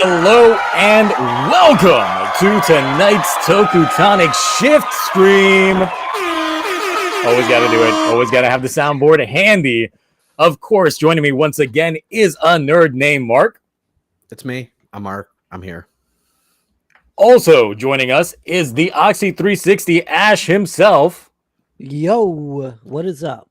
Hello and welcome to tonight's TokuTonic shift stream. Always got to do it. Always got to have the soundboard handy. Of course, joining me once again is a nerd named Mark. It's me. I'm Mark. I'm here. Also joining us is the Oxy 360 Ash himself. Yo, what is up?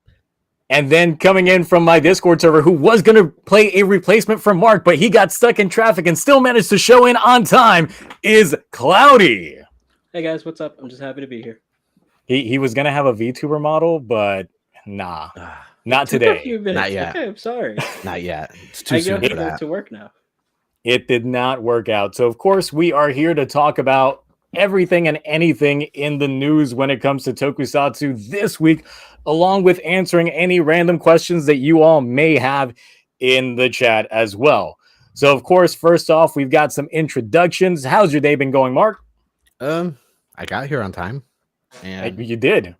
And then coming in from my Discord server, who was going to play a replacement for Mark, but he got stuck in traffic and still managed to show in on time, is Cloudy. Hey guys, what's up? I'm just happy to be here. He was going to have a VTuber model, but nah, not today. Not yet. Okay, I'm sorry. Not yet. It's too soon for that. To work now. It did not work out. So, of course, we are here to talk about everything and anything in the news when it comes to Tokusatsu this week, along with answering any random questions that you all may have in the chat as well. So, of course, first off, we've got some introductions. How's your day been going, Mark? I got here on time. And You did.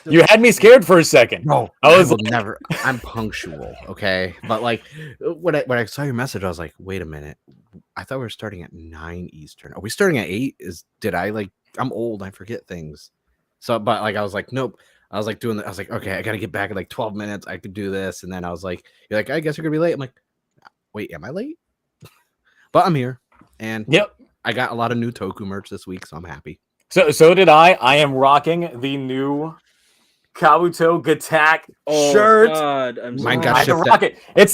You had me scared for a second. no, I was never. I'm punctual, okay. But like when I saw your message, I was like, wait a minute. I thought we were starting at 9 Eastern. Are we starting at 8? I'm old. I forget things. So, but like I was like, nope. I was like doing that. I was like, okay, I gotta get back in like 12 minutes. I could do this, and then I was like, you're like, I guess you're gonna be late. I'm like, wait, am I late? But I'm here, and Yep. I got a lot of new Toku merch this week, so I'm happy. So did I. I am rocking the new Kabuto Gatak shirt. God, I'm Mine so got I had to shipped rock it. It's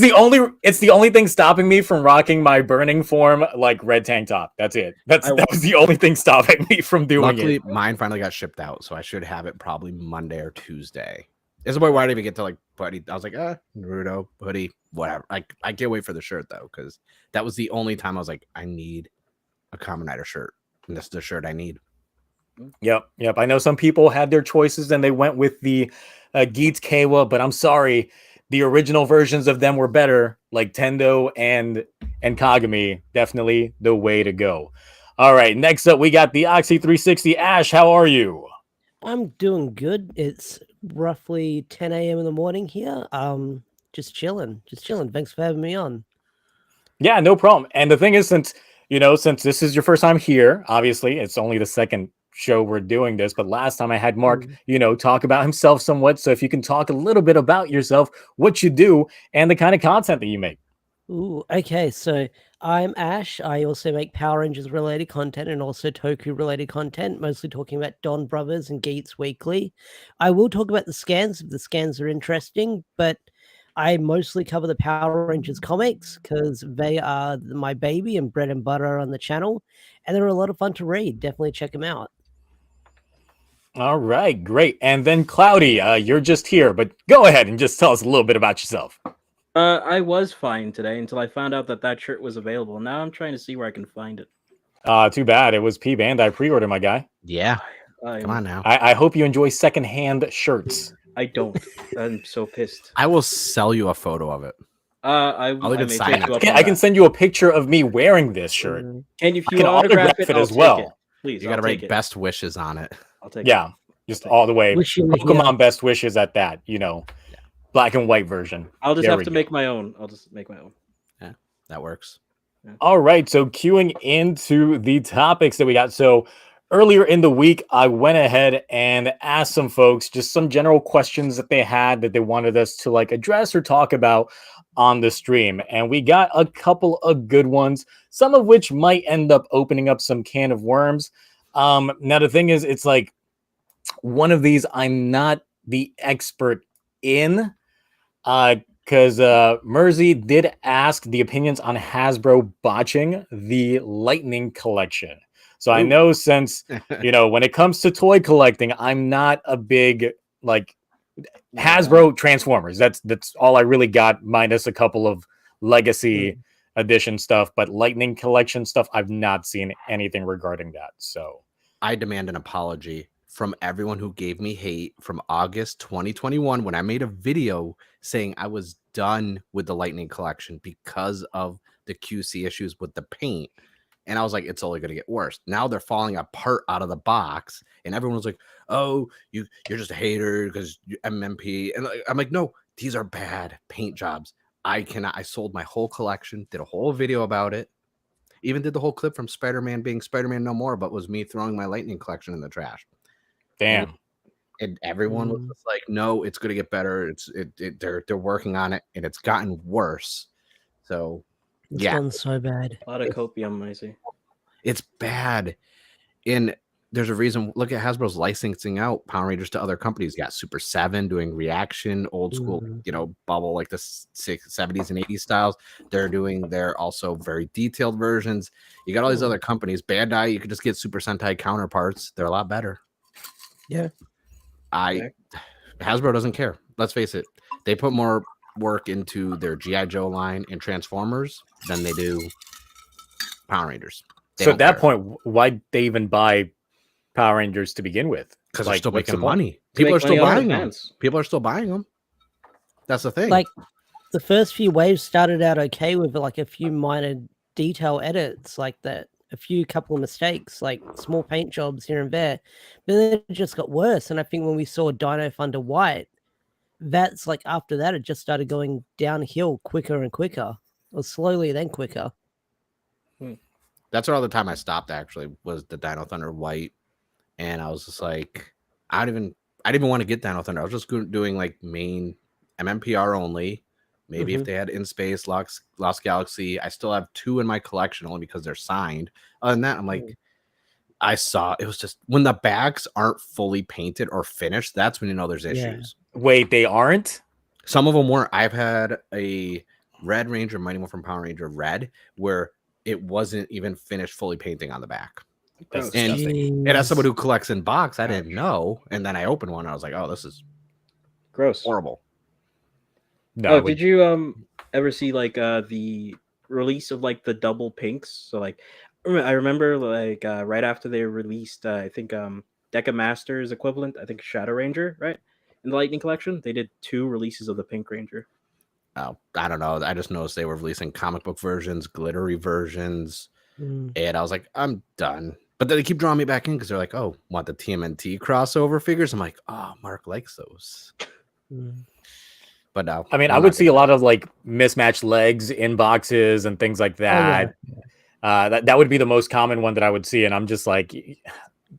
the only thing stopping me from rocking my burning form like red tank top. That's it. That was the only thing stopping me from doing Luckily, it. mine finally got shipped out, so I should have it probably Monday or Tuesday. This is why I didn't even get to like buddy. I was like, Naruto, hoodie, whatever. I can't wait for the shirt though, because that was the only time I was like, I need a Kamen Rider shirt. And that's the shirt I need. Yep. I know some people had their choices and they went with the Geats Kawa, but I'm sorry, the original versions of them were better, like Tendo and Kagami. Definitely the way to go. All right, next up we got the Oxy 360 Ash. How are you? I'm doing good. It's roughly 10 a.m. in the morning here. Just chilling. Thanks for having me on. Yeah, no problem. And the thing is, since this is your first time here, obviously it's only the second show we're doing this, but last time I had Mark, talk about himself somewhat. So if you can talk a little bit about yourself, what you do, and the kind of content that you make. Ooh, okay. So I'm Ash. I also make Power Rangers related content and also Toku related content, mostly talking about Don Brothers and Geats Weekly. I will talk about the scans if the scans are interesting, but I mostly cover the Power Rangers comics because they are my baby and bread and butter on the channel, and they're a lot of fun to read. Definitely check them out. All right, great. And then Cloudy, you're just here, but go ahead and just tell us a little bit about yourself. I was fine today until I found out that shirt was available. Now I'm trying to see where I can find it. Too bad. It was P Band. I pre-ordered, my guy. Yeah. Come on now. I hope you enjoy secondhand shirts. I don't. I'm so pissed. I will sell you a photo of it. I'll even sign it. I can send you a picture of me wearing this shirt. And if you can autograph it it as as well. well. Please, You got to write best wishes on it. I'll take Yeah, just all the way. Wish you- Pokemon best wishes at that, black and white version. I'll just There have we to go. make my own. Yeah, that works. All right, so queuing into the topics that we got. So earlier in the week, I went ahead and asked some folks just some general questions that they had that they wanted us to address or talk about on the stream. And we got a couple of good ones, some of which might end up opening up some can of worms. Now, the thing is, it's like one of these I'm not the expert in, because Mersey did ask the opinions on Hasbro botching the Lightning collection. So I know since, when it comes to toy collecting, I'm not a big, Hasbro Transformers. That's all I really got, minus a couple of Legacy edition stuff. But Lightning collection stuff, I've not seen anything regarding that. So I demand an apology from everyone who gave me hate from August 2021 when I made a video saying I was done with the Lightning collection because of the QC issues with the paint. And I was like, it's only going to get worse. Now they're falling apart out of the box. And everyone was like, oh, you're just a hater because you MMP. And I'm like, no, these are bad paint jobs. I sold my whole collection, did a whole video about it. even did the whole clip from Spider-Man being Spider-Man no more, but was me throwing my Lightning collection in the trash. Damn. And everyone was just like, no, it's going to get better. They're working on it, and it's gotten worse. So It's yeah, gone so bad. A lot of copium, I see. it's bad. And there's a reason. Look at Hasbro's licensing out Power Rangers to other companies. You got Super 7 doing reaction, old school, bubble like the 70s and 80s styles. They're also very detailed versions. You got all these other companies. Bandai, you could just get Super Sentai counterparts. They're a lot better. Yeah. Hasbro doesn't care. Let's face it. They put more work into their G.I. Joe line and Transformers than they do Power Rangers. So at that point, why'd they even buy Power Rangers to begin with? Because they're still what's making the point? money. People are make still money off the buying them. fans. People are still buying them. That's the thing. Like the first few waves started out okay with like a few minor detail edits, like that, a few couple of mistakes, like small paint jobs here and there. But then it just got worse. And I think when we saw Dino Thunder White, that's like after that, it just started going downhill quicker and quicker, or slowly then quicker. That's all the time I stopped actually was the Dino Thunder White. And I was just like, I didn't even want to get Dino Thunder. I was just doing like main MMPR only. Maybe if they had In Space, Lost Galaxy. I still have 2 in my collection only because they're signed. Other than that, I'm like, I saw it was just when the backs aren't fully painted or finished, that's when you know there's issues. Wait, they aren't? Some of them weren't. I've had a Red Ranger, Mighty Morphin Power Ranger Red, where it wasn't even finished fully painting on the back. That's And disgusting. as someone who collects in box, I didn't know. And then I opened one and I was like, oh, this is Gross. horrible. No, Did you ever see like the release of like the double pinks? So like I remember like right after they released I think Deca Masters equivalent, I think Shadow Ranger, right? In the Lightning Collection, they did 2 releases of the Pink Ranger. Oh, I don't know. I just noticed they were releasing comic book versions, glittery versions, and I was like, I'm done. But then they keep drawing me back in because they're like, oh, want the TMNT crossover figures? I'm like, oh, Mark likes those. But no, I mean, I would see a lot of like mismatched legs in boxes and things like that. That would be the most common one that I would see. And I'm just like,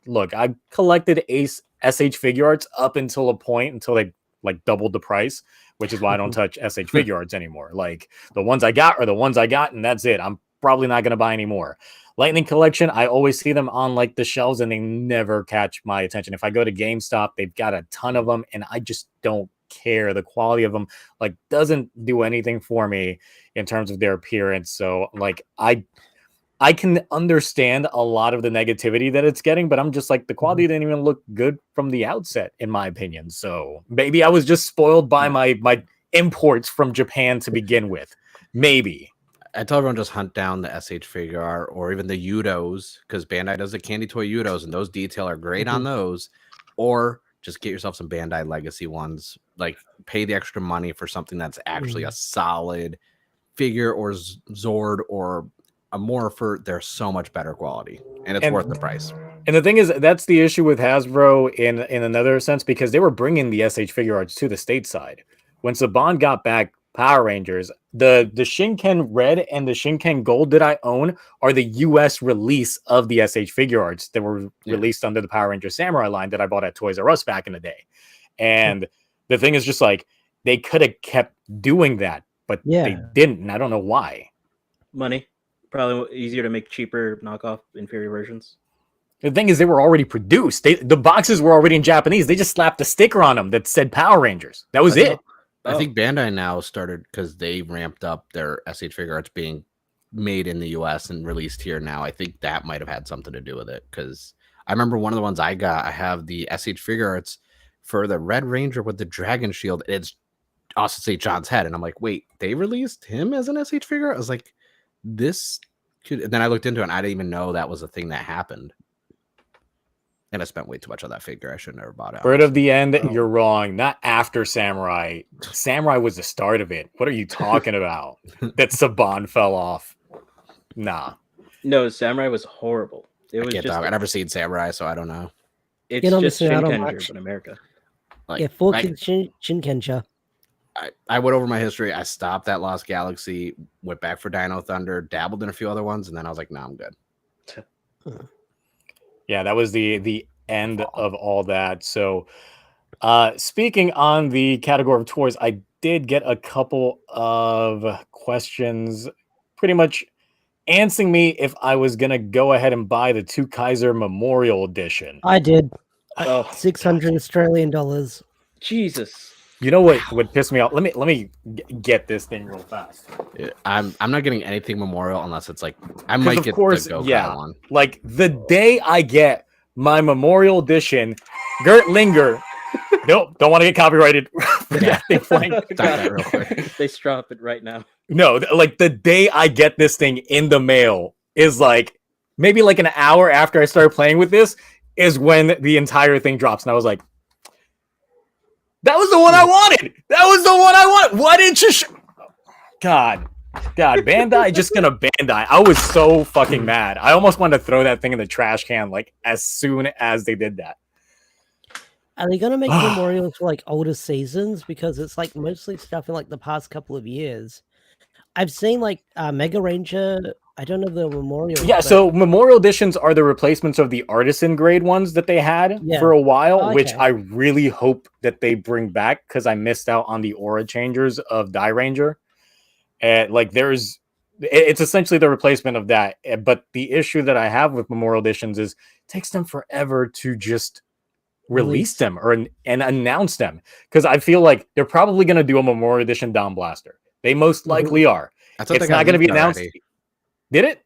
look, I collected SH figure arts up until a point until they like doubled the price, which is why I don't touch SH figure arts anymore. Like the ones I got are the ones I got, and that's it. I'm probably not going to buy any more. Lightning Collection, I always see them on like the shelves and they never catch my attention. If I go to GameStop, they've got a ton of them and I just don't care. The quality of them like doesn't do anything for me in terms of their appearance. So like I can understand a lot of the negativity that it's getting, but I'm just like the quality didn't even look good from the outset, in my opinion. So maybe I was just spoiled by my imports from Japan to begin with. Maybe. I tell everyone just hunt down the SH figure art or even the Udos because Bandai does the candy toy Udos and those detail are great on those. Or just get yourself some Bandai Legacy ones. Like pay the extra money for something that's actually a solid figure or Zord or a Morpher. They're so much better quality and it's worth the price. And the thing is, that's the issue with Hasbro in another sense because they were bringing the SH figure arts to the stateside. When Saban got back Power Rangers, the Shinken Red and the Shinken Gold that I own are the US release of the SH figure arts that were released under the Power Ranger Samurai line that I bought at Toys R Us back in the day. And the thing is just like they could have kept doing that, but they didn't, and I don't know why. Money. Probably easier to make cheaper knockoff inferior versions. The thing is, they were already produced. The boxes were already in Japanese. They just slapped a sticker on them that said Power Rangers. That was it. I think Bandai now started because they ramped up their SH figure arts being made in the US and released here now. I think that might have had something to do with it because I remember one of the ones I got, I have the SH figure arts for the Red Ranger with the Dragon Shield. It's also say John's head. And I'm like, wait, they released him as an SH figure? I was like, this could. And then I looked into it and I didn't even know that was a thing that happened. And I spent way too much on that figure. I should have never bought it. Bird of the End, you're wrong. Not after Samurai. Samurai was the start of it. What are you talking about? That Saban fell off. Nah. No, Samurai was horrible. It was just. I've never seen Samurai, so I don't know. It's You know, just missing out on Shinkenger, much. but in America. Like, Yeah, 4 Shinkenja. I went over my history. I stopped at Lost Galaxy, went back for Dino Thunder, dabbled in a few other ones, and then I was like, "No, I'm good." Yeah, that was the end of all that. So, speaking on the category of toys, I did get a couple of questions, pretty much answering me if I was gonna go ahead and buy the Two Kaiser Memorial Edition. I did. Oh, 600 Australian dollars. Jesus. You know what would piss me off? Let me get this thing real fast. I'm not getting anything Memorial unless it's like I 'Cause might of get course, the Go-Kai yeah. one. Like the day I get my Memorial Edition, Gert Linger. Nope, don't want to get copyrighted. For that thing flying. Stop that real quick. They drop it right now. No, like the day I get this thing in the mail is like maybe like an hour after I started playing with this is when the entire thing drops, and I was like, "That was the one I wanted. That was the one I wanted. Why didn't you?" God, Bandai just gonna Bandai. I was so fucking mad. I almost wanted to throw that thing in the trash can like as soon as they did that. Are they gonna make memorials for like older seasons? Because it's like mostly stuff in like the past couple of years. I've seen like Mega Ranger. I don't know the memorial. Yeah, so Memorial Editions are the replacements of the artisan grade ones that they had for a while, which I really hope that they bring back because I missed out on the aura changers of Die Ranger. And like it's essentially the replacement of that. But the issue that I have with Memorial Editions is it takes them forever to just release them and announce them. Because I feel like they're probably going to do a Memorial Edition Dawn Blaster. They most likely are. It's not going to be announced. Already. Did it?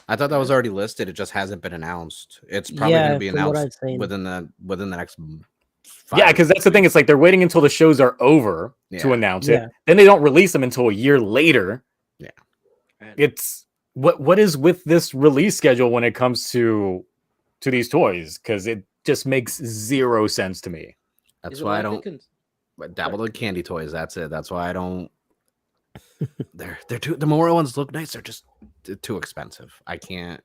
I thought that was already listed. It just hasn't been announced. It's probably going to be announced within the next 5 Yeah, because that's the thing. It's like they're waiting until the shows are over to announce it. Then they don't release them until a year later. Yeah. It's what is with this release schedule when it comes to these toys? Because it just makes zero sense to me. That's why I don't dabble in candy toys. That's it. That's why I don't. They're too. The Memorial ones look nice. They're just too expensive. I can't.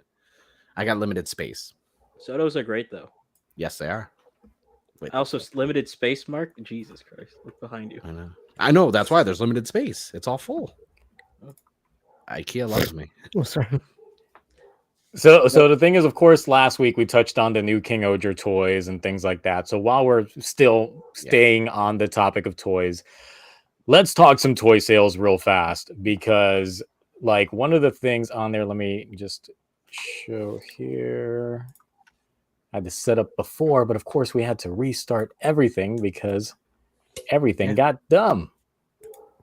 I got limited space. Sotos are great though. Yes, they are. Wait, also limited space, Mark. Jesus Christ! Look behind you. I know. That's why there's limited space. It's all full. IKEA loves me. Oh, sorry. So the thing is, of course, last week we touched on the new King Oger toys and things like that. So while we're still staying on the topic of toys, let's talk some toy sales real fast because, like, one of the things on there, let me just show here. I had to set up before, but of course we had to restart everything because everything got dumb.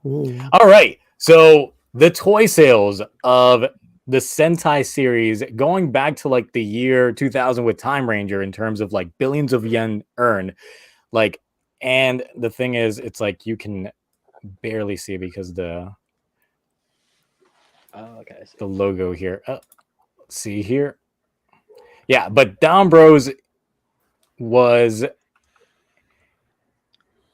All right. So the toy sales of the Sentai series going back to like the year 2000 with Time Ranger in terms of like billions of yen earned, like, and the thing is, it's like you can barely see because the logo here. Let's see here. Yeah, but Down Bros was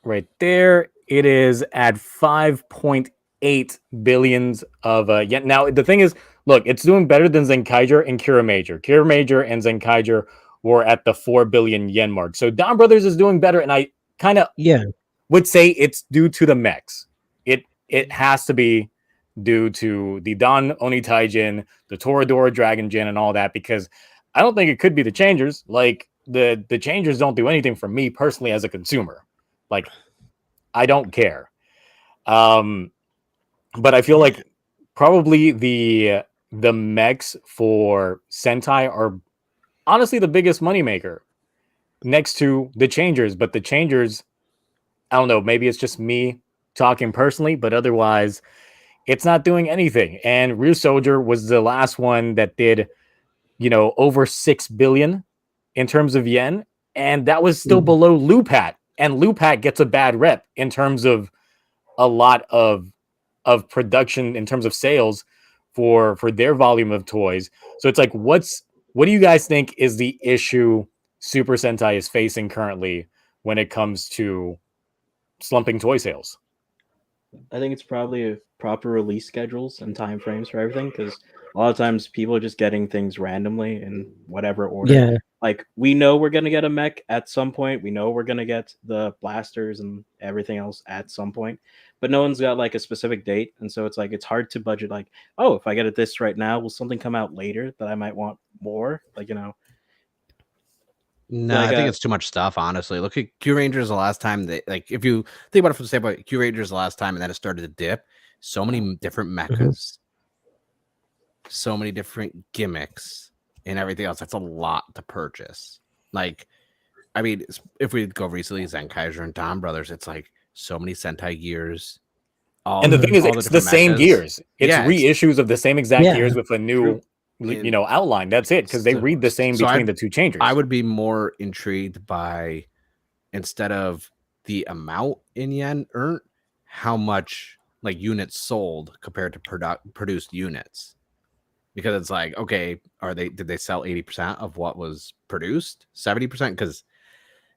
right there. It is at 5.8 billions of yen. Now the thing is, look, it's doing better than Zenkaiger and Kira Major. Kira Major and Zenkaiger were at the 4 billion yen mark. So Don Brothers is doing better, and I kind of would say it's due to the mechs. It has to be due to the Don Oni Taijin, the Toradora Dragon Jin, and all that, because I don't think it could be the changers. Like the changers don't do anything for me personally as a consumer. Like I don't care. But I feel like probably the mechs for Sentai are honestly the biggest moneymaker next to the changers. But the changers, I don't know, maybe it's just me talking personally, but otherwise it's not doing anything. And Ryu Soldier was the last one that did, over 6 billion in terms of yen. And that was still below Lupat. And Lupat gets a bad rep in terms of a lot of production in terms of sales for their volume of toys. So it's like, what do you guys think is the issue Super Sentai is facing currently when it comes to slumping toy sales? I think it's probably proper release schedules and time frames for everything, because a lot of times people are just getting things randomly in whatever order. like we know we're gonna get a mech at some point. We know we're gonna get the blasters and everything else at some point, but no one's got like a specific date, and so it's like it's hard to budget. Like, oh, if I get it this right now, will something come out later that I might want more? Like, No, like I think it's too much stuff, honestly. Look at Q Rangers the last time they like if you think about it from the standpoint, Q Rangers the last time and then it started to dip. So many different mechas, so many different gimmicks and everything else. That's a lot to purchase. Like, I mean, if we go recently, Zenkaiser and Don Brothers, it's like so many Sentai gears. And the thing is, all it's the different same mechas. gears. It's Yeah, reissues of the same exact Yeah. gears with a new, And outline. That's it, because they so- read the same so between the two changers. I would be more intrigued by, instead of the amount in yen earned, how much like units sold compared to produced units. Because it's like, okay, did they sell 80% of what was produced? 70%? Because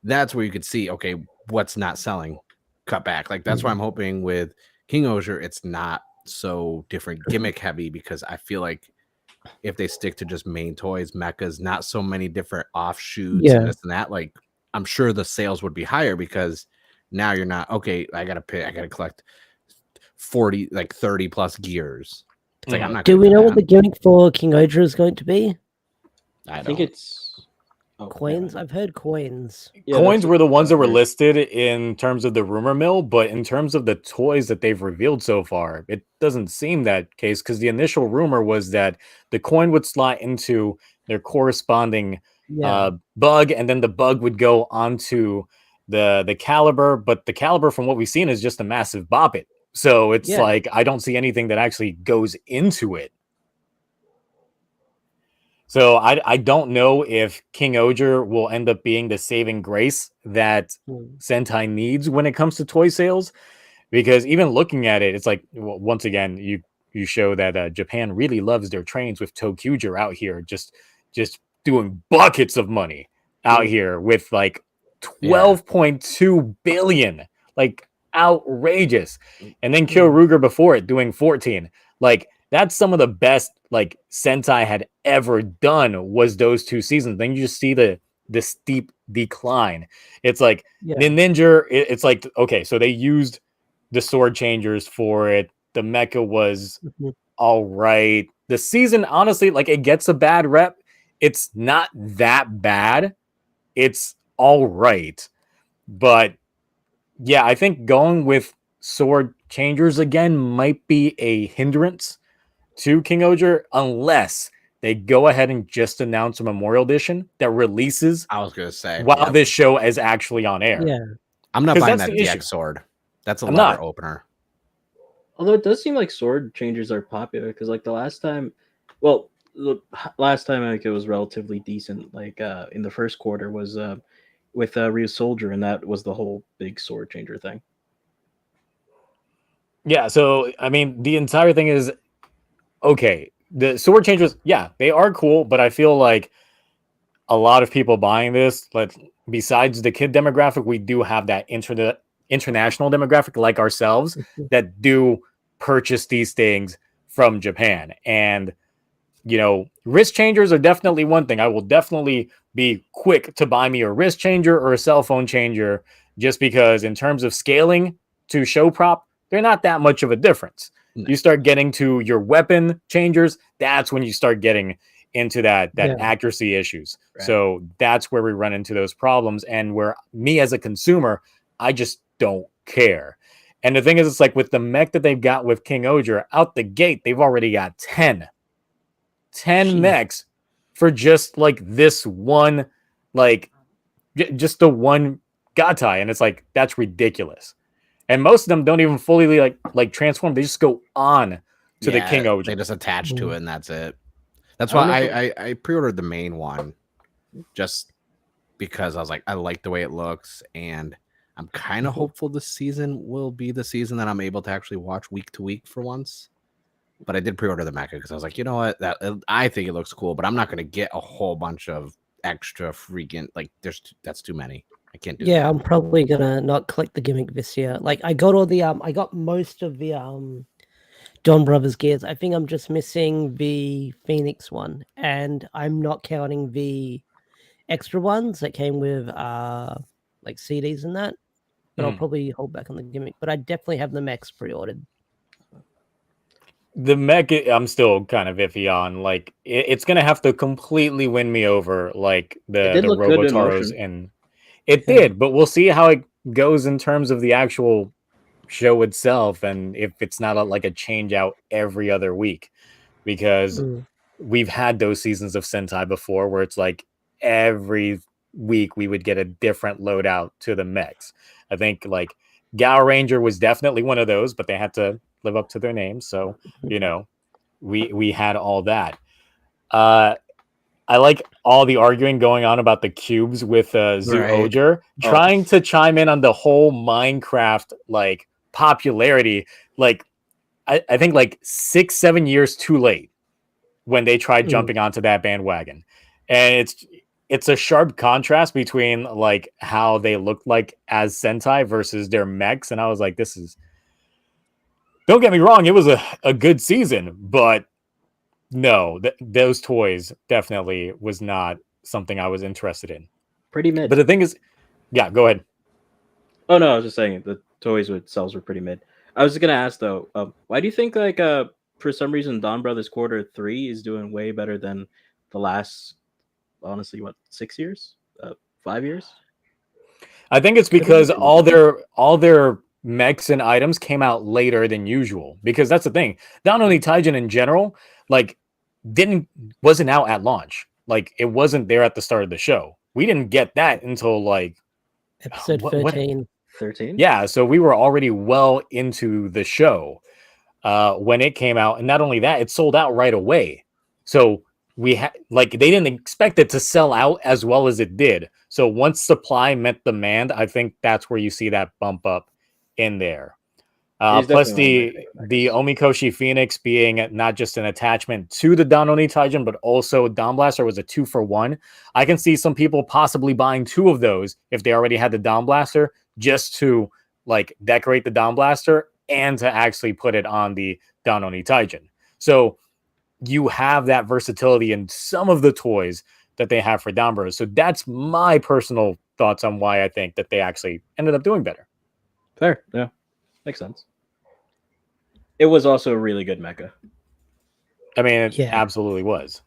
that's where you could see, okay, what's not selling, cut back. Like that's why I'm hoping with King Osier, it's not so different gimmick heavy, because I feel like if they stick to just main toys, mechas, not so many different offshoots and this and that, like I'm sure the sales would be higher, because now you're not, okay, I gotta collect 40, like 30 plus gears. It's like I'm not. Do we know what the gimmick for King Odra is going to be? I think it's Coins. I've heard coins. Yeah, Coins were the ones that were heard. listed in terms of the rumor mill, but in terms of the toys that they've revealed so far, it doesn't seem that case, because the initial rumor was that the coin would slot into their corresponding bug, and then the bug would go onto the caliber, but the caliber, from what we've seen, is just a massive bop it. So it's like I don't see anything that actually goes into it. So I don't know if King Oger will end up being the saving grace that Sentai needs when it comes to toy sales, because even looking at it, it's like, well, once again, you show that Japan really loves their trains with Tokuger out here just doing buckets of money out here with like 12.2 billion, like outrageous. And then Kyoruger before it doing 14. Like that's some of the best like Sentai had ever done, was those 2 seasons. Then you just see the steep decline. It's like Ninja, it's like, okay, so they used the sword changers for it. The mecha was all right. The season, honestly, like it gets a bad rep. It's not that bad. It's all right. But yeah, I think going with sword changers again might be a hindrance to King Oger, unless they go ahead and just announce a Memorial Edition that releases. I was gonna say while this show is actually on air. Yeah, I'm not buying that DX sword. That's a lever opener. Although it does seem like sword changers are popular, because like the last time I think it was relatively decent. Like in the first quarter was with Ryu Soldier, and that was the whole big sword changer thing. Yeah, so I mean, the entire thing is okay. The sword changers, yeah, they are cool, but I feel like a lot of people buying this, like besides the kid demographic, we do have that international demographic like ourselves that do purchase these things from Japan. And you know, wrist changers are definitely one thing. I will definitely be quick to buy me a wrist changer or a cell phone changer, just because in terms of scaling to show prop, they're not that much of a difference. No. You start getting to your weapon changers, that's when you start getting into that accuracy issues. Right. So that's where we run into those problems, and where me as a consumer, I just don't care. And the thing is, it's like with the mech that they've got with King Oger out the gate, they've already got 10 mechs for just like this one, like just the one Gatai. And it's like, that's ridiculous. And most of them don't even fully like transform. They just go on to the King Oger. They just attach to it and that's it. That's why I pre-ordered the main one, just because I was like, I like the way it looks, and I'm kind of hopeful this season will be the season that I'm able to actually watch week to week for once. But I did pre-order the mecha because I was like, you know what, I think it looks cool, but I'm not going to get a whole bunch of extra freaking, like that's too many. I can't do that. Yeah, I'm probably gonna not collect the gimmick this year. Like I got all the I got most of the Don Brothers gears. I think I'm just missing the Phoenix one, and I'm not counting the extra ones that came with like CDs and that. But I'll Mm. probably hold back on the gimmick. But I definitely have the mechs pre-ordered. The mech, I'm still kind of iffy on. Like, it's gonna have to completely win me over, like It the did look good in Robotaros, motion. and it Yeah. did. But we'll see how it goes in terms of the actual show itself, and if it's not like a change out every other week, because Mm. we've had those seasons of Sentai before where it's like every week we would get a different loadout to the mechs. I think like Gal Ranger was definitely one of those, but they had to live up to their name. So, you know, we had all that. I like all the arguing going on about the cubes with Zoo Right. Oger trying to chime in on the whole Minecraft like popularity. Like I think like 6-7 years too late when they tried Mm. jumping onto that bandwagon. And it's a sharp contrast between like how they looked like as Sentai versus their mechs. And I was like, this is, don't get me wrong, it was a good season, but no, those toys definitely was not something I was interested in. Pretty mid. But the thing is, yeah, go ahead. Oh no, I was just saying the toys themselves were pretty mid. I was gonna ask though, why do you think like for some reason Don Brothers Quarter 3 is doing way better than the last, honestly, what, 6 years, 5 years? I think it's What do you because think? all their mechs and items came out later than usual. Because that's the thing. Not only Taijin in general, like wasn't out at launch. Like it wasn't there at the start of the show. We didn't get that until like Episode what- 13. 13? yeah, so we were already well into the show when it came out, and not only that, it sold out right away. So we had like they didn't expect it to sell out as well as it did. So once supply met demand, I think that's where you see that bump up in there. He's Plus definitely the Omikoshi Phoenix being not just an attachment to the Danoni Taijin, but also Dawn Blaster was a 2-for-1. I can see some people possibly buying 2 of those if they already had the Dawn Blaster, just to like decorate the Dawn Blaster and to actually put it on the Danoni Taijin. So you have that versatility in some of the toys that they have for Dawn Bros. So that's my personal thoughts on why I think that they actually ended up doing better. Fair, yeah, makes sense. It was also a really good mecha. I mean, it Yeah. absolutely was.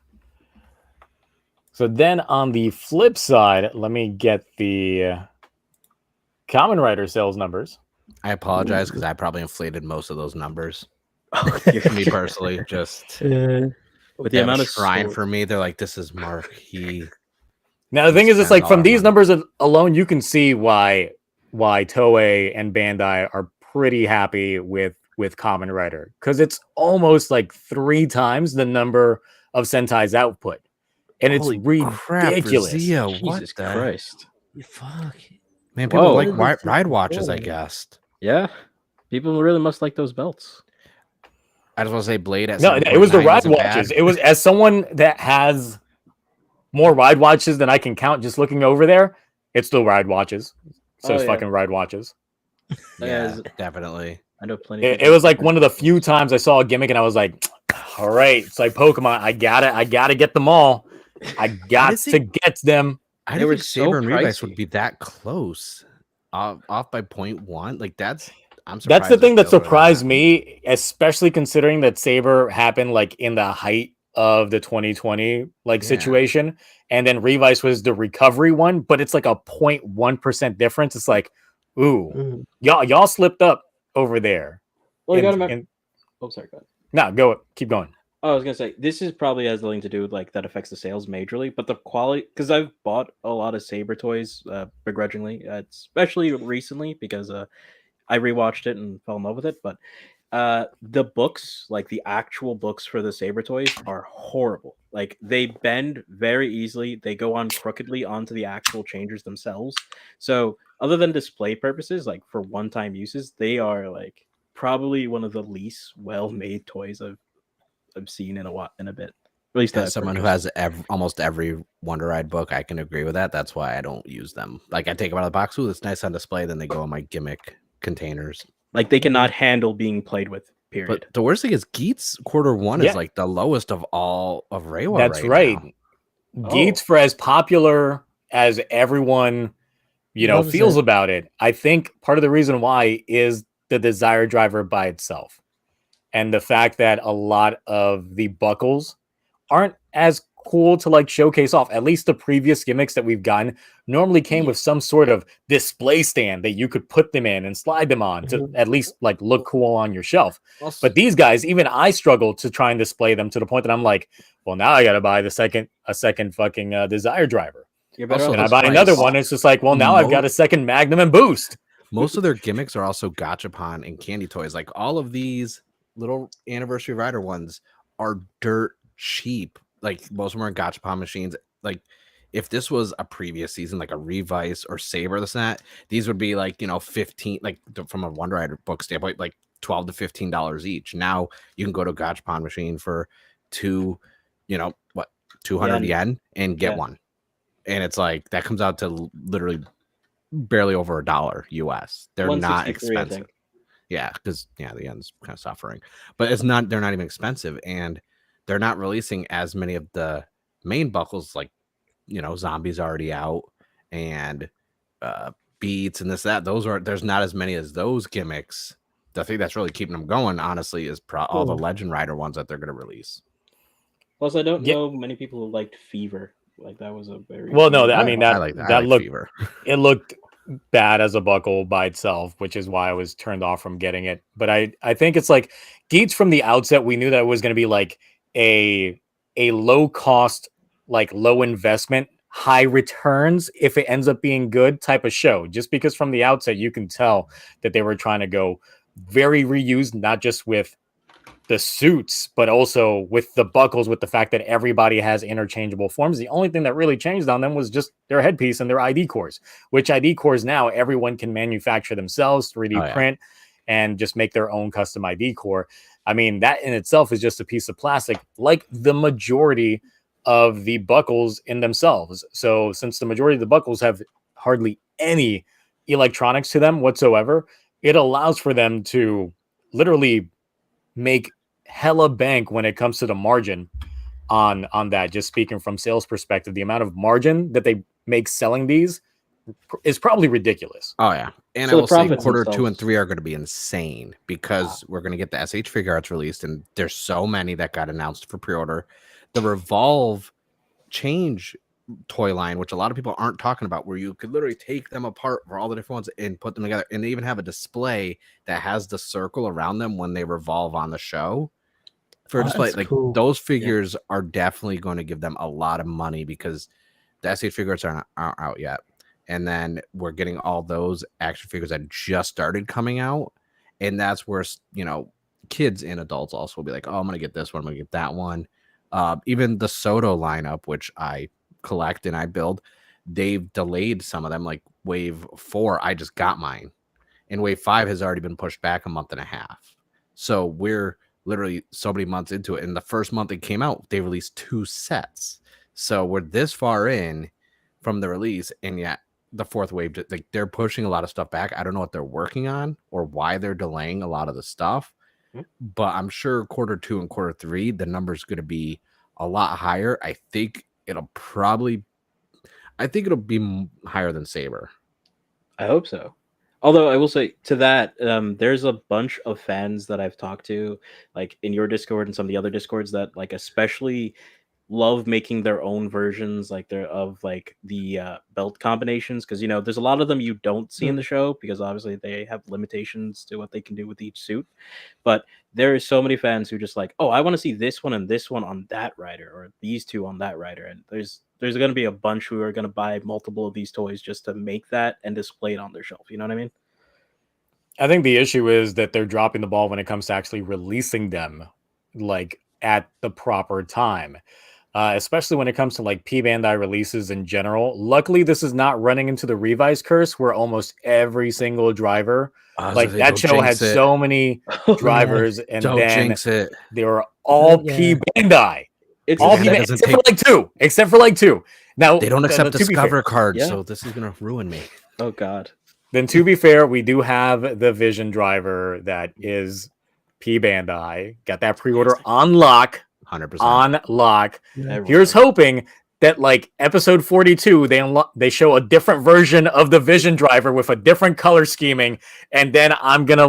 So then on the flip side, let me get the Common Rider sales numbers. I apologize because I probably inflated most of those numbers. You're- Me personally, just with the amount of shrine story- for me, they're like, this is Mark. Now the thing is, it's spend like all from our these money. numbers alone, you can see why Toei and Bandai are pretty happy with Common Rider, because it's almost like 3 times the number of Sentai's output, and it's Holy crap, ridiculous. Razia, what Jesus the Christ. Fuck. man? People Whoa. like What is ride this watches, I for? guess. Yeah, people really must like those belts. I just want to say Blade at No, it was the 7.9 ride isn't watches. bad. It was, as someone that has more ride watches than I can count just looking over there, it's still ride watches. So Oh, it's yeah. fucking ride watches. Yeah, As- definitely. I know plenty. of It people was like who one of the like few those. times I saw a gimmick and I was like, all right, it's like Pokemon. I gotta get them all. I got did to get them. I They didn't were think so Saber and Revice would pricey. be that close. Off by 0.1. Like I'm surprised. That's the their thing that sales are surprised that. me, especially considering that Saber happened like in the height of the 2020 like Yeah. situation, and then Revice was the recovery one, but it's like a 0.1% difference. It's like, ooh, Mm. y'all slipped up over there. Well, you And- gotta remember. and- Oh, sorry, go ahead. no, keep going. Oh, I was gonna say this is probably has nothing to do with like that affects the sales majorly, but the quality, because I've bought a lot of Saber toys begrudgingly, especially recently because I rewatched it and fell in love with it. But the books, like the actual books for the Saber toys, are horrible. Like they bend very easily. They go on crookedly onto the actual changers themselves. So other than display purposes, like for one-time uses, they are like probably one of the least well-made toys I've seen in a bit. At least As someone who has almost every Wonder Ride book, I can agree with that. That's why I don't use them. Like I take them out of the box. Ooh, it's nice on display. Then they go in my gimmick containers. like they cannot handle being played with. Period. But the worst thing is Geats Q1 Yeah. is like the lowest of all of Reiwa. That's right. right. now. Gates, for as popular as everyone, Loves feels it. about it. I think part of the reason why is the Desire Driver by itself. And the fact that a lot of the buckles aren't as cool to like showcase off. At least the previous gimmicks that we've gotten normally came with some sort of display stand that you could put them in and slide them on to at least like look cool on your shelf. But these guys, even I struggle to try and display them to the point that I'm like, well, now I got to buy a second fucking Desire Driver. You're better Also, off And I the buy another price. one. It's just like, well, now I've got a second Magnum and Boost. Most of their gimmicks are also gachapon and candy toys. Like all of these little anniversary rider ones are dirt cheap. Like most of them are gachapon machines. Like if this was a previous season, like a Revice or Saber, this and that, these would be like 15, like from a Wonder Rider book standpoint, like $12 to $15 each. Now you can go to a gachapon machine for 200 yen and get one. And it's like that comes out to literally barely over $1 US. They're not 163, I expensive. think. Yeah, because the end's kind of suffering, but they're not even expensive, and they're not releasing as many of the main buckles. Like Zombie's already out, and Beats and this that. There's not as many as those gimmicks. The thing that's really keeping them going, honestly, is all the Legend Rider ones that they're going to release. Plus, I don't know many people who liked Fever. Like that was a very I mean I like looked Fever. It looked bad as a buckle by itself, which is why I was turned off from getting it. But I think it's like Geats from the outset, we knew that it was going to be like a low cost, like low investment, high returns if it ends up being good type of show. Just because from the outset you can tell that they were trying to go very reused, not just with the suits, but also with the buckles, with the fact that everybody has interchangeable forms. The only thing that really changed on them was just their headpiece and their ID cores, which ID cores now everyone can manufacture themselves, 3D print, and just make their own custom ID core. I mean, that in itself is just a piece of plastic, like the majority of the buckles in themselves. So since the majority of the buckles have hardly any electronics to them whatsoever, it allows for them to literally make hella bank when it comes to the margin on that. Just speaking from sales perspective, the amount of margin that they make selling these is probably ridiculous. Oh yeah, and So I will say profits quarter 2 and themselves. 3 are going to be insane because we're going to get the SH figure arts released, and there's so many that got announced for pre-order. The Revolve change toy line, which a lot of people aren't talking about, where you could literally take them apart for all the different ones and put them together, and they even have a display that has the circle around them when they revolve on the show for a display. Like those figures are definitely going to give them a lot of money because the SH figures aren't out yet, and then we're getting all those action figures that just started coming out, and that's where kids and adults also will be like, oh, I'm gonna get this one, I'm gonna get that one. Even the Soto lineup, which I collect and I build, they've delayed some of them. Like wave 4, I just got mine, and wave 5 has already been pushed back a month and a half. So we're literally so many months into it. And the first month it came out, they released 2 sets. So we're this far in from the release, and yet the 4th wave, like they're pushing a lot of stuff back. I don't know what they're working on or why they're delaying a lot of the stuff, but I'm sure quarter 2 and quarter 3, the number's going to be a lot higher. I think it'll be higher than Saber. I hope so. Although I will say to that, there's a bunch of fans that I've talked to, like in your Discord and some of the other Discords, that like especially love making their own versions, like the belt combinations, because there's a lot of them you don't see in the show because obviously they have limitations to what they can do with each suit. But there are so many fans who just like, oh, I want to see this one and this one on that rider, or these 2 on that rider, and there's going to be a bunch who are going to buy multiple of these toys just to make that and display it on their shelf. You know what I mean? I think the issue is that they're dropping the ball when it comes to actually releasing them like at the proper time. Especially when it comes to like P Bandai releases in general. Luckily, this is not running into the Revice curse where almost every single driver, like that show had so many drivers, and then they were all P Bandai. It's all P Bandai except for like two. Now they don't accept Discover cards, so this is gonna ruin me. Oh God. Then to be fair, we do have the Vision driver that is P Bandai. Got that pre-order on lock. 100% on lock. Here's hoping that like episode 42 they show a different version of the Vision Driver with a different color scheming, and then I'm gonna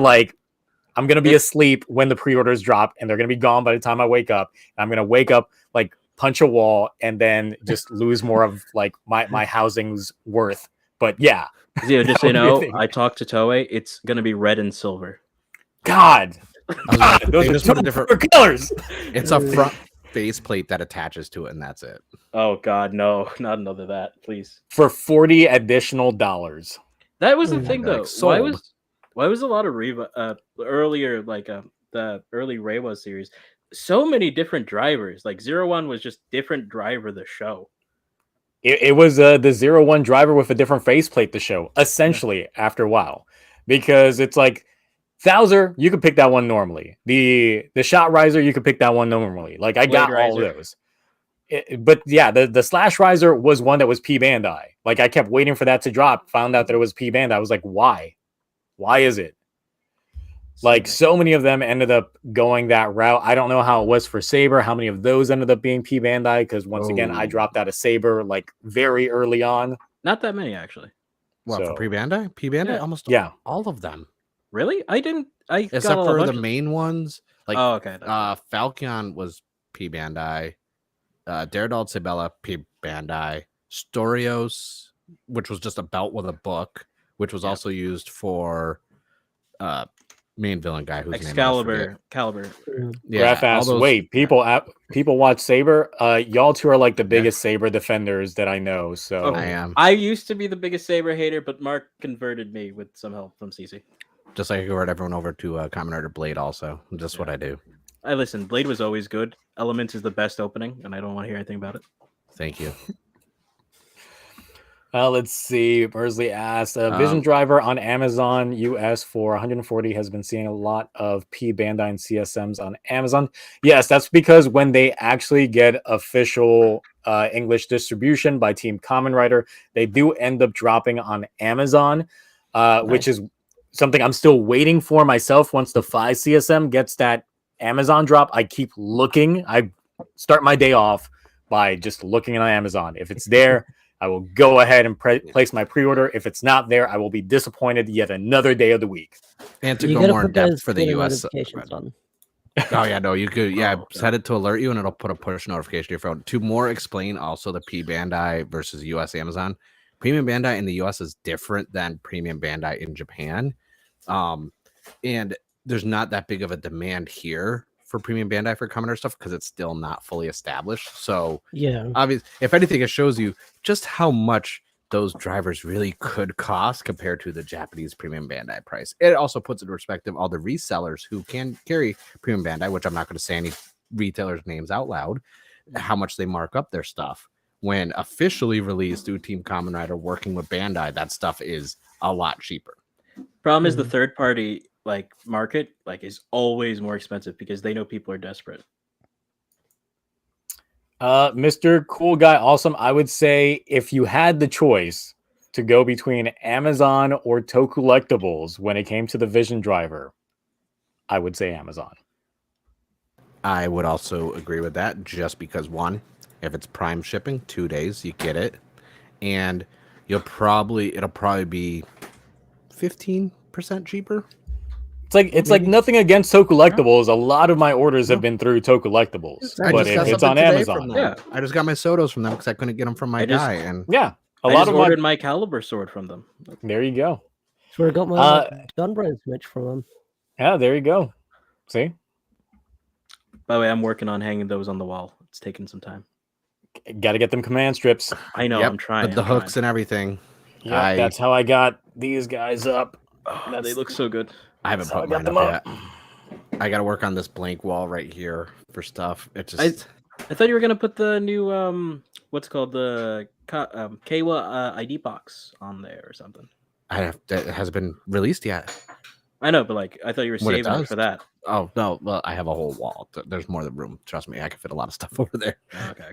be asleep when the pre-orders drop, and they're gonna be gone by the time I wake up. I'm gonna wake up, like punch a wall, and then just lose more of like my housing's worth. But yeah, Zio, just so you That would be a know, thing. I talked to Toei. It's gonna be red and silver. God, like, those they are just put a two different colors. it's a front faceplate that attaches to it, and that's it. Oh God, no, not another that, please. For $40 additional. That was the Mm. thing, Like, though. sold. Why was a lot of Reva earlier, like the early Reiwa series, so many different drivers? Like 01 was just different driver the show. It was the 01 driver with a different faceplate to show, essentially, after a while. Because it's like, Thouser, you could pick that one normally. The Shot Riser, you could pick that one normally. Like, I got Blade all Riser. of those. But yeah, the Slash Riser was one that was P Bandai. Like, I kept waiting for that to drop, found out that it was P Bandai. I was like, why? Why is it? Like, so many of them ended up going that route. I don't know how it was for Saber, how many of those ended up being P Bandai, because once again, I Oh. dropped out of Saber like very early on. Not that many actually. What, So- for pre-Bandai? P-Bandai? Yeah. Almost Yeah. all of them. Really? I got Except a for the bunch of- main ones. Like Oh, okay. Falcon was P-Bandai. Daredevil Sabella, P-Bandai. Storios, which was just a belt with a book, which was also used for main villain guy whose name I forget. Caliber. Yeah, Graph all asks, those- wait, people watch Saber? Y'all two are like the biggest Saber defenders that I know. So Oh, I am. I used to be the biggest Saber hater, but Mark converted me with some help from CC. Just like I convert everyone over to Kamen Rider Blade also. Just what I do. I listen, Blade was always good. Elements is the best opening, and I don't want to hear anything about it. Thank you. let's see. Bursley asked, Vision Driver on Amazon US for 140 has been seeing a lot of P Bandai and CSMs on Amazon. Yes, that's because when they actually get official English distribution by Team Kamen Rider, they do end up dropping on Amazon, which is something I'm still waiting for myself. Once the Phi CSM gets that Amazon drop, I keep looking. I start my day off by just looking on Amazon. If it's there, I will go ahead and place my pre-order. If it's not there, I will be disappointed yet another day of the week. And to You go gotta more in put depth those for the Twitter US. notifications on. Oh yeah, no, you could Oh, set it to alert you, and it'll put a push notification to your phone. To more explain also the P Bandai versus US Amazon. Premium Bandai in the US is different than Premium Bandai in Japan. And there's not that big of a demand here for Premium Bandai for Kamen Rider stuff because it's still not fully established. So Yeah. obviously, if anything, it shows you just how much those drivers really could cost compared to the Japanese Premium Bandai price. It also puts into perspective all the resellers who can carry Premium Bandai, which I'm not going to say any retailers' names out loud, how much they mark up their stuff. When officially released through Team Kamen Rider working with Bandai, that stuff is a lot cheaper. Problem is the third party market is always more expensive because they know people are desperate. Mr. Cool Guy Awesome, I would say if you had the choice to go between Amazon or TokuLectables when it came to the Vision Driver, I would say Amazon. I would also agree with that just because one, if it's prime shipping, 2 days, you get it. And it'll probably be 15% cheaper. It's like nothing against TokuLectables. A lot of my orders have been through TokuLectables, I but just got if it's something on today from Amazon, them. Yeah. I just got my Sotos from them because I couldn't get them from my I just- guy. And yeah, a I lot just of ordered my Caliber sword from them. There you go. That's where I got my Gun Bros merch from them. Yeah, there you go. See, By the way, I'm working on hanging those on the wall. It's taking some time. got to get them command strips. I know. Yep, I'm trying. with the I'm hooks trying. and everything. Yeah, that's how I got these guys up. Oh, they look so good. I haven't That's how put I got mine them up yet. I got to work on this blank wall right here for stuff. It just I thought you were gonna put the new what's called the Kawa ID box on there or something. it hasn't been released yet. I know, but I thought you were When it saving it does. for that. Oh no, well I have a whole wall. There's more than room. Trust me, I can fit a lot of stuff over there. Okay.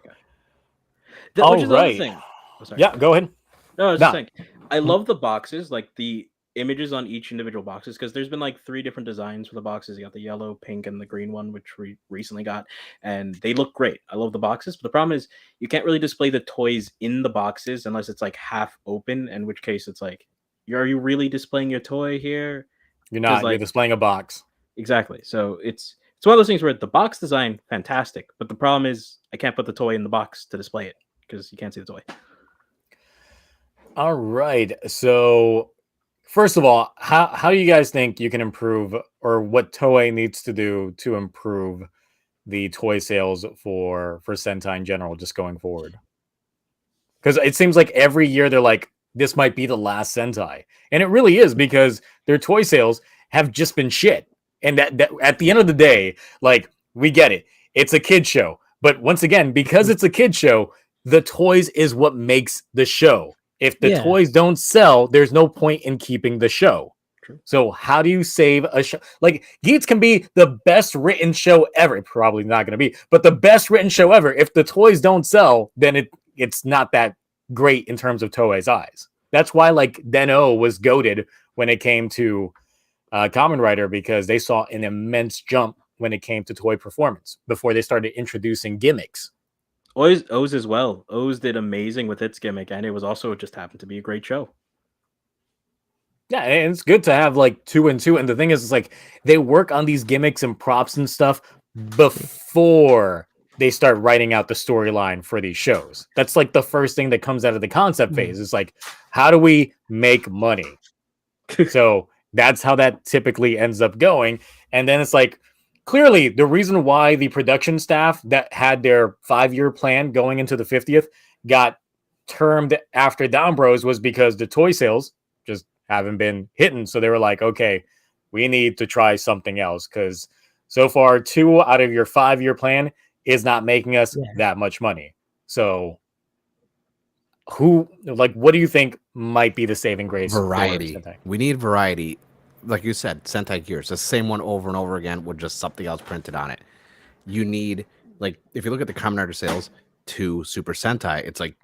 All Which is the other right. thing. Oh, sorry. Yeah, go ahead. No, I was Nah. just saying. I love the boxes, like the images on each individual boxes, because there's been like 3 different designs for the boxes. You got the yellow, pink, and the green one, which we recently got, and they look great. I love the boxes, but the problem is you can't really display the toys in the boxes unless it's like half open, in which case it's like, are you really displaying your toy here? You're 'Cause, not. You're like, displaying a box. exactly. So it's one of those things where the box design fantastic, but the problem is I can't put the toy in the box to display it because you can't see the toy. All right. So, first of all, how do you guys think you can improve, or what Toei needs to do to improve the toy sales for Sentai in general, just going forward? Because it seems like every year they're like, this might be the last Sentai, and it really is, because their toy sales have just been shit. And that at the end of the day, like, we get it, it's a kid show, but once again, because it's a kid show, the toys is what makes the show. If the Yeah. toys don't sell, there's no point in keeping the show. True. So how do you save a show? Like, Geats can be the best written show ever. Probably not going to be, but the best written show ever. If the toys don't sell, then it's not that great in terms of Toei's eyes. That's why, like, Den-O was goated when it came to Kamen Rider, because they saw an immense jump when it came to toy performance before they started introducing gimmicks. O's as well. O's did amazing with its gimmick, and it was also just happened to be a great show. Yeah, and it's good to have like 2 and 2. And the thing is, it's like they work on these gimmicks and props and stuff before they start writing out the storyline for these shows. That's like the first thing that comes out of the concept phase. It's like, how do we make money? So that's how that typically ends up going. And then it's like, clearly the reason why the production staff that had their 5-year plan going into the 50th got termed after Down Bros was because the toy sales just haven't been hitting. So they were like, okay, we need to try something else, because so far 2 out of your 5-year plan is not making us that much money. So what do you think might be the saving grace? Variety. We need variety. Like you said, Sentai Gears, the same one over and over again with just something else printed on it. You need, like, if you look at the Kamen Rider sales to Super Sentai, it's like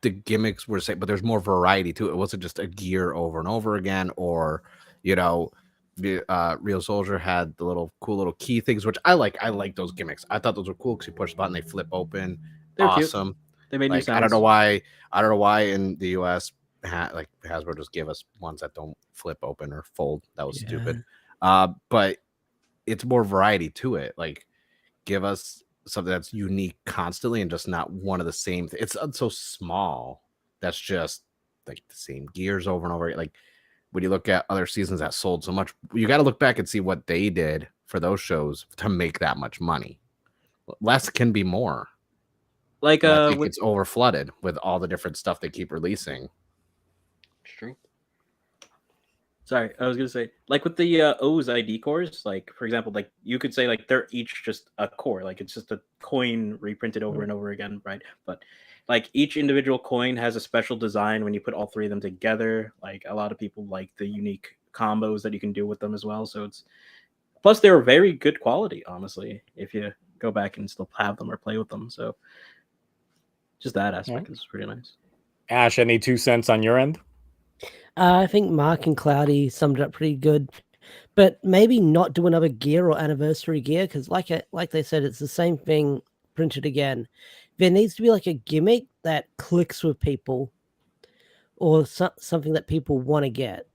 the gimmicks were the same, but there's more variety to it. It wasn't just a gear over and over again, or, you know, the Real Soldier had the cool little key things, which I like. I like those gimmicks. I thought those were cool because you push the button, they flip open. They're awesome. Cute. They made new sounds. I don't know why in the US Hasbro just gave us ones that don't flip open or fold. That was stupid. But it's more variety to it. Like, give us something that's unique constantly and just not one of the same. It's so small. That's just like the same gears over and over. Like, when you look at other seasons that sold so much, you got to look back and see what they did for those shows to make that much money. Less can be more. Like, I think it's over flooded with all the different stuff they keep releasing. True. Sorry, I was gonna say, like, with the O's ID cores, like, for example, like, you could say like they're each just a core, like it's just a coin reprinted over and over again, right? But like each individual coin has a special design when you put all 3 of them together. Like, a lot of people like the unique combos that you can do with them as well. So it's, plus they're very good quality, honestly, if you go back and still have them or play with them. So just that aspect is pretty nice. Ash, any 2 cents on your end? I think Mark and Cloudy summed it up pretty good, but maybe not do another gear or anniversary gear, because like they said, it's the same thing printed again. There needs to be like a gimmick that clicks with people, or something that people want to get.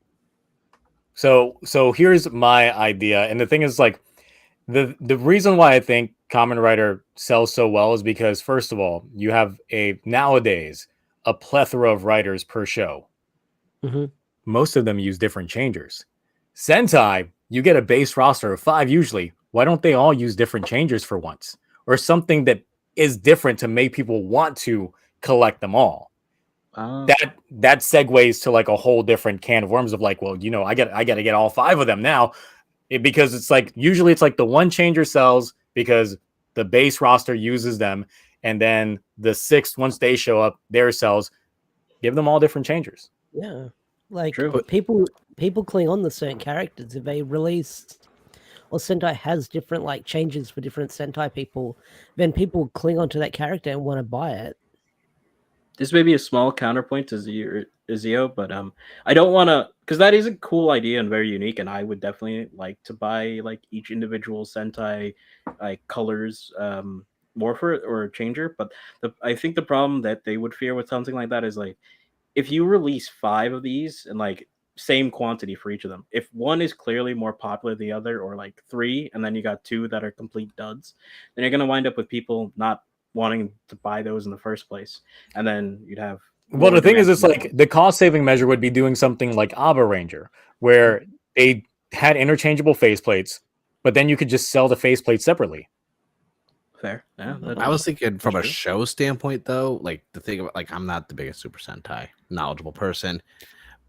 So here's my idea, and the thing is, like, the reason why I think Kamen Rider sells so well is because, first of all, you have nowadays a plethora of writers per show. Mm-hmm. Most of them use different changers. Sentai, you get a base roster of 5 usually. Why don't they all use different changers for once? Or something that is different to make people want to collect them all. That segues to like a whole different can of worms of like, well, you know, I got to get all 5 of them now. Because it's like, usually it's like the one changer sells because the base roster uses them. And then the 6th, once they show up, their sells. Give them all different changers. Yeah, like people cling on to certain characters. If they release, or Sentai has different like changes for different Sentai people, then people cling onto that character and want to buy it. This may be a small counterpoint to Izio, but I don't want to, because that is a cool idea and very unique, and I would definitely like to buy like each individual Sentai like colors morpher or changer. But I think the problem that they would fear with something like that is like if you release 5 of these and like same quantity for each of them, if one is clearly more popular than the other, or like 3 and then you got 2 that are complete duds, then you're going to wind up with people not wanting to buy those in the first place, and then you'd have Well, lower the thing is, demand it's for new like ones. the cost saving measure would be doing something like Abba Ranger, where they had interchangeable faceplates, but then you could just sell the faceplate separately. Fair. Yeah, I was thinking from a true. show standpoint, though, like the thing about like I'm not the biggest Super Sentai knowledgeable person,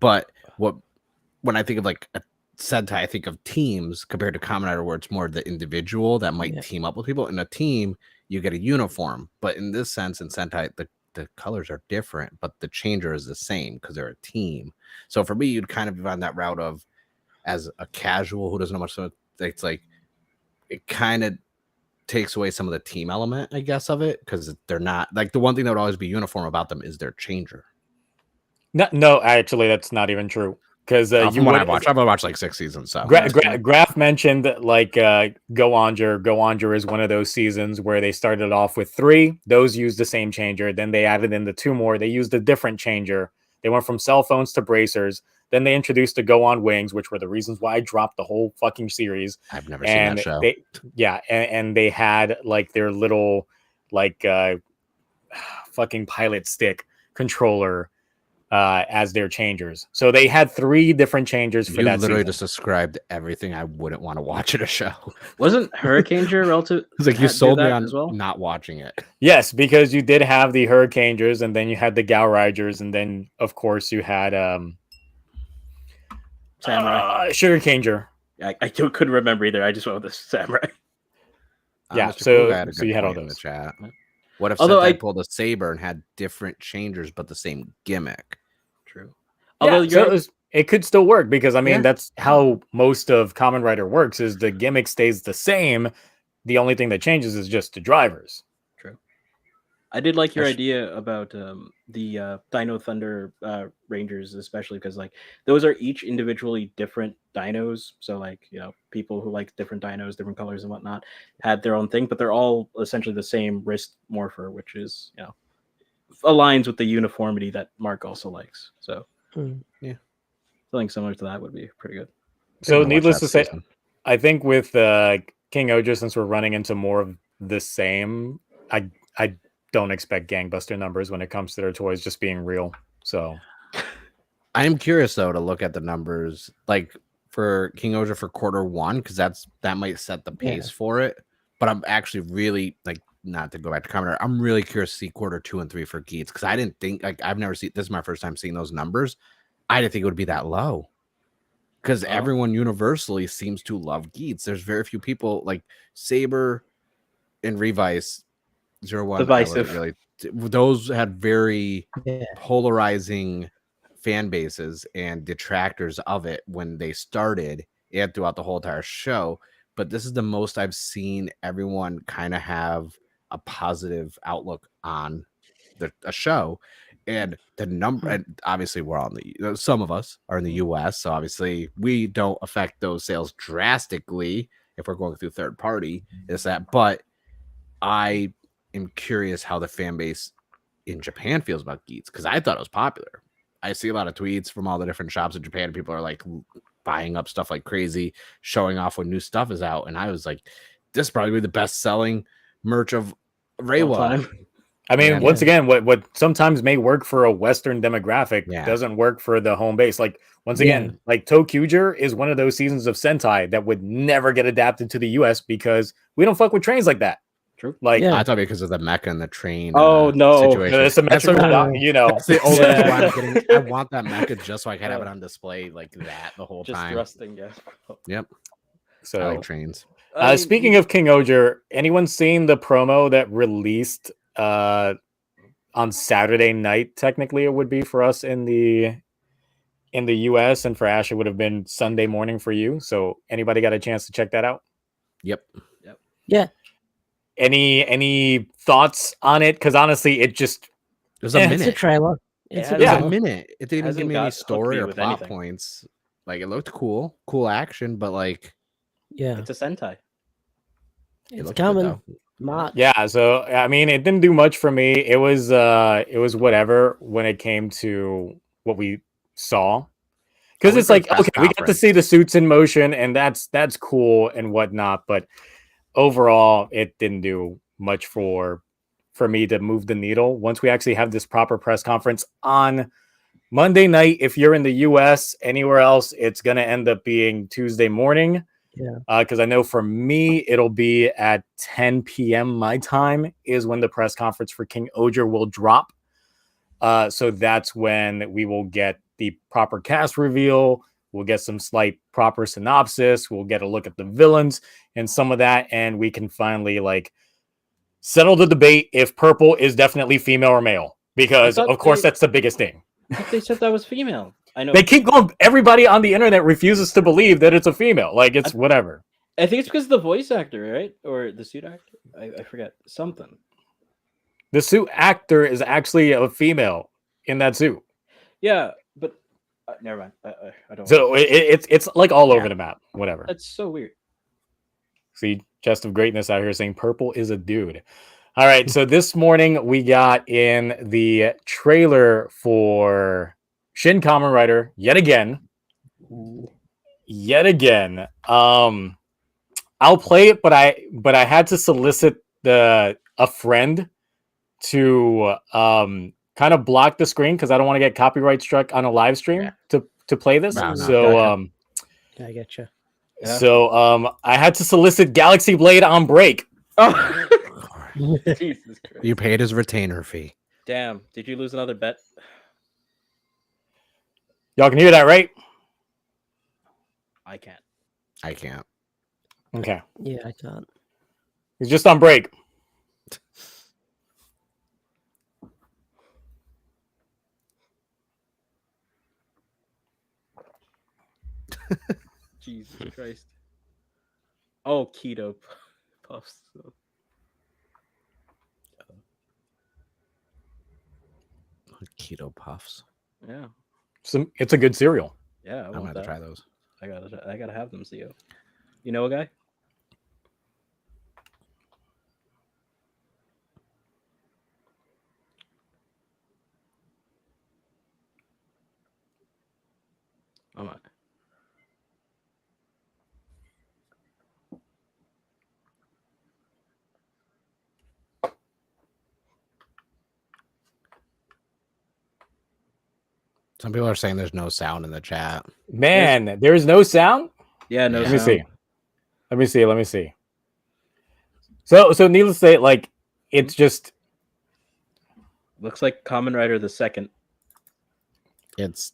but when I think of like a Sentai, I think of teams compared to Kamen Rider, where it's more the individual that might team up with people. In a team, you get a uniform, but in this sense, in Sentai, the colors are different, but the changer is the same because they're a team. So for me, you'd kind of be on that route of as a casual who doesn't know much. So it's like it kind of takes away some of the team element, I guess, of it, because they're not like the one thing that would always be uniform about them is their changer. No, actually, that's not even true. Because From what I've watched like 6 seasons. So Graf mentioned like Go Onger. Go Onger is one of those seasons where they started off with 3. Those used the same changer. Then they added in the 2 more. They used a different changer. They went from cell phones to bracers. Then they introduced the Go On Wings, which were the reasons why I dropped the whole fucking series. I've never seen that show. And they had like their little like fucking pilot stick controller as their changers. So they had 3 different changers for that. You literally just described everything I wouldn't want to watch in a show. Wasn't Hurricaneger relative? It's like you sold me on as well? not watching it. Yes, because you did have the Hurricanegers, and then you had the Gowrigers, and then of course you had Samurai. Sugarcaneger. I couldn't remember either. I just went with the Samurai. Yeah, Mr. so Kuga had a so good you had all point in the those. chat. What if Although Sentai pulled a saber and had different changers but the same gimmick? True. Yeah, Although so it could still work because I mean Yeah. that's how most of Kamen Rider works. Is the gimmick stays the same. The only thing that changes is just the drivers. True. I did like your idea about the Dino Thunder Rangers, especially because like those are each individually different dinos. So like people who like different dinos, different colors and whatnot, had their own thing, but they're all essentially the same wrist morpher, which is aligns with the uniformity that Mark also likes. So yeah, something similar to that would be pretty good. So needless to say, I think with King Ojo, since we're running into more of the same, I don't expect gangbuster numbers when it comes to their toys just being real. So I am curious though to look at the numbers like for King Ojo for Q1 because that might set the pace for it. But I'm actually really like not to go back to Kamen. I'm really curious to see Q2 and 3 for Geats because I didn't think like I've never seen this is my first time seeing those numbers. I didn't think it would be that low because everyone universally seems to love Geats. There's very few people like Saber and Revice 01. Divisive. Really, those had very polarizing fan bases and detractors of it when they started and throughout the whole entire show. But this is the most I've seen everyone kind of have a positive outlook on a show. And the number, and obviously we're on some of us are in the US, so obviously we don't affect those sales drastically if we're going through third party. Is that? But I am curious how the fan base in Japan feels about Geats because I thought it was popular. I see a lot of tweets from all the different shops in Japan. People are like buying up stuff like crazy, showing off when new stuff is out, and I was like, "This is probably the best selling merch of Reiwa." I mean, once again, what sometimes may work for a Western demographic doesn't work for the home base. Like once again, like TokuTonic is one of those seasons of Sentai that would never get adapted to the US because we don't fuck with trains like that. True. Like I thought because of the mecha and the train. Oh no, situation. The symmetrical, That's the only reason why I'm getting. I want that mecha just so I can have it on display like that the whole time. Just thrusting, Yep. So I like trains. Speaking of King Ojo, anyone seen the promo that released on Saturday night? Technically, it would be for us in the US, and for Ash, it would have been Sunday morning for you. So anybody got a chance to check that out? Yep. Yeah. Any thoughts on it? Because honestly, it just there's a minute. It's a trailer. It's Yeah, a It was Yeah. a good minute. It didn't even Hasn't give me any hooked story me or with plot anything. points. Like it looked cool action, but like yeah. It's a Sentai. it It's looked good coming though. March. Yeah, so I mean, it didn't do much for me. It was whatever when it came to what we saw. Because wait it's for the like, press okay, we got to see the conference. suits in motion, and that's cool and whatnot. But overall, it didn't do much for me to move the needle. Once we actually have this proper press conference on Monday night, if you're in the US, anywhere else, it's gonna end up being Tuesday morning. Yeah. Because I know for me, it'll be at 10 p.m. my time is when the press conference for King Oger will drop. So that's when we will get the proper cast reveal. We'll get some slight proper synopsis. We'll get a look at the villains and some of that, and we can finally like settle the debate if Purple is definitely female or male. Because thought of course they- that's the biggest thing. But they said that was female. I know. They keep going. Everybody on the internet refuses to believe that it's a female. Like it's whatever. I think it's because of the voice actor, right? Or the suit actor. I forget something. The suit actor is actually a female in that suit. Yeah, but never mind. I don't. So it's like all Yeah. over the map. Whatever. That's so weird. See, Chest of Greatness out here saying Purple is a dude. All right, so this morning we got in the trailer for Shin Kamen Rider yet again. Yet again. I'll play it, but I had to solicit a friend to kind of block the screen because I don't want to get copyright struck on a live stream to play this. No, no, So gotcha. I get you. Yeah. so I had to solicit Galaxy Blade on break. Oh, Jesus Christ! You paid his retainer fee. Damn! Did you lose another bet? Y'all can hear that, right? I can't. I can't. Okay. Yeah, I can't. He's just on break. Jesus Christ! Oh, keto puffs. Keto puffs. Yeah, It's a good cereal. yeah. I I'm want gonna have to that. try those. I gotta have them, CO. You know a guy? I'm not. Some people are saying there's no sound in the chat. Man, there's no sound. Yeah, no. Yeah. Let me sound. see. Let me see. So needless to say, like it's just Looks like Kamen Rider the second. It's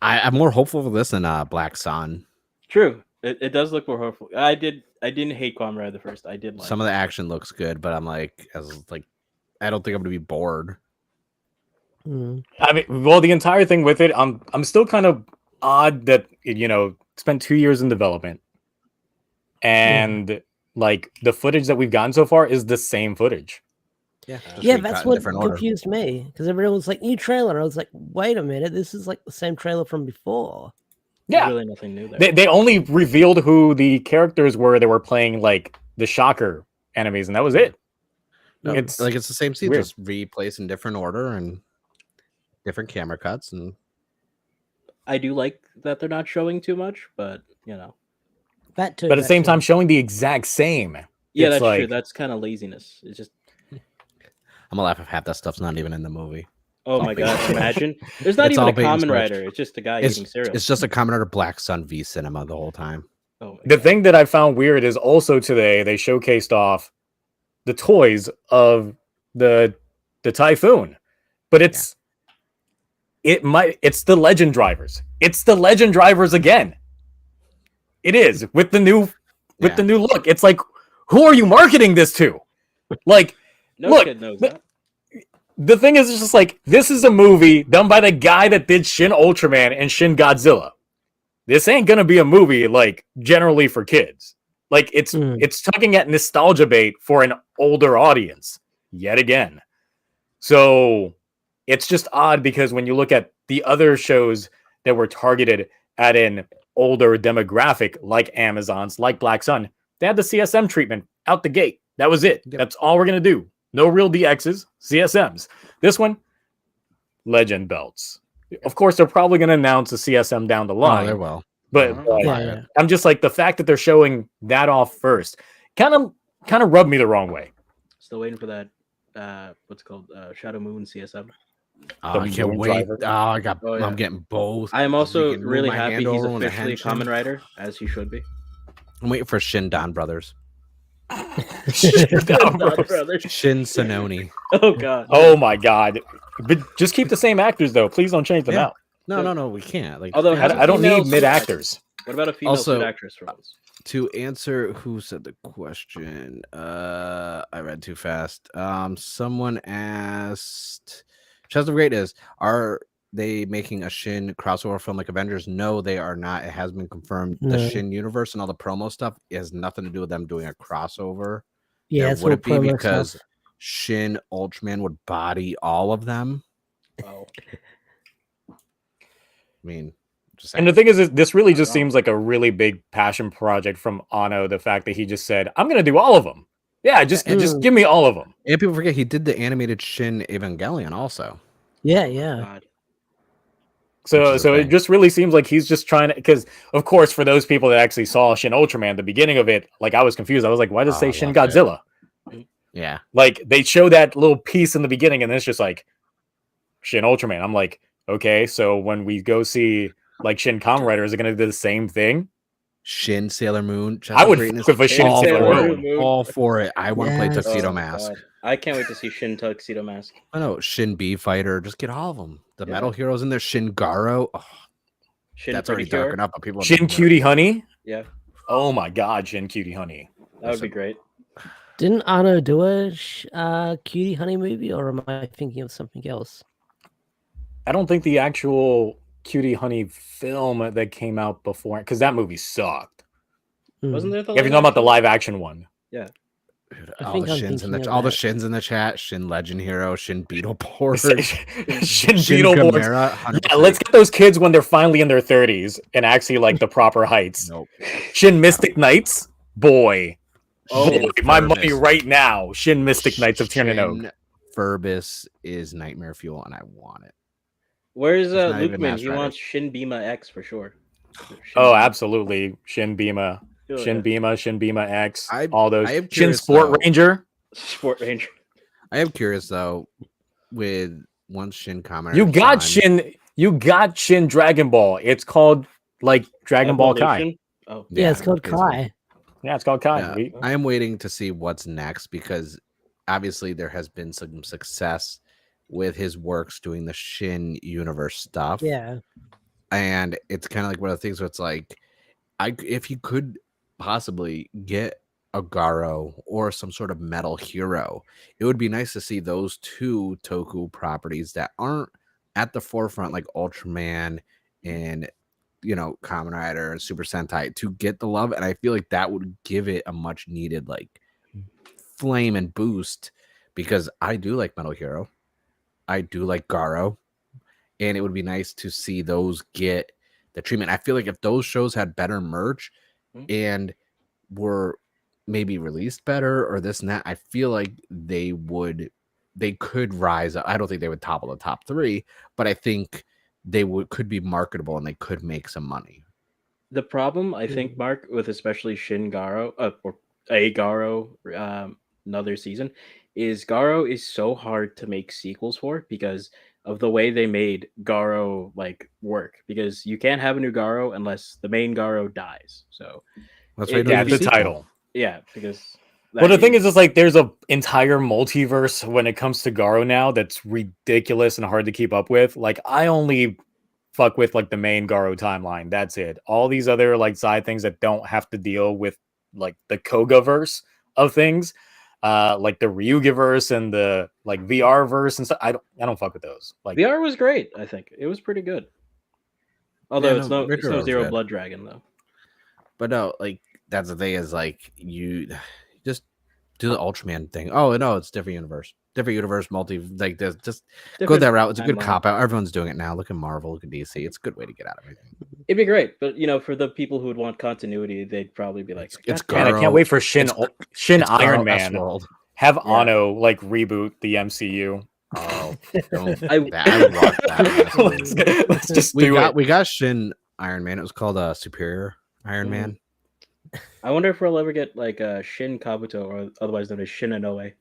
I'm more hopeful for this than Black Sun. True. It does look more hopeful. I didn't hate Kamen Rider the first. I did like Some of the action looks good, but I'm like, I don't think I'm gonna be bored. Mm. I mean, well, the entire thing with it, I'm still kind of odd that spent 2 years in development, and like the footage that we've gotten so far is the same footage. Yeah, Yeah, that's what confused me because everyone was like, new trailer. I was like, wait a minute, this is like the same trailer from before. There's Yeah, really nothing new there. they only revealed who the characters were that were playing like the Shocker enemies, and that was it. No, It's it's the same scene, weird. just replaced in different order and different camera cuts, and I do like that they're not showing too much, but That too. but at the that same too. time showing the exact same. yeah, It's that's true. like- That's kind of laziness. It's just I'm gonna laugh if half that stuff's not even in the movie. oh all my bait. god, imagine. There's not It's even all a bait and Kamen switch. Rider. It's just a guy eating cereal. It's just a Kamen Rider Black Sun V Cinema the whole time. Oh my The god. thing that I found weird is also today they showcased off the toys of the Typhoon, but it's the Legend Drivers. It's the Legend Drivers again. It is with the new look. It's like, who are you marketing this to? Like, No look, kid knows that. the thing is, it's just like this is a movie done by the guy that did Shin Ultraman and Shin Godzilla. This ain't gonna be a movie like generally for kids. Like it's tugging at nostalgia bait for an older audience yet again. So it's just odd because when you look at the other shows that were targeted at an older demographic, like Amazon's, like Black Sun, they had the CSM treatment out the gate. That was it. Yep. That's all we're gonna do. No real DXs, CSMs. This one, legend belts. Of course, they're probably gonna announce a CSM down the Oh, line. they're well. But Yeah. I'm just like the fact that they're showing that off first, kind of rubbed me the wrong way. Still waiting for that. What's it called? Shadow Moon CSM. Oh, I can't Moon wait. Driver. Oh, yeah. I'm getting both. I am also You can move really my happy hand he's over when the officially a hand Kamen shins. Rider, as he should be. I'm waiting for Shin Don Brothers. Down, bro. Brothers. Shin Sononi. Oh god. Oh my god! But just keep the same actors though. Please don't change them Yeah. out. No, we can't. Like, Although, fans how I don't female need suit mid actors. actors. What about a female Also- suit actress for once? to answer who said the question, I read too fast. Someone asked, Chest of Great are they making a Shin crossover film like Avengers? No, they are not. It has been confirmed. No. The Shin universe and all the promo stuff has nothing to do with them doing a crossover. Yeah, There it's would all it be promo because stuff. Shin Ultraman would body all of them? Wow. I mean, just And the thing is, this really Not just wrong. seems like a really big passion project from Ano. The fact that he just said, "I'm going to do all of them." Yeah, just give me all of them. and people forget he did the animated Shin Evangelion also. Yeah, yeah. God. So Which is a it thing. just really seems like he's just trying to, because of course, for those people that actually saw Shin Ultraman, the beginning of it, like I was confused. I was like, why does it Oh, say I Shin loved it. Godzilla? Yeah. Like they show that little piece in the beginning, and then it's just like Shin Ultraman. I'm like, okay, so when we go see like Shin Kamen Rider, is it going to do the same thing? Shin Sailor Moon. Chest I of would Greatness, fuck with a Shin all Sailor for Moon. it. All for it. I want to play Yes. Tuxedo Oh, Mask. God. I can't wait to see Shin Tuxedo Mask. I know Shin B Fighter. Just get all of them. The Yeah. metal heroes in there. Shin Garo. Oh, Shin that's already Pretty Cure. dark enough, but people have Shin been Cutie Honey. Yeah, Oh my God, Shin Cutie Honey. that would be great. Didn't Arno do a Cutie Honey movie, or am I thinking of something else? I don't think the actual Cutie Honey film that came out before, because that movie sucked. Wasn't there the? If you're talking about the live action one, Dude, I all think the I'm shins in thinking the of all the that. shins in the chat. Shin Legend Hero. Shin Beetleborg. Shin Shin Beetleborgs. Gamera. Yeah, let's get those kids when they're finally in their 30s and actually like the proper heights. Nope. Shin Mystic Knights, boy, Shin my money Furbus. right now. Shin Mystic Knights of Tiernan Shin Furbus is nightmare fuel, and I want it. Where's not even Lukeman? Mass He Rider. wants Shin Bima X for sure. Oh, absolutely. Shin Bima, Oh, Shin Bima X, I- all those. I am Shin curious, Sport though. Ranger. Sport Ranger. I am curious though, with once Shin Kamen You Rider's got done- Shin. You got Shin Dragon Ball. It's called like Dragon Ball Kai. Evolution? Oh, Yeah, it's called basically. Kai. Yeah, it's called Kai. Yeah, We- I am waiting to see what's next because obviously there has been some success with his works doing the Shin universe stuff. Yeah. And it's kind of like one of the things where it's like, if you could possibly get a Garo or some sort of metal hero, it would be nice to see those two Toku properties that aren't at the forefront, like Ultraman and Kamen Rider and Super Sentai, to get the love. And I feel like that would give it a much needed like flame and boost, because I do like Metal Hero, I do like Garo, and it would be nice to see those get the treatment. I feel like if those shows had better merch and were maybe released better or this and that, I feel like they could rise up. I don't think they would topple the top 3, but I think they could be marketable and they could make some money. The problem, I think, Mark, with especially Shin Garo, or a Garo, another season, is Garo is so hard to make sequels for because of the way they made Garo like work. Because you can't have a new Garo unless the main Garo dies. So That's It- why yeah, the title. yeah, because Well, the thing is, like there's a entire multiverse when it comes to Garo now that's ridiculous and hard to keep up with. Like I only fuck with like the main Garo timeline. That's it. All these other like side things that don't have to deal with like the Koga-verse of things, like the Ryuga-verse and the like VR verse and stuff. I don't fuck with those. Like VR was great. I think it was pretty good. Although Yeah, it's no, no Rick Roll was Zero good. Blood Dragon though. But no, like that's the thing is like you just do the Ultraman thing. Oh no, it's different universe. different universe, like there's just go Different that route. It's a good timeline. cop out. Everyone's doing it now. Look at Marvel, look at DC. It's a good way to get out of everything. It'd be great, but for the people who would want continuity, they'd probably be like, It's "God damn Man, I it." can't wait for Shin It's Iron Garo Man. S-World. Have Yeah. Ano like reboot the MCU. Oh, don't. I would watch that. let's just do it. We got Shin Iron Man. It was called Superior Iron Mhm. Man. I wonder if we'll ever get like Shin Kabuto, or otherwise known as Shin Inoue.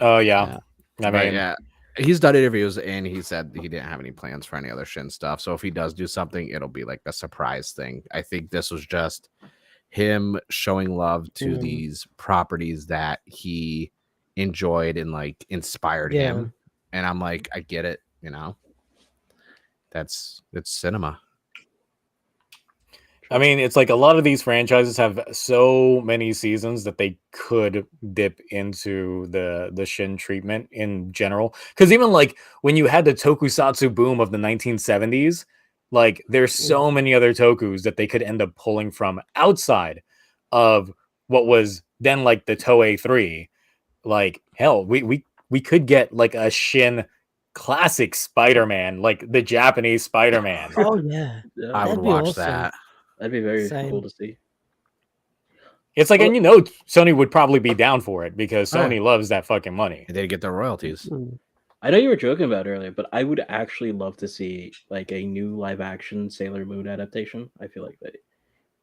Oh yeah. I But mean, yeah, he's done interviews and he said he didn't have any plans for any other Shin stuff. So if he does do something, it'll be like a surprise thing. I think this was just him showing love to these properties that he enjoyed and like inspired him. And I'm like, I get it, it's cinema. I mean, it's like a lot of these franchises have so many seasons that they could dip into the Shin treatment in general. Because even like when you had the tokusatsu boom of the 1970s, like there's so many other tokus that they could end up pulling from outside of what was then like the Toei 3. Like hell, we could get like a Shin classic Spider-Man, like the Japanese Spider-Man. Oh yeah, I would that'd be watch awesome. that. That'd be very Same. cool to see. It's like, Well- and Sony would probably be down for it because Oh, yeah. Sony loves that fucking money. And they get their royalties. I know you were joking about it earlier, but I would actually love to see like a new live action Sailor Moon adaptation. I feel like it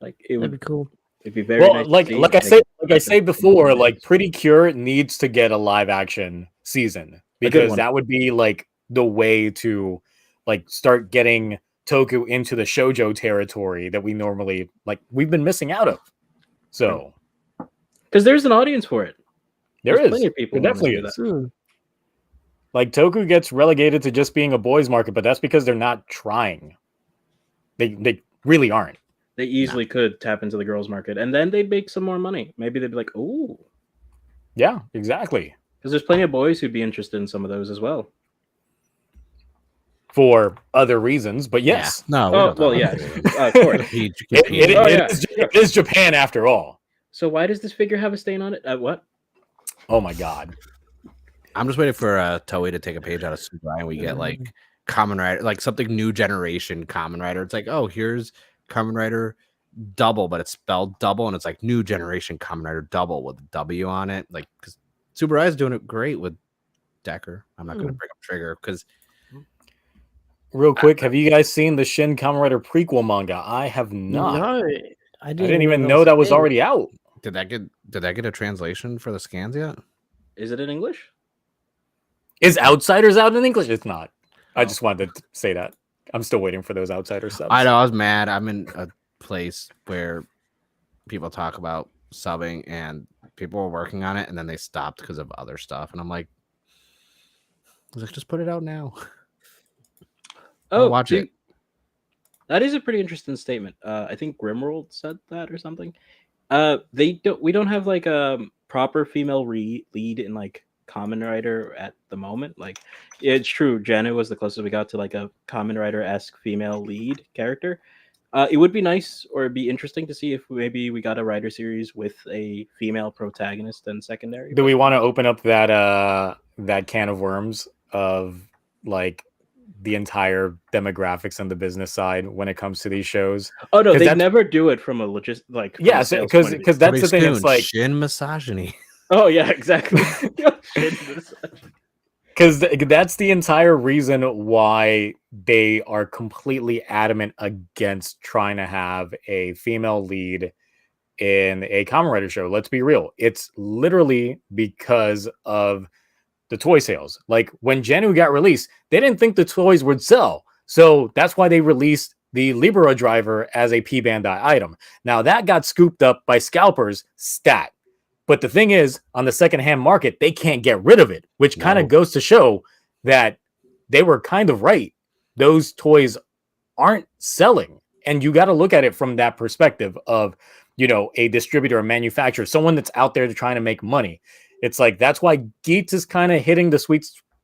That'd would be cool. it'd be very Well, nice to like see, like I said before, like Pretty Cure needs to get a live action season because one. that would be like the way to like start getting Toku into the shoujo territory that we normally we've been missing out of. So because there's an audience for it. there's plenty of people there who wanna definitely do is. Like Toku gets relegated to just being a boys market, but that's because they're not trying. They really aren't. They easily could tap into the girls' market, and then they'd make some more money. Maybe they'd be like, "Ooh," Yeah, exactly. because there's plenty of boys who'd be interested in some of those as well. For other reasons, but yes. Yeah. No. we Oh, don't well, talk yeah, about of course. Compete. It is Japan after all. So why does this figure have a stain on it? What? Oh my god. I'm just waiting for Toei to take a page out of Super and we get like Kamen Rider, like something new generation Kamen Rider. It's like, oh, here's Kamen Rider Double, but it's spelled double, and it's like new generation Kamen Rider Double with a W on it. Like, because Super is doing it great with Decker. I'm not going to bring up Trigger because. Real quick, have you guys seen the Shin Kamen Rider prequel manga? I have not. No, I didn't even know that was already out. Did that get a translation for the scans yet? Is it in English? Is Outsiders out in English? It's not. I just wanted to say that. I'm still waiting for those Outsiders subs. I know. I was mad. I'm in a place where people talk about subbing and people were working on it and then they stopped because of other stuff. And I'm like, just put it out now. Oh, watch it. That is a pretty interesting statement. I think Grimworld said that or something. We don't have like a proper female lead in like Kamen Rider at the moment. Like, it's true, Jenna was the closest we got to like a Kamen Rider-esque female lead character. It would be nice or it'd be interesting to see if maybe we got a Rider series with a female protagonist and secondary. Do we want to open up that can of worms of like the entire demographics on the business side when it comes to these shows? Oh no, they never do it from a because that's the thing. It's like Shin misogyny. Oh yeah, exactly. Because that's the entire reason why they are completely adamant against trying to have a female lead in a Kamen Rider show. Let's be real. It's literally because of the toy sales. Like when Genu got released, they didn't think the toys would sell. So that's why they released the Libero driver as a P Bandai item. Now that got scooped up by scalpers stat. But the thing is, on the secondhand market, they can't get rid of it, which kind of goes to show that they were kind of right. Those toys aren't selling. And you got to look at it from that perspective of, you know, a distributor, a manufacturer, someone that's out there trying to make money. It's like, that's why Geets is kind of hitting the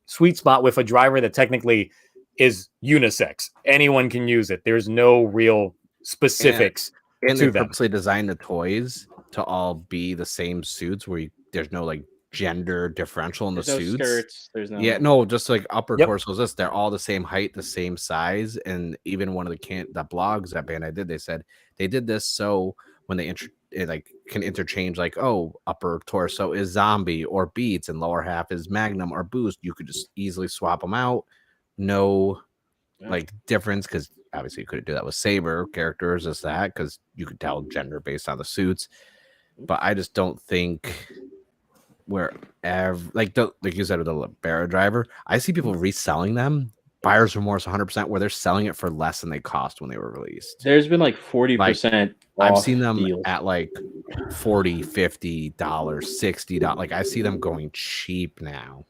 sweet spot with a driver that technically is unisex. Anyone can use it. There's no real specifics. And to they them. purposely designed the toys to all be the same suits where there's no like gender differential in There's the no suits. skirts. There's no. Yeah, no, just like upper Yep. torsos. This they're all the same height, the same size, and even one of the blogs that band I did, they said they did this so when they can interchange like, oh, upper torso is zombie or beats and lower half is magnum or boost. You could just easily swap them out. No like difference, because obviously you couldn't do that with Saber characters, just that because you could tell gender based on the suits. But I just don't think like you said with the Libera driver, I see people reselling them, buyer's remorse 100%, where they're selling it for less than they cost when they were released. There's been like 40%. I've seen them deals. at like $40, $50, $60. Like I see them going cheap now.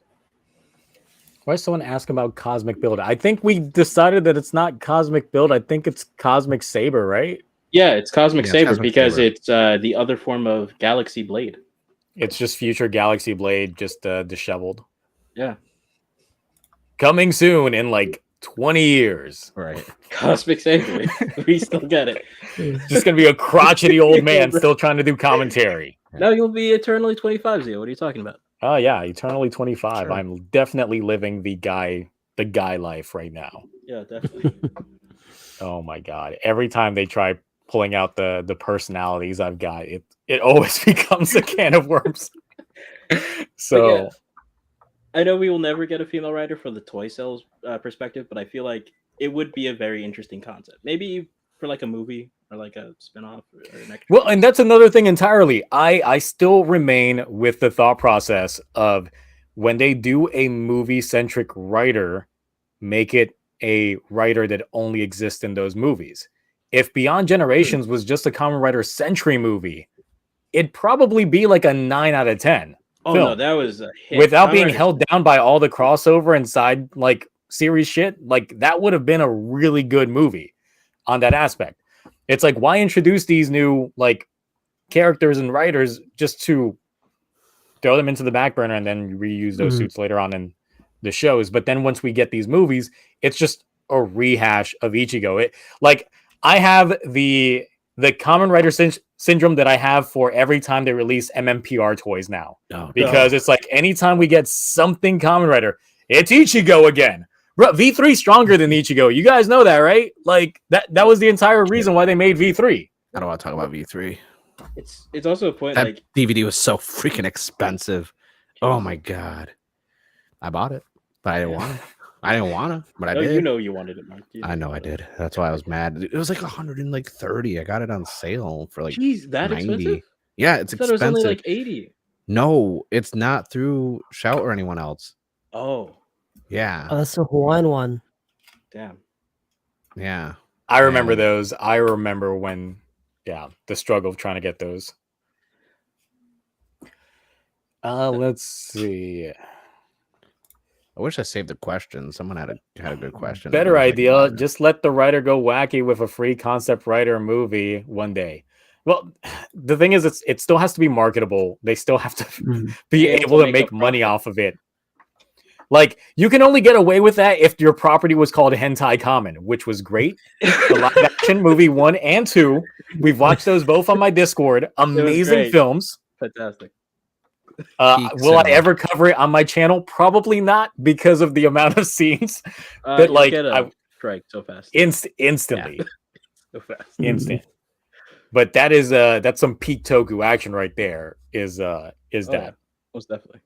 Why is someone asking about Cosmic Build? I think we decided that it's not Cosmic Build. I think it's Cosmic Saber, right? Yeah, it's Cosmic Yeah, Saber Cosmic because Saber. it's the other form of Galaxy Blade. It's just future Galaxy Blade, just disheveled. Yeah. Coming soon in like 20 years. Right. Cosmic Saber. We still get it. Just going to be a crotchety old man still trying to do commentary. No, you'll be eternally 25, Zio. What are you talking about? Oh, yeah. Eternally 25. Sure. I'm definitely living the guy life right now. Yeah, definitely. Oh, my God. Every time they try pulling out the personalities I've got, it always becomes a can of worms. So yeah, I know we will never get a female writer for the toy sales perspective, but I feel like it would be a very interesting concept. Maybe for like a movie or like a spinoff or an extra. well, and that's another thing entirely. I still remain with the thought process of when they do a movie-centric writer, make it a writer that only exists in those movies. If Beyond Generations was just a Kamen Rider Century movie, it'd probably be like a 9 out of 10. Oh film. no, that was a hit. Without being held down by all the crossover and side like series shit. Like that would have been a really good movie on that aspect. It's like, why introduce these new like characters and writers just to throw them into the back burner and then reuse those suits later on in the shows? But then once we get these movies, it's just a rehash of Ichigo. It like I have the Kamen Rider syndrome that I have for every time they release MMPR toys now. Because it's like anytime we get something Kamen Rider, it's Ichigo again. Bro, V3 stronger than Ichigo. You guys know that, right? Like that was the entire reason why they made V3. I don't want to talk about V3. It's also a point That like DVD was so freaking expensive. Oh my god. I bought it, but I didn't want it. I didn't want to, but I did. You know you wanted it, Mark. I know I did. That's why I was mad. It was like 130. I got it on sale for like Jeez, that 90. expensive? Yeah, it's I thought expensive. it was only like 80. No, it's not through Shout or anyone else. Oh, Yeah. Oh, that's the Hawaiian one. damn. Yeah. I remember those. I remember when, the struggle of trying to get those. Let's see. I wish I saved the question. Someone had a good question. Better idea. Just let the writer go wacky with a free concept writer movie one day. Well, the thing is, it still has to be marketable. They still have to be able to make money off of it. Like, you can only get away with that if your property was called Hentai Kamen, which was great. The live action movie 1 and 2. We've watched those both on my Discord. Amazing films. Fantastic. Will I ever cover it on my channel? Probably not, because of the amount of scenes that like I strike so fast. Instantly. So fast. Instant. But that is that's some peak Toku action right there. Is that most definitely.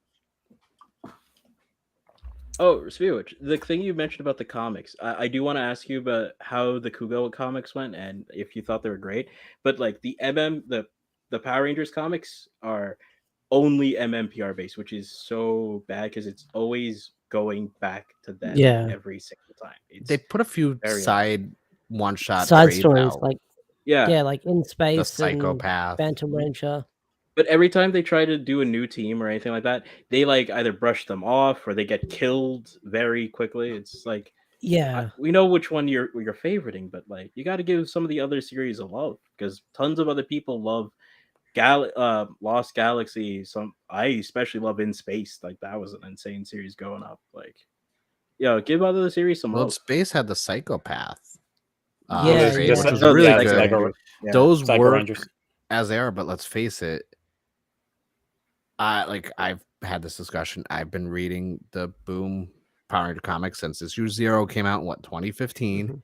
Oh, speaking of which, the thing you mentioned about the comics, I do want to ask you about how the Kugo comics went and if you thought they were great. But like the the Power Rangers comics are only MMPR based, which is so bad because it's always going back to them every single time. They put a few side one-shot side stories out. like yeah, like In Space, The Psychopath, and Phantom Ranger. But every time they try to do a new team or anything like that, they like either brush them off or they get killed very quickly. It's like, we know which one you're favoriting, but like you got to give some of the other series a love because tons of other people love Lost Galaxy. I especially love In Space. Like that was an insane series going up. Like, give other series some love. Space had the Psychopath. Which was really good. Those Psycho work Rangers. as they are, but let's face it. I've had this discussion. I've been reading the Boom Power Ranger comics since issue 0 came out in 2015. Mhm.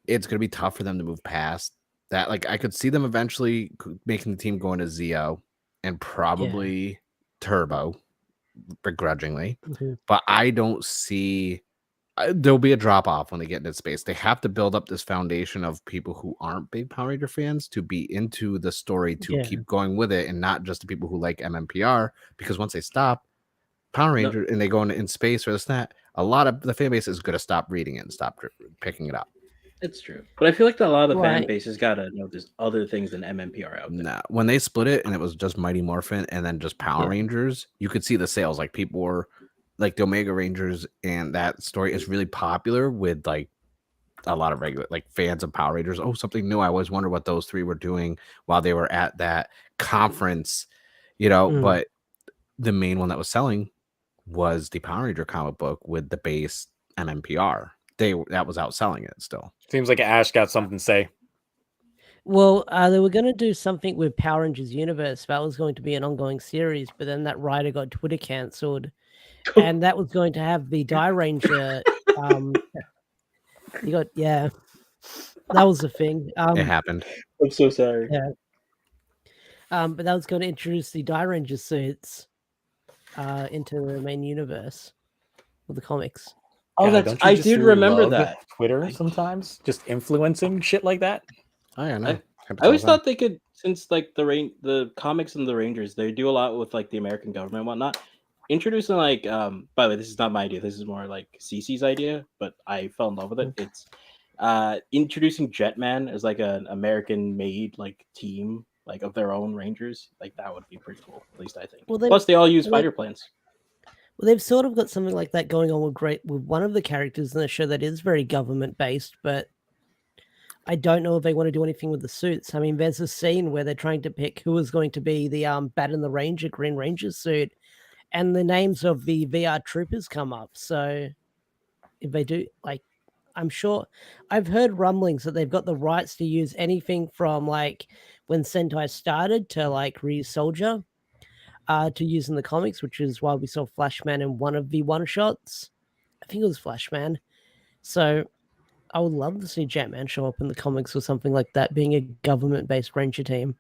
It's going to be tough for them to move past that. Like, I could see them eventually making the team going to Zeo and probably Turbo, begrudgingly. Mhm. But I don't see there'll be a drop off when they get into space. They have to build up this foundation of people who aren't big Power Ranger fans to be into the story to keep going with it, and not just the people who like MMPR. Because once they stop Power Ranger and they go in space or this and that, a lot of the fan base is going to stop reading it and stop picking it up. It's true, but I feel like a lot of the fan Right. base has got to know there's other things than MMPR out there. No, when they split it and it was just Mighty Morphin and then just Power Rangers, you could see the sales. Like, people were like the Omega Rangers, and that story is really popular with like a lot of regular like fans of Power Rangers. Oh, something new. I always wonder what those three were doing while they were at that conference, you know. But the main one that was selling was the Power Ranger comic book with the base MMPR. That was outselling it still. Seems like Ash got something to say. Well, they were going to do something with Power Rangers Universe. That was going to be an ongoing series, but then that writer got Twitter cancelled, and that was going to have the Die Ranger. You got that was the thing. It happened. I'm so sorry. Yeah. But that was going to introduce the Die Ranger suits into the main universe of the comics. Oh, God, that's don't you I just did remember love that. Twitter sometimes just influencing shit like that. Oh, yeah, no. I always thought they could, since like the comics and the Rangers, they do a lot with like the American government and whatnot. Introducing like by the way, this is not my idea. This is more like CC's idea, but I fell in love with it. It's introducing Jetman as like an American made like team like of their own Rangers. Like that would be pretty cool. At least I think. Well, Plus, they all use fighter planes. Well, they've sort of got something like that going on with one of the characters in the show that is very government based, but I don't know if they want to do anything with the suits. I mean, there's a scene where they're trying to pick who is going to be the Bat and the Ranger, Green Ranger suit, and the names of the VR troopers come up. So if they do, like, I'm sure I've heard rumblings that they've got the rights to use anything from like when Sentai started to like Soldier. To use in the comics, which is why we saw Flashman in one of the one-shots. I think it was Flashman. So I would love to see Jetman show up in the comics or something like that, being a government-based Ranger team.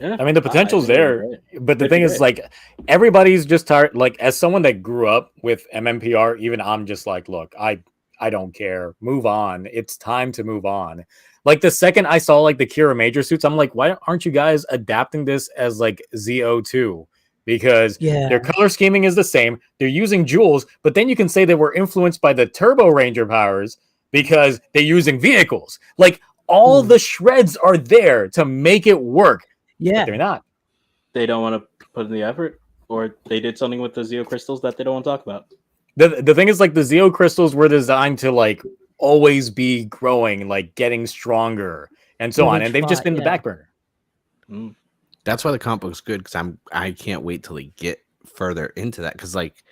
Yeah, I mean, the potential's there, but the That'd thing be is, like, everybody's just tired. Like, as someone that grew up with MMPR, even I'm just like, look, I don't care. Move on. It's time to move on. Like, the second I saw like the Kira Major suits, I'm like, why aren't you guys adapting this as like ZO2? Because their color scheming is the same. They're using jewels, but then you can say they were influenced by the Turbo Ranger powers because they're using vehicles. Like, all the shreds are there to make it work. Yeah, but they're not. They don't want to put in the effort, or they did something with the Zeo crystals that they don't want to talk about. The thing is, like, the Zeo crystals were designed to like always be growing, like getting stronger and so on, and they've just been the back burner. That's why the comic book's good, because I can't wait till they get further into that, because like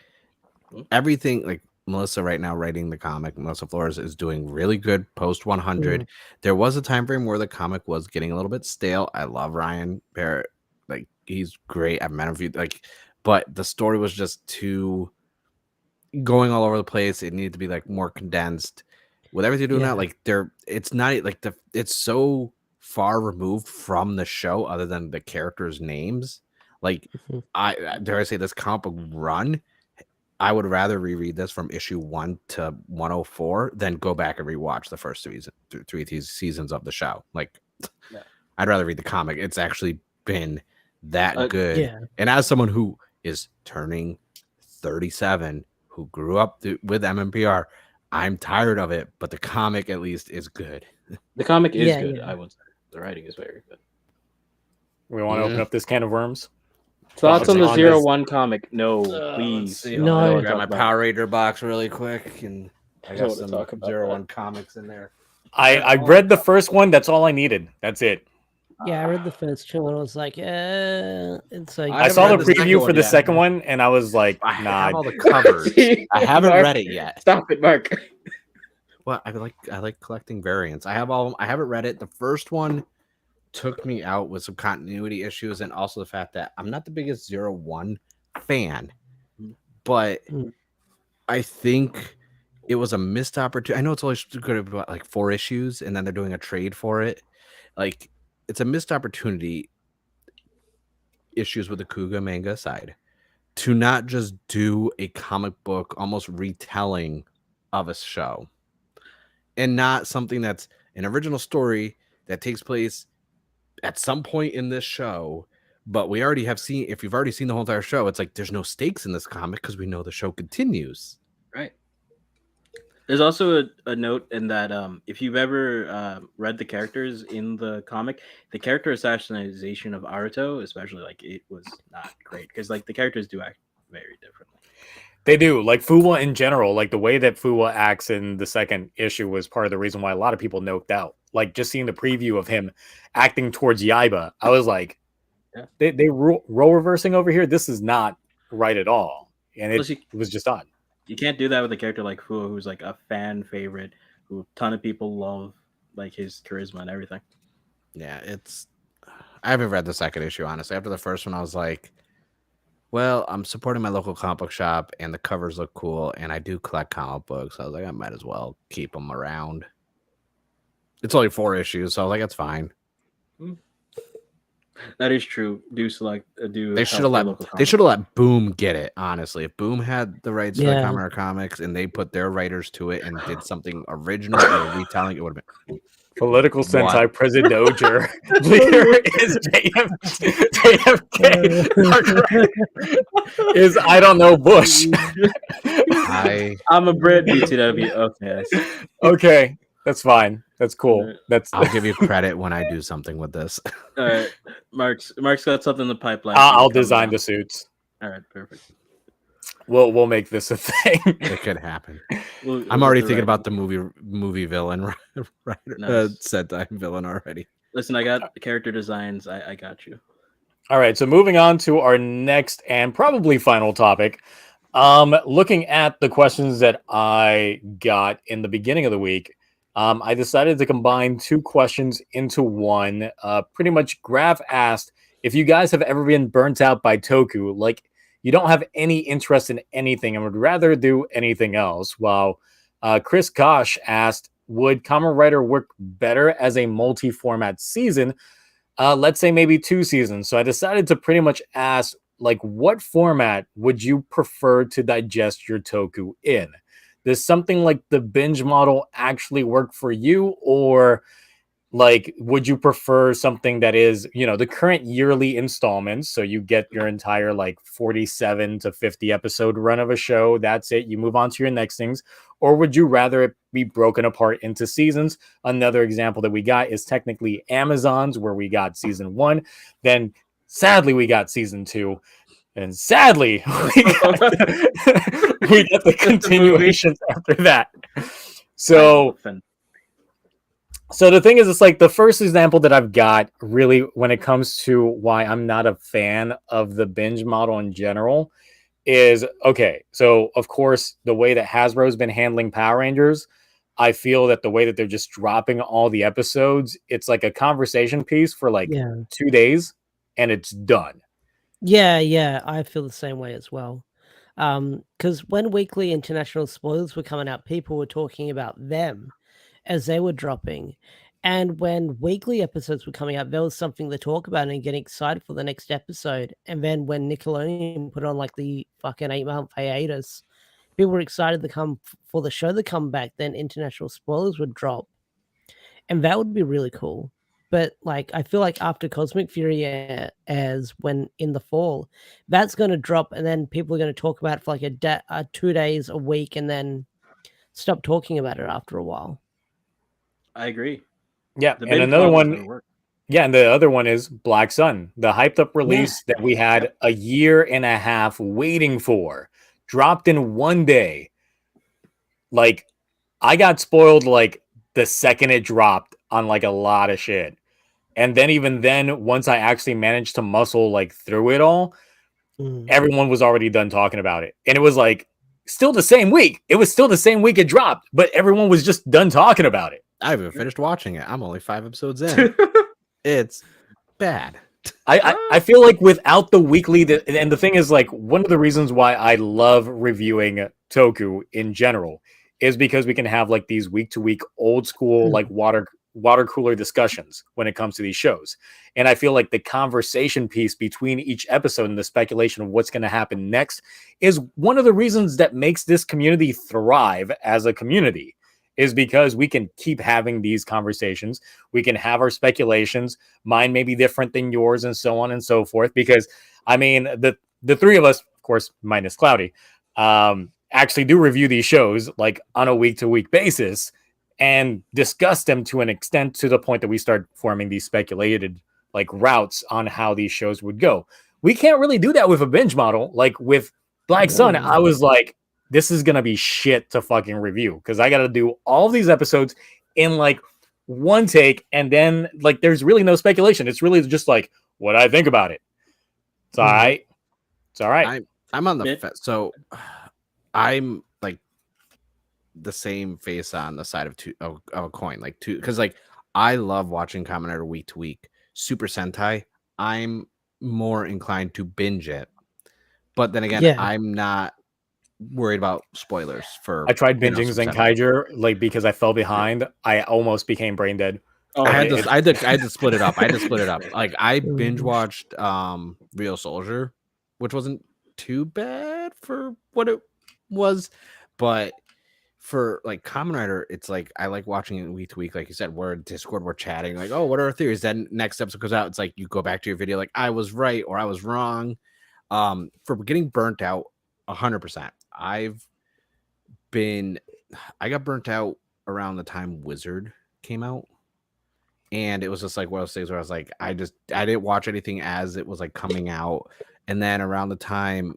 everything, like Melissa right now writing the comic, Melissa Flores is doing really good post 100. There was a time frame where the comic was getting a little bit stale. I love Ryan Barrett, like he's great. I've met him, like, but the story was just too going all over the place. It needed to be like more condensed. With everything they're doing now, like it's not like it's so far removed from the show, other than the characters' names. Like, I dare I say, this comic book run, I would rather reread this from issue 1 to 104 than go back and rewatch the first three seasons of the show. Like, I'd rather read the comic. It's actually been that good. And as someone who is turning 37, who grew up with MMPR, I'm tired of it, but the comic at least is good. The comic is good. I would say the writing is very good. We want to open up this can of worms. Thoughts on the 01 comic? No, please. No, grab my Power Ranger box really quick, and I got some 01 comics in there. I read the first one. That's all I needed. That's it. Yeah, I read the first two, and I was like, it's like I saw the preview for the second one, and I was like, nah. I have all the covers. I haven't read it yet. Stop it, Mark. Well, I like collecting variants. I have all of them. I haven't read it. The first one took me out with some continuity issues, and also the fact that I'm not the biggest 0-1 fan, but I think it was a missed opportunity. I know it's only going to be like 4 issues, and then they're doing a trade for it. Like, it's a missed opportunity, issues with the Kuga manga side, to not just do a comic book almost retelling of a show, and not something that's an original story that takes place at some point in this show. But we already have seen, if you've already seen the whole entire show, it's like there's no stakes in this comic because we know the show continues. Right. There's also a note in that if you've ever read the characters in the comic, the character assassination of Aruto, especially, like, it was not great because like the characters do act very differently. They do. Like Fuwa in general, like the way that Fuwa acts in the second issue was part of the reason why a lot of people noped out. Like just seeing the preview of him acting towards Yaiba, I was like, they role reversing over here. This is not right at all. And it was just odd. You can't do that with a character like Fuwa, who's like a fan favorite, who a ton of people love, like his charisma and everything. Yeah, I haven't read the second issue, honestly. After the first one, I was like, well, I'm supporting my local comic book shop, and the covers look cool, and I do collect comic books. So I was like, I might as well keep them around. It's only 4 issues, so I was like, that's fine. That is true. They should have let Boom get it, honestly. If Boom had the rights to the Kamera comics and they put their writers to it and did something original or retelling, it would have been Political Sentai President Doger leader is JFK. Is I don't know Bush. I'm a Brit BTW. Okay. Okay, that's fine. That's cool. I'll give you credit when I do something with this. All right, Mark's got something in the pipipeline. I'll design the suits. All right, perfect. We'll make this a thing. It could happen. I'm already thinking about the movie villain, Sentai villain already. Listen, I got the character designs. I got you. All right, so moving on to our next and probably final topic. Looking at the questions that I got in the beginning of the week, I decided to combine 2 questions into one. Pretty much, Graf asked if you guys have ever been burnt out by Toku, like you don't have any interest in anything and would rather do anything else. While Chris Kosh asked, would Kamen Rider work better as a multi-format season? Let's say maybe 2 seasons. So I decided to pretty much ask, like, what format would you prefer to digest your Toku in? Does something like the binge model actually work for you? Or like, would you prefer something that is, the current yearly installments? So you get your entire like 47 to 50 episode run of a show. That's it. You move on to your next things. Or would you rather it be broken apart into seasons? Another example that we got is technically Amazon's, where we got season 1. Then sadly, we got season 2. And sadly, we got the continuations after that. So the thing is, it's like the first example that I've got really when it comes to why I'm not a fan of the binge model in general is, okay, so of course, the way that Hasbro's been handling Power Rangers, I feel that the way that they're just dropping all the episodes, it's like a conversation piece for like 2 days and it's done. Yeah, I feel the same way as well. Because when weekly international spoilers were coming out, people were talking about them as they were dropping. And when weekly episodes were coming out, there was something to talk about and getting excited for the next episode. And then when Nickelodeon put on like the fucking 8-month hiatus, people were excited to come for the show to come back. Then international spoilers would drop. And that would be really cool. But like, I feel like after Cosmic Fury as when in the fall, that's going to drop, and then people are going to talk about it for like 2 days a week, and then stop talking about it after a while. I agree. Yeah, and another one. Yeah, and the other one is Black Sun, the hyped up release that we had a year and a half waiting for, dropped in 1 day. Like, I got spoiled like the second it dropped on like a lot of shit. And then even then, once I actually managed to muscle like through it all, everyone was already done talking about it. And it was like still the same week. It was still the same week it dropped, but everyone was just done talking about it. I haven't finished watching it. I'm only 5 episodes in. It's bad. I feel like without the weekly, and the thing is, like, one of the reasons why I love reviewing Toku in general is because we can have like these week to week old school like water cooler discussions when it comes to these shows. And I feel like the conversation piece between each episode and the speculation of what's going to happen next is one of the reasons that makes this community thrive as a community, is because we can keep having these conversations. We can have our speculations. Mine may be different than yours and so on and so forth. Because I mean, the three of us, of course, minus Cloudy, actually do review these shows like on a week to week basis and discuss them to an extent, to the point that we start forming these speculated like routes on how these shows would go. We can't really do that with a binge model. Like with Black Sun, I was like, this is gonna be shit to fucking review because I gotta do all of these episodes in like one take, and then like there's really no speculation. It's really just like what I think about it. It's all right. It's all right. I'm on the fence. So I'm like the same face on the side of a coin, like two, because like I love watching Kamen Rider week to week. Super Sentai, I'm more inclined to binge it, but then again, I'm not worried about spoilers for. I tried binging Zenkaiger like because I fell behind. I almost became brain dead. Oh, I had to split it up. Like I binge watched Real Soldier, which wasn't too bad for what it was, but for like Kamen Rider, it's like I like watching it week to week. Like you said, we're in Discord, we're chatting, like, oh, what are our theories? Then next episode goes out, it's like you go back to your video, like I was right or I was wrong. For getting burnt out 100%. I got burnt out around the time Wizard came out. And it was just like one of those things where I was like, I didn't watch anything as it was like coming out. And then around the time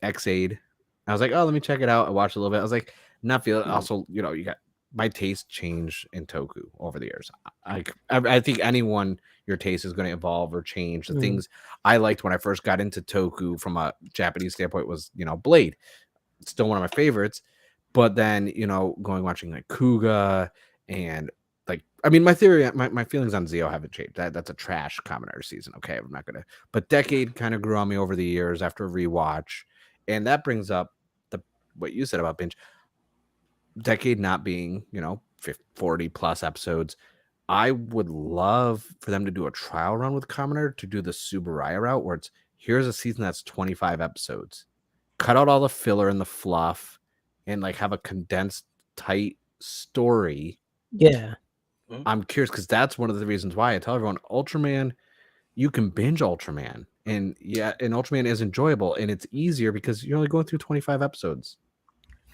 X-Aid, I was like, oh, let me check it out. I watched a little bit. I was like, not feeling. Also, you know, you got my taste changed in Toku over the years. I think your taste is going to evolve or change. The things I liked when I first got into Toku from a Japanese standpoint was, you know, Blade. It's still one of my favorites. But then, you know, watching like Kuga and like, I mean, my feelings on Zio haven't changed. That's a trash Kamen Rider season. Okay, I'm not gonna. But Decade kind of grew on me over the years after a rewatch, and that brings up what you said about binge. Decade not being, you know, 40 plus episodes. I would love for them to do a trial run with Kamen Rider to do the Subaraya route, where it's here's a season that's 25 episodes, cut out all the filler and the fluff, and like have a condensed, tight story. Yeah. I'm curious because that's one of the reasons why I tell everyone Ultraman, you can binge Ultraman, and Ultraman is enjoyable and it's easier because you're only going through 25 episodes.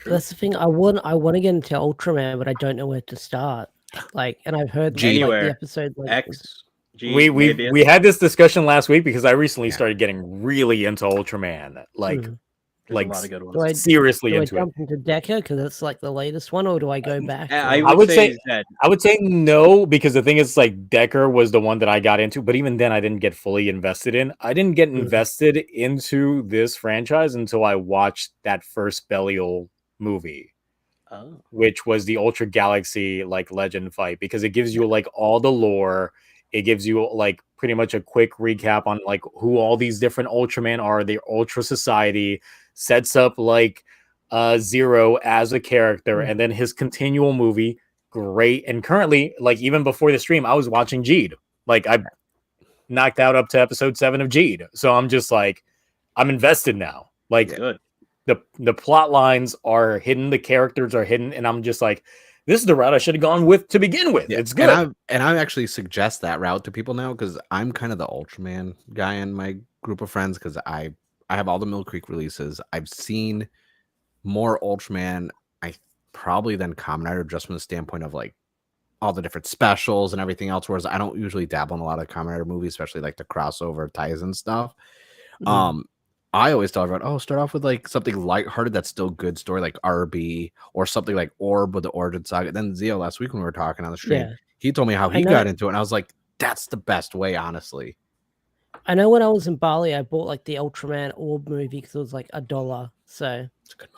That's the thing. I want to get into Ultraman, but I don't know where to start. Like, and I've heard like, the episode like X. We had this discussion last week because I recently started getting really into Ultraman. Like a lot of good ones. Seriously do I into jump into Deca because it's like the latest one, or do I go back? I would say no, because the thing is, like, Decker was the one that I got into, but even then I didn't get fully invested in. I didn't get invested into this franchise until I watched that first Belial movie, which was the Ultra Galaxy like legend fight, because it gives you like all the lore. It gives you like pretty much a quick recap on like who all these different Ultraman are, the Ultra Society, sets up like Zero as a character, and then his continual movie, great. And currently, like even before the stream, I was watching Jeed. Like I knocked out up to episode 7 of Jeed, so I'm just like, I'm invested now. Like the plot lines are hidden, the characters are hidden, and I'm just like, this is the route I should have gone with to begin with. It's good. And I actually suggest that route to people now because I'm kind of the Ultraman guy in my group of friends because I have all the Mill Creek releases. I've seen more Ultraman, probably than Kamen Rider, just from the standpoint of like all the different specials and everything else. Whereas I don't usually dabble in a lot of Kamen Rider movies, especially like the crossover ties and stuff. I always tell everyone, start off with like something lighthearted that's still good story, like RB, or something like Orb with the Origin Saga. Then Zio last week when we were talking on the stream, he told me how he got into it, and I was like, that's the best way, honestly. I know when I was in Bali, I bought like the Ultraman Orb movie because it was like $1. So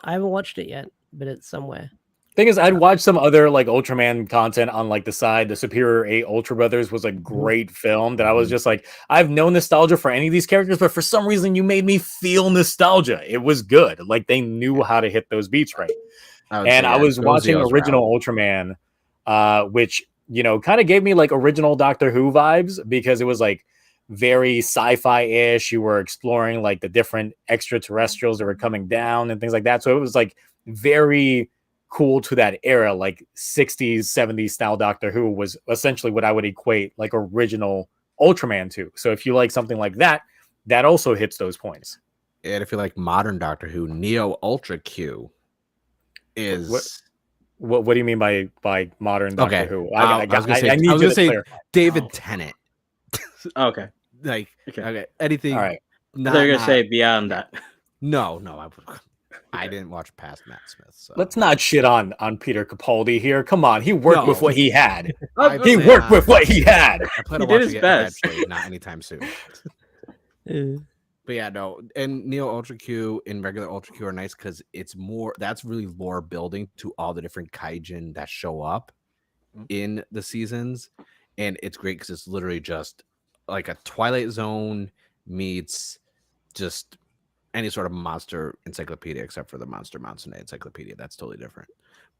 I haven't watched it yet, but it's somewhere. Thing is, I'd watched some other like Ultraman content on like the side. The Superior 8 Ultra Brothers was a great film that I was just like, I have no nostalgia for any of these characters, but for some reason you made me feel nostalgia. It was good. Like they knew how to hit those beats right. I would And say, I was goes the watching O's original route. Ultraman, which, you know, kind of gave me like original Doctor Who vibes because it was like very sci-fi-ish. You were exploring like the different extraterrestrials that were coming down and things like that. So it was like very cool to that era, like 60s, 70s style Doctor Who was essentially what I would equate like original Ultraman to. So if you like something like that, that also hits those points. And if you like modern Doctor Who, Neo Ultra Q What is what do you mean by modern Doctor okay. Who? I was gonna say, I need you to say clarify. David Tennant. Okay. Like Okay. anything. All right. They're gonna say beyond that. No, I didn't watch past Matt Smith. So Let's not shit on Peter Capaldi here. Come on, he worked with No. what he had. I'd He say, worked with what he had. I plan He on did watching his it best. eventually, not anytime soon. But yeah, no, and Neo Ultra Q and regular Ultra Q are nice because it's more. That's really lore building to all the different kaijin that show up in the seasons, and it's great because it's literally just like a Twilight Zone meets just any sort of monster encyclopedia, except for the Monster Encyclopedia. That's totally different,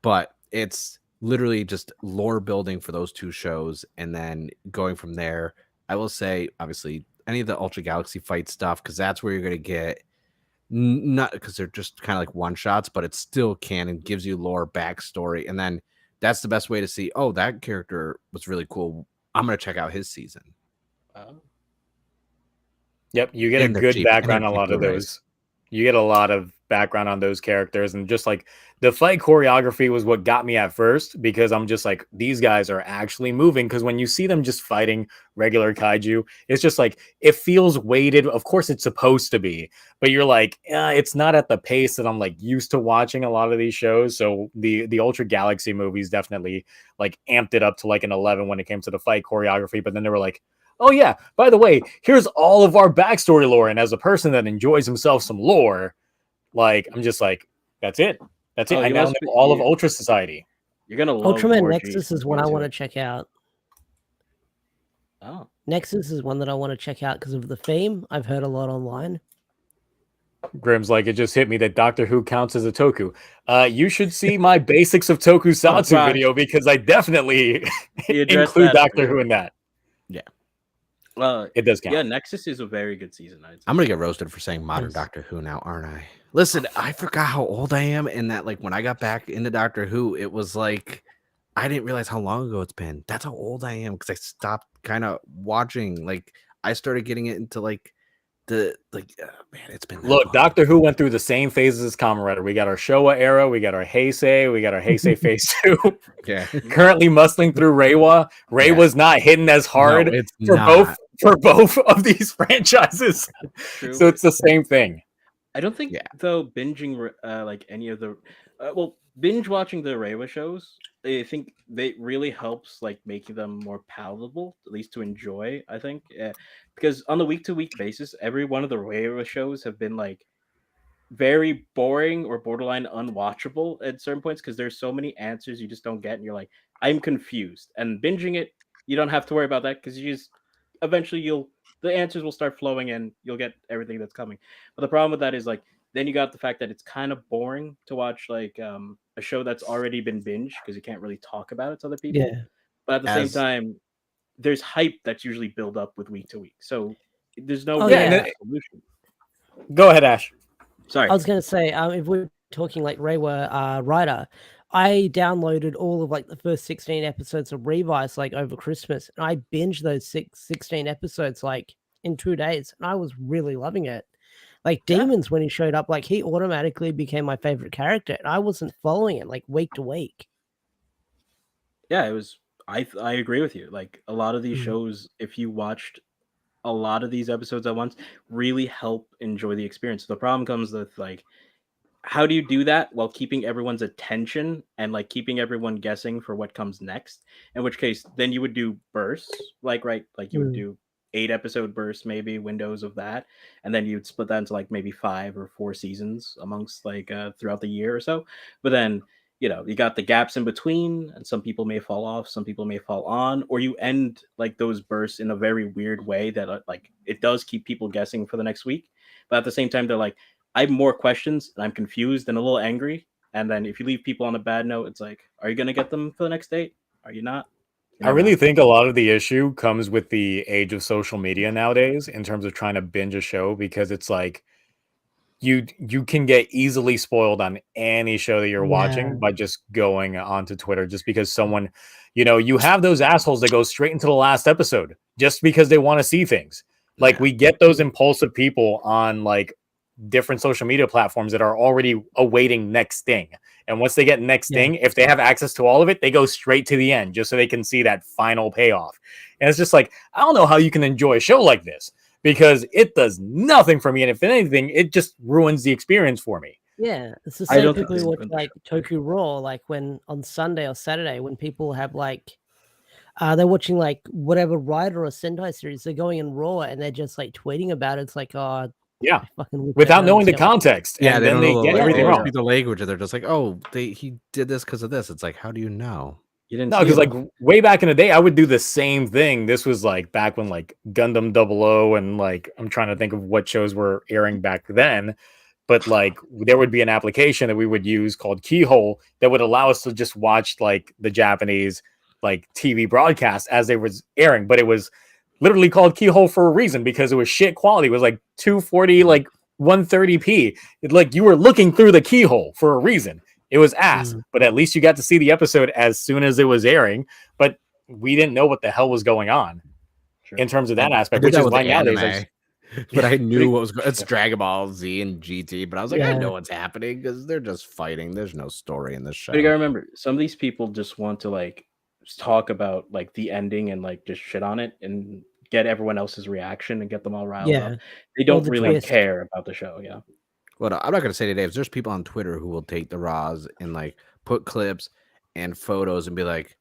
but it's literally just lore building for those two shows, and then going from there. I will say, obviously, any of the Ultra Galaxy fight stuff, because that's where you're going to get not because they're just kind of like one shots, but it's still canon, gives you lore, backstory, and then that's the best way to see. Oh, that character was really cool. I'm going to check out his season. Yep, you get And a they're good cheap, background and on a they're lot cheap of Blu-rays. those. You get a lot of background on those characters, and just like the fight choreography was what got me at first because I'm just like, these guys are actually moving. Because when you see them just fighting regular kaiju, it's just like it feels weighted. Of course, it's supposed to be, but you're like, it's not at the pace that I'm like used to watching a lot of these shows. So the Ultra Galaxy movies definitely like amped it up to like an 11 when it came to the fight choreography. But then they were like, oh yeah, by the way, here's all of our backstory lore. And as a person that enjoys himself some lore, like I'm just like, that's it. That's it. Oh, I you now must know be- all of you- Ultra Society. You're gonna love Ultraman War Nexus G is one I season want to two. check out. Oh, Nexus is one that I want to check out because of the theme. I've heard a lot online. Grim's like, it just hit me that Doctor Who counts as a Toku. You should see my Basics of Tokusatsu gosh. video because I definitely You addressed include that Doctor Who earlier. in that. Well, It does count. yeah, Nexus is a very good season. I'd say. I'm gonna get roasted for saying modern Yes. Doctor Who now, aren't I? Listen, I forgot how old I am, and that like when I got back into Doctor Who, it was like I didn't realize how long ago it's been. That's how old I am because I stopped kind of watching. Like I started getting it into like man, it's been that Look, long. Doctor Who went through the same phases as Kamen Rider. We got our Showa era, we got our Heisei, we got our Heisei phase 2. Yeah, Currently muscling through Reiwa. Reiwa's not hitting as hard no, it's for not. both of these franchises. True. So it's the same thing. I don't think Yeah. though binging like any of the binge watching the Reiwa shows. I think they really helps like making them more palatable, at least to enjoy. I think because on the week to week basis, every one of the Reiwa shows have been like very boring or borderline unwatchable at certain points because there's so many answers you just don't get, and you're like, I'm confused. And binging it, you don't have to worry about that because you just eventually the answers will start flowing and you'll get everything that's coming. But the problem with that is like then you got the fact that it's kind of boring to watch like a show that's already been binged because you can't really talk about it to other people. Yeah. But at the same As- time, there's hype that's usually built up with week to week. So there's no Oh, real yeah. solution. Go ahead, Ash. Sorry. I was going to say, if we're talking like Reiwa Rider, I downloaded all of like the first 16 episodes of Revice like over Christmas, and I binged those 16 episodes like in 2 days, and I was really loving it. Like Yeah. Demons, when he showed up, like he automatically became my favorite character, and I wasn't following it like week to week. Yeah, it was. I agree with you. Like a lot of these Mhm. shows, if you watched a lot of these episodes at once, really help enjoy the experience. The problem comes with like, how do you do that while keeping everyone's attention and like keeping everyone guessing for what comes next? In which case, then you would do bursts, like you would do 8 episode bursts, maybe windows of that, and then you'd split that into like maybe 5 or 4 seasons amongst like throughout the year or so. But then you got the gaps in between, and some people may fall off, some people may fall on, or you end like those bursts in a very weird way that like it does keep people guessing for the next week. But at the same time, they're like, I have more questions and I'm confused and a little angry. And then if you leave people on a bad note, it's like, are you gonna get them for the next date? Are you not? You I never really know. think a lot of the issue comes with the age of social media nowadays in terms of trying to binge a show, because it's like you can get easily spoiled on any show that you're Yeah. watching by just going onto Twitter, just because someone, you have those assholes that go straight into the last episode just because they want to see things. Like Yeah. we get those impulsive people on like different social media platforms that are already awaiting next thing. And once they get next Yeah. thing, if they have access to all of it, they go straight to the end just so they can see that final payoff. And it's just like, I don't know how you can enjoy a show like this, because it does nothing for me. And if anything, it just ruins the experience for me. Yeah, it's the I same don't think people who they watch ruined the like Toku Raw, like when on Sunday or Saturday when people have like they're watching like whatever Rider or Sentai series, they're going in Raw and they're just like tweeting about it. It's like, oh, Yeah. I fucking wish Without everyone knowing the see how- context. Yeah, And they then don't they know get they everything don't wrong. speak the language, and they're just like, "Oh, he did this because of this." It's like, how do you know? You didn't No, see because it. like way back in the day, I would do the same thing. This was like back when like Gundam 00 and like I'm trying to think of what shows were airing back then. But like there would be an application that we would use called Keyhole that would allow us to just watch like the Japanese like TV broadcast as they was airing. But it was literally called Keyhole for a reason, because it was shit quality. It was like 240, like 130p. Like you were looking through the keyhole for a reason. It was ass, but at least you got to see the episode as soon as it was airing. But we didn't know what the hell was going on Sure. in terms of that I aspect, did which that is with why the nowadays anime, but I knew Pretty- what was going. It's Dragon Ball Z and GT, but I was like, I Yeah. know what's happening because they're just fighting. There's no story in this show. But you gotta remember, some of these people just want to like talk about like the ending and like just shit on it and get everyone else's reaction and get them all riled Yeah. up. They Or don't the really twist. care about the show. Yeah. What I'm not gonna say today is there's people on Twitter who will take the raws and like put clips and photos and be like,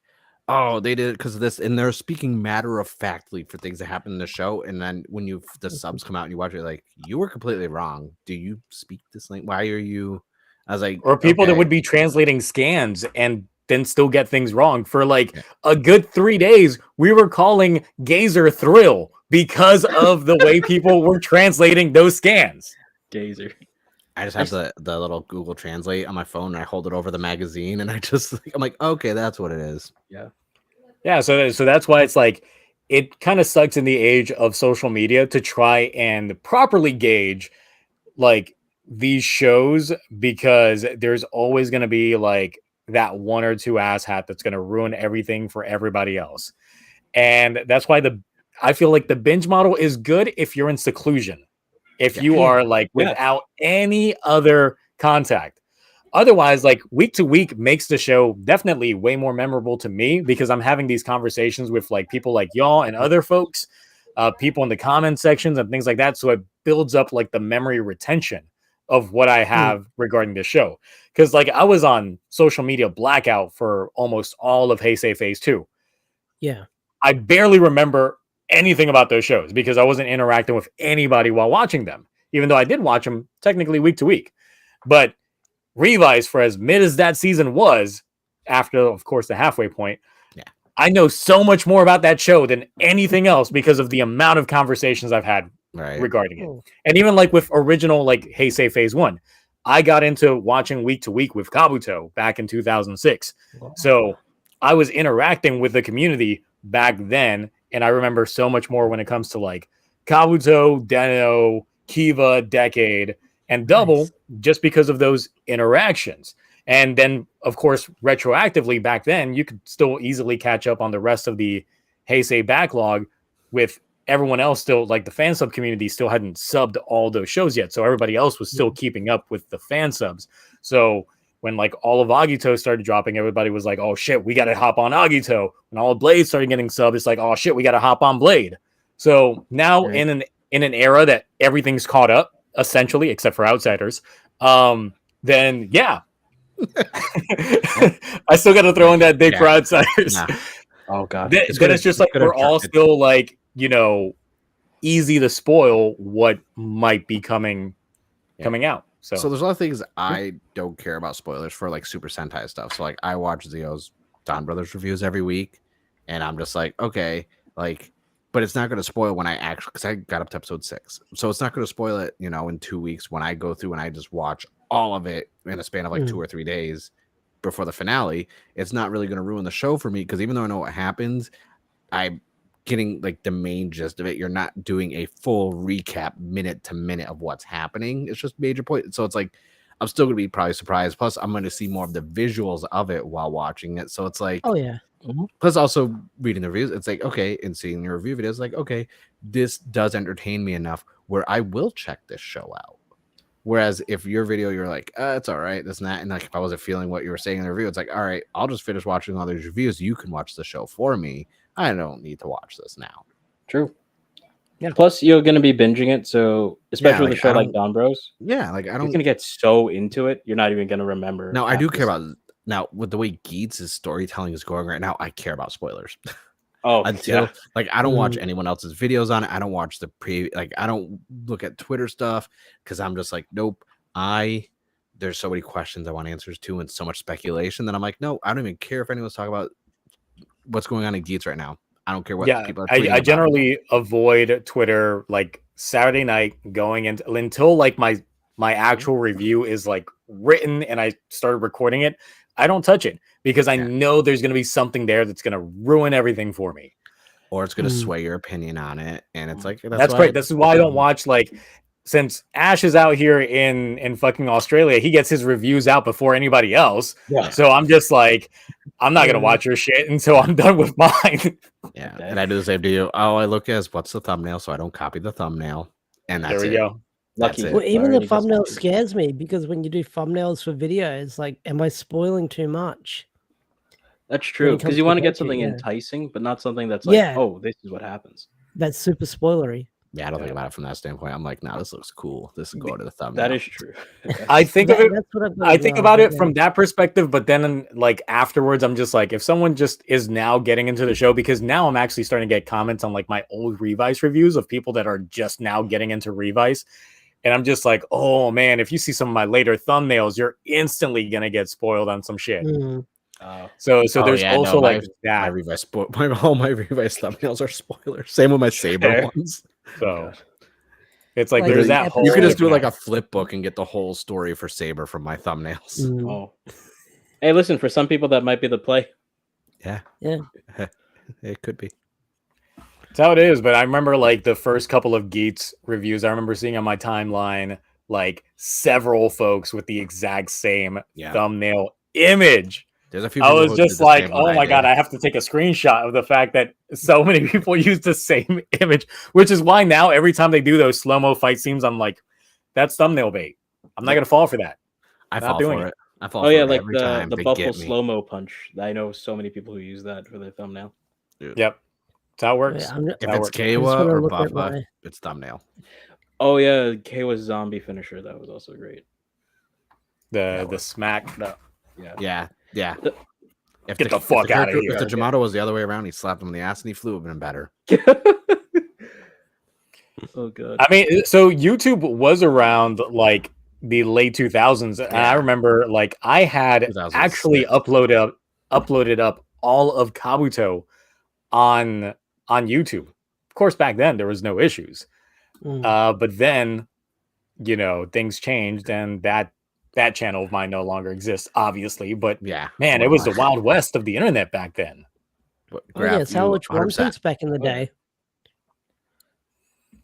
"Oh, they did it because of this," and they're speaking matter of factly for things that happen in the show. And then when the subs come out and you watch it, like, you were completely wrong. Do you speak this language? Why are you? I was like, or people that okay. would be translating scans and then still get things wrong for like Yeah. a good 3 days. We were calling Gazer Thrill because of the way people were translating those scans. Gazer. I just have the little Google Translate on my phone, and I hold it over the magazine, and I just I'm like, okay, that's what it is. Yeah, so that's why it's like it kind of sucks in the age of social media to try and properly gauge like these shows, because there's always going to be like that one or two asshat that's going to ruin everything for everybody else. And that's why I feel like the binge model is good if you're in seclusion. If Yeah. you are like Yeah. without any other contact. Otherwise, like week to week makes the show definitely way more memorable to me, because I'm having these conversations with like people like y'all and other folks, people in the comment sections and things like that. So it builds up like the memory retention of what I have regarding the show. Because like I was on social media blackout for almost all of Heisei Phase 2. Yeah. I barely remember anything about those shows because I wasn't interacting with anybody while watching them, even though I did watch them technically week to week. But Revice, for as mid as that season was, after, of course, the halfway point, Yeah. I know so much more about that show than anything else because of the amount of conversations I've had Right. regarding it. Oh. And even like with original, like Heisei Phase 1, I got into watching week to week with Kabuto back in 2006. So I was interacting with the community back then. And I remember so much more when it comes to like Kabuto, Deno, Kiva, Decade, and Double, Nice. just because of those interactions. And then, of course, retroactively back then, you could still easily catch up on the rest of the Heisei backlog with everyone else still, like the fan sub community still hadn't subbed all those shows yet. So everybody else was still keeping up with the fan subs. So when like all of Agito started dropping, everybody was like, oh shit, we got to hop on Agito. When all of Blade started getting sub, it's like, oh shit, we got to hop on Blade. So now Right. in an era that everything's caught up, essentially, except for Outsiders, then yeah. I still got to throw in that dick for Yeah. Outsiders. Nah. Oh god. Then gonna- it's just it's like gonna we're all drop it. still like, easy to spoil what might be coming out. So there's a lot of things I don't care about spoilers for, like Super Sentai stuff. So like I watch Zio's Don Brothers reviews every week, and I'm just like, okay, like, but it's not going to spoil when I actually, because I got up to episode 6, so it's not going to spoil it, you know, in 2 weeks when I go through and I just watch all of it in a span of like 2 or 3 days before the finale. It's not really going to ruin the show for me, because even though I know what happens, I'm getting like the main gist of it. You're not doing a full recap minute to minute of what's happening. It's just major points. So it's like I'm still gonna be probably surprised. Plus, I'm gonna see more of the visuals of it while watching it. So it's like, Oh yeah. plus also reading the reviews, it's like, okay, and seeing your review videos, like, okay, this does entertain me enough where I will check this show out. Whereas if your video, you're like, it's all right, this and that, and like if I wasn't feeling what you were saying in the review, it's like, all right, I'll just finish watching all these reviews. You can watch the show for me. I don't need to watch this now. True. Yeah. Plus, you're gonna be binging it, so especially with like, a show like Don Bros. Yeah, like I You're don't. gonna get so into it, you're not even gonna remember. No, I half do the care stuff. about now with the way Geets' storytelling is going right now. I care about spoilers. Oh, Until yeah. like I don't watch anyone else's videos on it. I don't watch the like I don't look at Twitter stuff because I'm just like, nope. There's so many questions I want answers to and so much speculation that I'm like, no, I don't even care if anyone's talking about what's going on in Geets right now. I don't care what people are tweeting I about. generally avoid Twitter like Saturday night going into until like my actual review is like written and I started recording it. I don't touch it because I know there's going to be something there that's going to ruin everything for me, or it's going to sway your opinion on it. And it's like that's great. This is why I don't watch, like, since Ash is out here in fucking Australia, he gets his reviews out before anybody else. Yeah. So I'm just like, I'm not gonna watch your shit until I'm done with mine. Yeah, and I do the same to you. All I look at is what's the thumbnail, so I don't copy the thumbnail, and that's there we go. That's it. Well, even Already the gets thumbnail copied. scares me because when you do thumbnails for videos, like, am I spoiling too much? That's true, comes because you to want to get Toku, something yeah. enticing, but not something that's like, Yeah. oh, this is what happens. That's super spoilery. Yeah, I don't think about it from that standpoint. I'm like, nah, this looks cool. This is going to the thumbnail. That is true. I think of it. That's what I've got I as think well, about but it from that perspective, but then like afterwards, I'm just like, if someone just is now getting into the show, because now I'm actually starting to get comments on like my old Revice reviews of people that are just now getting into Revice. And I'm just like, oh man, if you see some of my later thumbnails, you're instantly gonna get spoiled on some shit. So there's also like that. All my Revice thumbnails are spoilers. Same with my Saber ones. So it's like Like, there's that whole. You could just do like a flip book and get the whole story for Saber from my thumbnails. Oh, hey, listen, for some people that might be the play. Yeah, it could be. That's how it is. But I remember like the first couple of Geets reviews, I remember seeing on my timeline like several folks with the exact same thumbnail image. There's a few. I was just like, oh my god, I have to take a screenshot of the fact that so many people use the same image, which is why now every time they do those slow-mo fight scenes, I'm like, that's thumbnail bait. I'm not gonna fall for that. I fall for it. I fall. Oh yeah, like every time the they buffalo get me. slow-mo punch. I know so many people who use that for their thumbnail. Yep, that's how it works. Yeah, If it's Kawa or Buffa, it's thumbnail. Oh yeah, Kawa's zombie finisher, that was also great. The smack. Yeah. Get the fuck out of here. If the Jamato was the other way around, he slapped him in the ass and he flew. It would have been better. Oh god. I mean, so YouTube was around like the late 2000s. And I remember like I had actually uploaded up all of Kabuto on YouTube. Of course, back then there was no issues. But then, you know, things changed and that channel of mine no longer exists, obviously. But man, it was the Wild West of the internet back then. It's how much One Piece back in the day.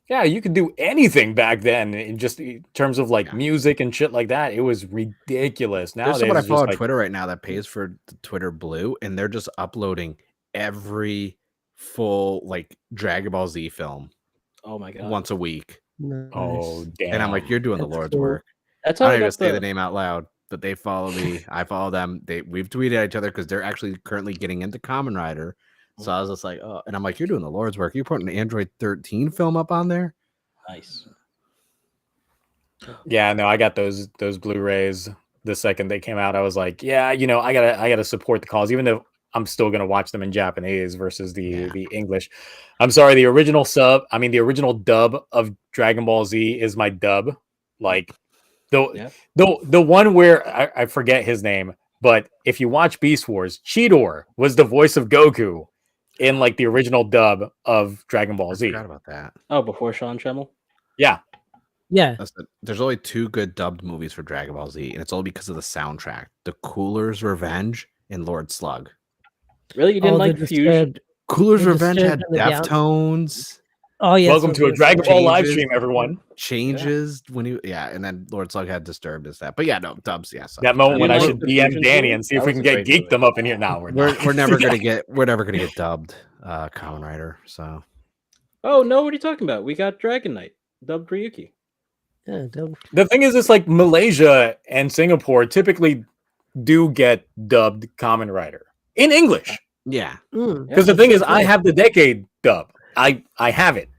Yeah, you could do anything back then in just in terms of like music and shit like that. It was ridiculous. Nowadays, there's someone I follow on Twitter right now that pays for Twitter Blue, and they're just uploading every full like Dragon Ball Z film. Oh my god! Once a week. Nice. Oh damn! And I'm like, you're doing the Lord's work. That's I how don't even say the name out loud, but they follow me. I follow them. We've tweeted at each other because they're actually currently getting into Kamen Rider. So I was just like, oh, and I'm like, you're doing the Lord's work. You putting an Android 13 film up on there? Nice. Yeah, no, I got those Blu-rays the second they came out. I was like, yeah, you know, I gotta support the cause, even though I'm still gonna watch them in Japanese versus the English. I'm sorry, the original dub of Dragon Ball Z is my dub. Like The the one where I forget his name, but if you watch Beast Wars, Cheetor was the voice of Goku in like the original dub of Dragon Ball I Z. forgot about that. Oh, before Sean Schemmel? Yeah. Yeah. There's only 2 good dubbed movies for Dragon Ball Z, and it's all because of the soundtrack: The Cooler's Revenge and Lord Slug. Really? You didn't Oh, like the Fusion? Disturbed. Cooler's The Revenge had Disturbed and the Down- Deftones. Oh yeah. Welcome to a Dragon Ball live stream, everyone. Changes when you and then Lord Slug had Disturbed as that. But yeah, no dubs. Yeah, so That moment when You I like should the DM Fusion Danny movie? and see if That we was can a get great geeked movie. them up in here. Now we're never gonna get dubbed Kamen Rider. So Oh no, what are you talking about? We got Dragon Knight dubbed Ryuki. Yeah, don't- The thing is, it's like Malaysia and Singapore typically do get dubbed Kamen Rider in English. yeah, Mm. Because the thing is, I have the decade dub. I have it.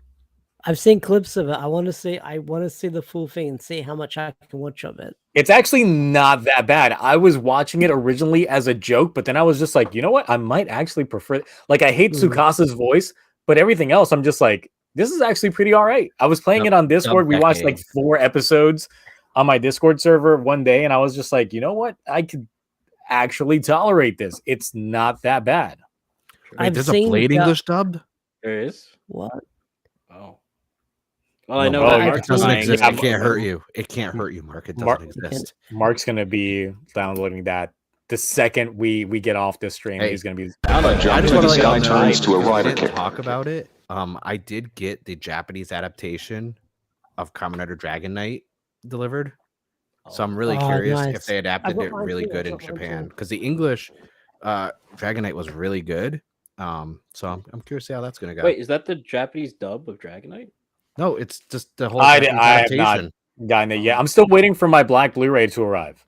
I've seen clips of it. I want to see the full thing and see how much I can watch of it. It's actually not that bad. I was watching it originally as a joke, but then I was just like, you know what? I might actually prefer. Like, I hate Mhm. Tsukasa's voice, but everything else, I'm just like, this is actually pretty all right. I was playing it on Discord. We watched like 4 episodes on my Discord server one day, and I was just like, you know what? I could actually tolerate this. It's not that bad. wait, I've there's a seen Blade dub- English dubbed. There is? What? Oh. Well, I know Oh, that yeah, It Mark's doesn't buying exist. have- It can't hurt you. It can't hurt you, Mark. It doesn't Mark- exist. Mark's gonna be downloading that the second we get off this stream. Hey. He's gonna be. I don't know. I just Jumping want to the sky let you know, turns to a because we rider didn't kick. talk about it. I did get the Japanese adaptation of Kamen Rider Dragon Knight delivered. So I'm really Oh, curious nice. if they adapted got it mine really too, good I've in got mine Japan. too. Because the English Dragon Knight was really good. So I'm curious to see how that's gonna go. Wait, is that the Japanese dub of Dragon Knight? No, it's just the whole I Japanese have not adaptation. gotten it yet. I'm still waiting for my black Blu-ray to arrive.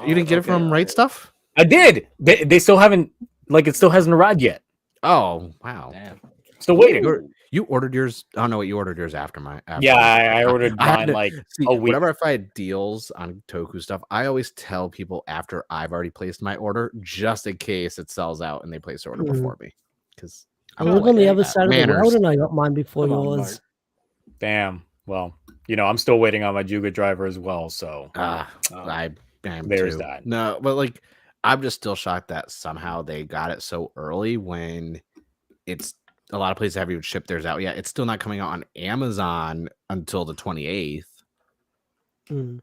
You didn't get it from Right Stuff? I did. They still haven't. Like, it still hasn't arrived yet. Oh wow. Damn. Still waiting. You ordered yours. Oh no, you ordered yours after my. After Yeah, mine. I ordered I had mine to- like See, a week. whenever I find deals on Toku stuff, I always tell people after I've already placed my order, just in case it sells out and they place their order Mhm. before me. Because I live on the other side of the manners. world and I got mine before Come on, yours. Damn. Well, I'm still waiting on my Juga driver as well. So I Oh. am There's too. that. No, but like I'm just still shocked that somehow they got it so early when it's a lot of places haven't even shipped theirs out yet. It's still not coming out on Amazon until the 28th. Mm.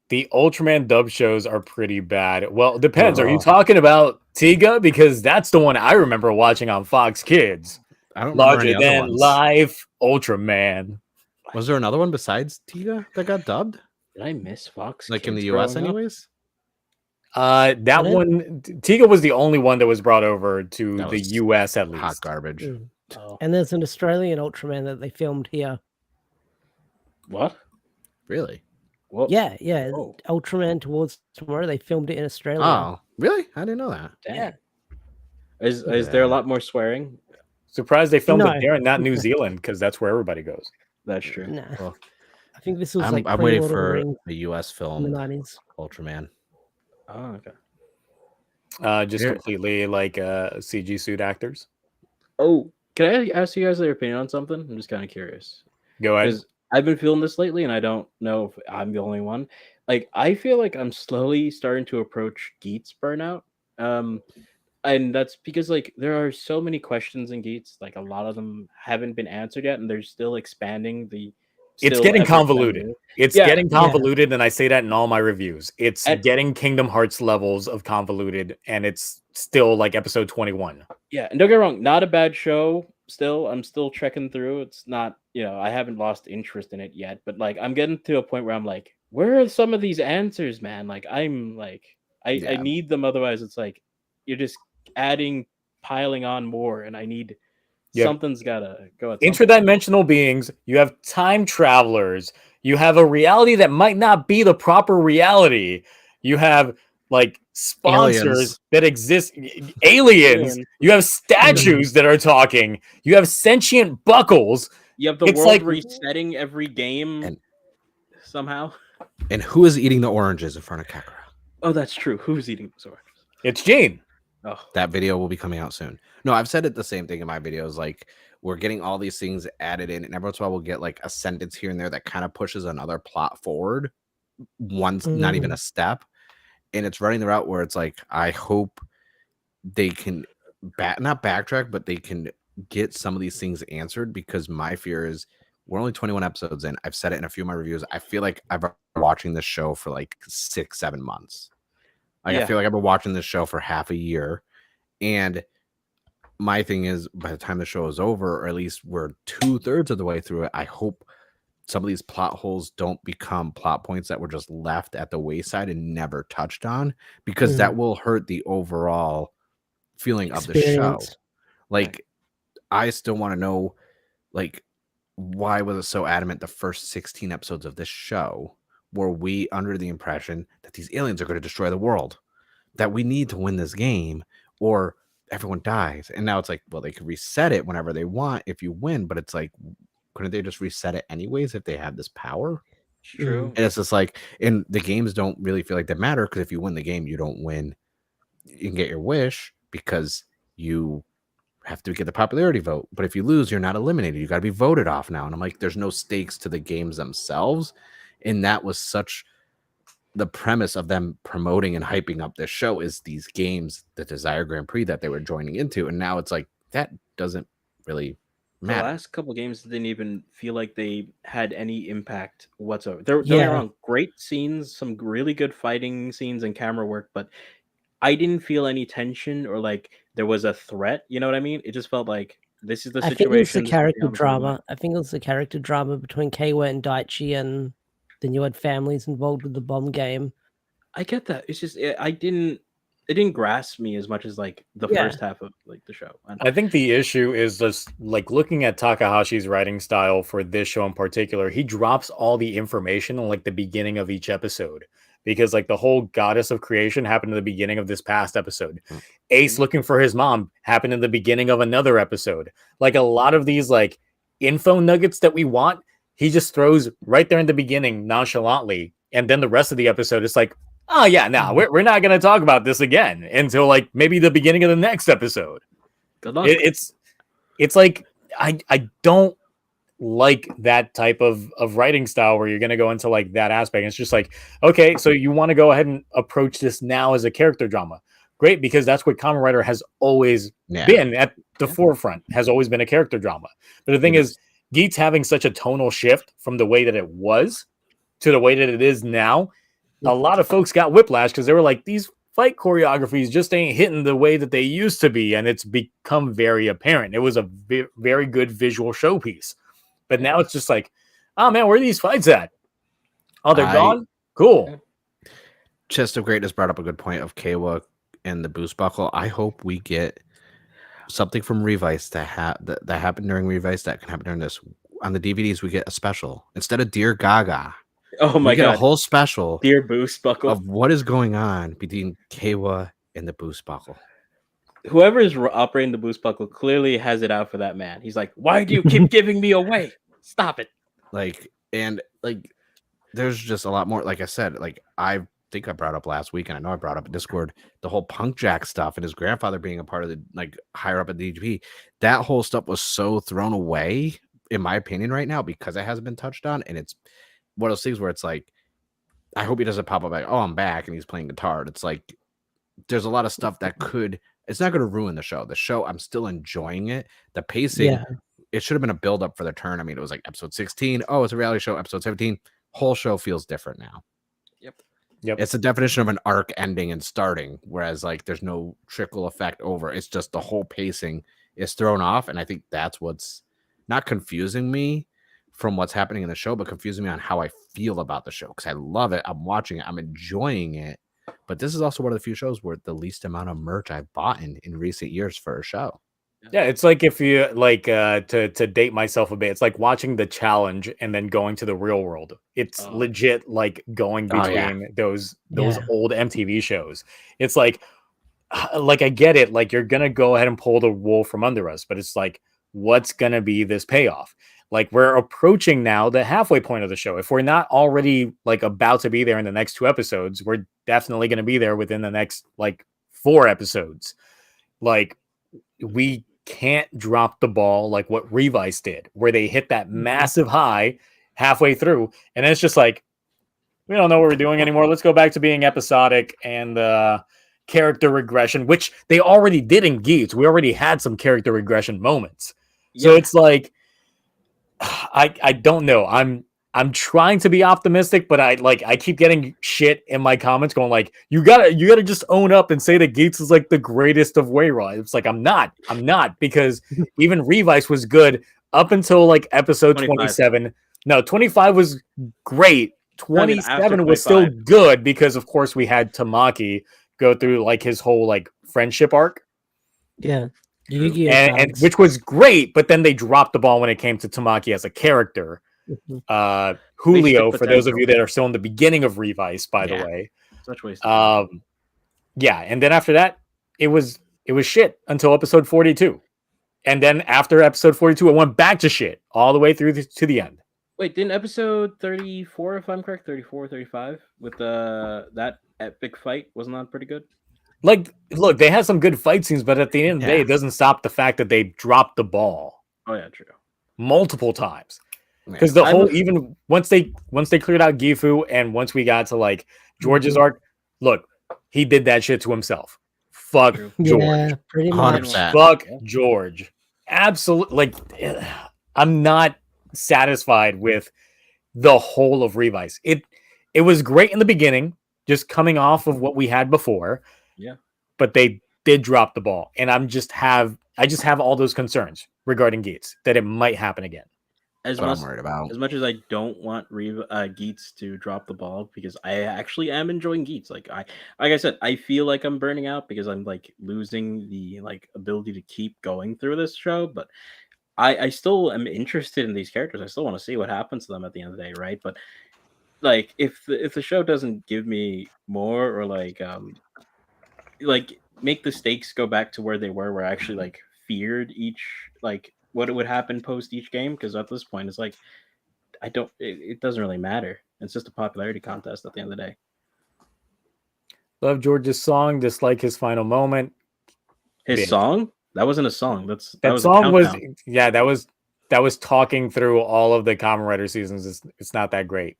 the Ultraman dub shows are pretty bad. Well, it depends. Are you Ugh. talking about Tiga? Because that's the one I remember watching on Fox Kids. I don't remember Larger any other than ones. life, Ultraman. Was there another one besides Tiga that got dubbed? Did I miss Fox? Like in Kids the US growing up? anyways? That What? one, Tiga was the only one that was brought over to That the was US at least. Hot garbage. Mm. Oh. And there's an Australian Ultraman that they filmed here. What? Really? What? Yeah, Oh. Ultraman Towards Tomorrow. They filmed it in Australia. Oh, really? I didn't know that. Damn. Yeah. Is there a lot more swearing? Surprised they filmed No. it there and not New Zealand because that's where everybody goes. That's true. Nah. Well, I think this was I'm, like I'm waiting pre-Lord of the for Rings a US in the film 90s. Ultraman. Oh, okay. Just Here- completely like CG suit actors. Oh, can I ask you guys their opinion on something? I'm just kind of curious. Go ahead. Because I've been feeling this lately, and I don't know if I'm the only one. Like, I feel like I'm slowly starting to approach Geats burnout. And that's because like there are so many questions in Geats, like a lot of them haven't been answered yet, and they're still expanding the. It's still getting ever expanding convoluted. it. It's Yeah. getting convoluted, and I say that in all my reviews. It's And- getting Kingdom Hearts levels of convoluted, and it's still like episode 21. Yeah, and don't get me wrong, not a bad show. Still, I'm still trekking through. It's not, I haven't lost interest in it yet, but like I'm getting to a point where I'm like, where are some of these answers, man? Like I'm like, I Yeah. need them. Otherwise, it's like you're just piling on more, and I need Yep. something's gotta go. At some point. Interdimensional beings, you have time travelers, you have a reality that might not be the proper reality, you have like sponsors Aliens. that exist, aliens, you have statues that are talking, you have sentient buckles. You have the It's world like- resetting every game And- somehow. And who is eating the oranges in front of Kakura? Oh, that's true. Who's eating sorry? It's Jane. Oh, That video will be coming out soon. No, I've said it the same thing in my videos. Like, we're getting all these things added in, and every once in a while we'll get like a sentence here and there that kind of pushes another plot forward. one's not even a step, and it's running the route where it's like, I hope they can not backtrack, but they can get some of these things answered, because my fear is we're only 21 episodes in. I've said it in a few of my reviews. I feel like I've been watching this show for like 6-7 months. Like, I feel like I've been watching this show for half a year, and my thing is, by the time the show is over, or at least we're 2/3 of the way through it, I hope some of these plot holes don't become plot points that were just left at the wayside and never touched on, because that will hurt the overall feeling of the show. Like, I still want to know, like, why was it so adamant the first 16 episodes of this show were we under the impression that these aliens are going to destroy the world, that we need to win this game or everyone dies? And now it's like, well, they could reset it whenever they want if you win, but it's like, couldn't they just reset it anyways if they have this power? True. And it's just like, and the games don't really feel like they matter, because if you win the game, you don't win. You can get your wish because you have to get the popularity vote. But if you lose, you're not eliminated. You got to be voted off now. And I'm like, there's no stakes to the games themselves. And that was such the premise of them promoting and hyping up this show, is these games, the Desire Grand Prix that they were joining into. And now it's like, that doesn't really matter. The last couple games didn't even feel like they had any impact whatsoever. Don't get me wrong, great scenes, some really good fighting scenes and camera work, but I didn't feel any tension or like there was a threat. You know what I mean? It just felt like this is the situation. I think it was the character drama. I think it was the character drama between Keiwa and Daichi, and then you had families involved with the bomb game. I get that. It's just it didn't grasp me as much as like the first half of like the show. I think the issue is just like looking at Takahashi's writing style for this show in particular. He drops all the information in like the beginning of each episode, because like the whole goddess of creation happened in the beginning of this past episode. Ace looking for his mom happened in the beginning of another episode. Like a lot of these like info nuggets that we want, he just throws right there in the beginning nonchalantly, and then the rest of the episode is like, oh yeah, no, we're not going to talk about this again until like maybe the beginning of the next episode. Good luck. It's like I don't like that type of writing style where you're going to go into like that aspect. It's just like, okay, so you want to go ahead and approach this now as a character drama. Great, because that's what Kamen Rider has always been at the forefront, has always been a character drama. But the thing is, Geats having such a tonal shift from the way that it was to the way that it is now, a lot of folks got whiplash because they were like, these fight choreographies just ain't hitting the way that they used to be. And it's become very apparent. It was a very good visual showpiece. But now it's just like, oh man, where are these fights at? Oh, they're gone? Cool. Chest of Greatness brought up a good point of Keiwa and the boost buckle. I hope we get something from Revice that happened during Revice that can happen during this. On the DVDs, we get a special. Instead of Dear Gaga, oh my god, a whole special Dear Boost Buckle of what is going on between Keiwa and the boost buckle. Whoever is operating the boost buckle clearly has it out for that man. He's like, why do you keep giving me away? Stop it. There's just a lot more. Like I said, like I think I brought up last week, and I know I brought up in Discord, the whole Punk Jack stuff and his grandfather being a part of the like higher up at the DGP. That whole stuff was so thrown away, in my opinion, right now, because it hasn't been touched on. And it's one of those things where it's like, I hope he doesn't pop up like, oh, I'm back and he's playing guitar. It's like there's a lot of stuff that it's not going to ruin the show. The show, I'm still enjoying it. The pacing, it should have been a build up for the turn. I mean, it was like episode 16. Oh, it's a reality show. Episode 17. Whole show feels different now. Yep. It's the definition of an arc ending and starting, whereas like there's no trickle effect over. It's just the whole pacing is thrown off. And I think that's what's not confusing me from what's happening in the show, but confusing me on how I feel about the show. Because I love it. I'm watching it. I'm enjoying it. But this is also one of the few shows where the least amount of merch I've bought in recent years for a show. Yeah, it's like if you like to date myself a bit, it's like watching The Challenge and then going to the real world. It's legit like going between those old MTV shows. It's like I get it, like you're gonna go ahead and pull the wool from under us, but it's like, what's gonna be this payoff? Like we're approaching now the halfway point of the show. If we're not already like about to be there in the next 2 episodes, we're definitely gonna be there within the next like 4 episodes. Like we can't drop the ball like what Revice did, where they hit that massive high halfway through, and it's just like, We don't know what we're doing anymore. Let's go back to being episodic and character regression, which they already did in Geats. We already had some character regression moments. So it's like I don't know. I'm trying to be optimistic, but I keep getting shit in my comments going like, you gotta just own up and say that Gates is like the greatest of Wayroy. It's like I'm not because even Revice was good up until like episode 27. No, 25 was great. 27 was still good because of course we had Tamaki go through like his whole like friendship arc. Yeah. And which was great, but then they dropped the ball when it came to Tamaki as a character. Julio, for those of you that are still in the beginning of Revice, by the way. Such waste. Yeah, and then after that, it was shit until episode 42. And then after episode 42, it went back to shit all the way through to the end. Wait, didn't episode 34, if I'm correct, 34, 35, with that epic fight, wasn't that pretty good? Like, look, they had some good fight scenes, but at the end of the day, it doesn't stop the fact that they dropped the ball. Oh yeah, true. Multiple times. Because the whole, even once they cleared out Gifu and once we got to like George's arc, look, he did that shit to himself. Fuck George. Yeah, pretty much. 100%. Fuck George. Absolutely. Like, I'm not satisfied with the whole of Revice. It was great in the beginning, just coming off of what we had before. Yeah. But they did drop the ball. And I just have all those concerns regarding Gates that it might happen again. As much, I'm worried about. As much as I don't want Geats to drop the ball, because I actually am enjoying Geats. Like I said, I feel like I'm burning out because I'm like losing the like ability to keep going through this show. But I still am interested in these characters. I still want to see what happens to them at the end of the day, right? But like if the show doesn't give me more or like make the stakes go back to where they where I actually like feared each like what it would happen post each game, because at this point it's like it doesn't really matter. It's just a popularity contest at the end of the day. Love George's song, dislike his final moment. His song? That wasn't a song. That song was that was talking through all of the Kamen Rider seasons. It's not that great.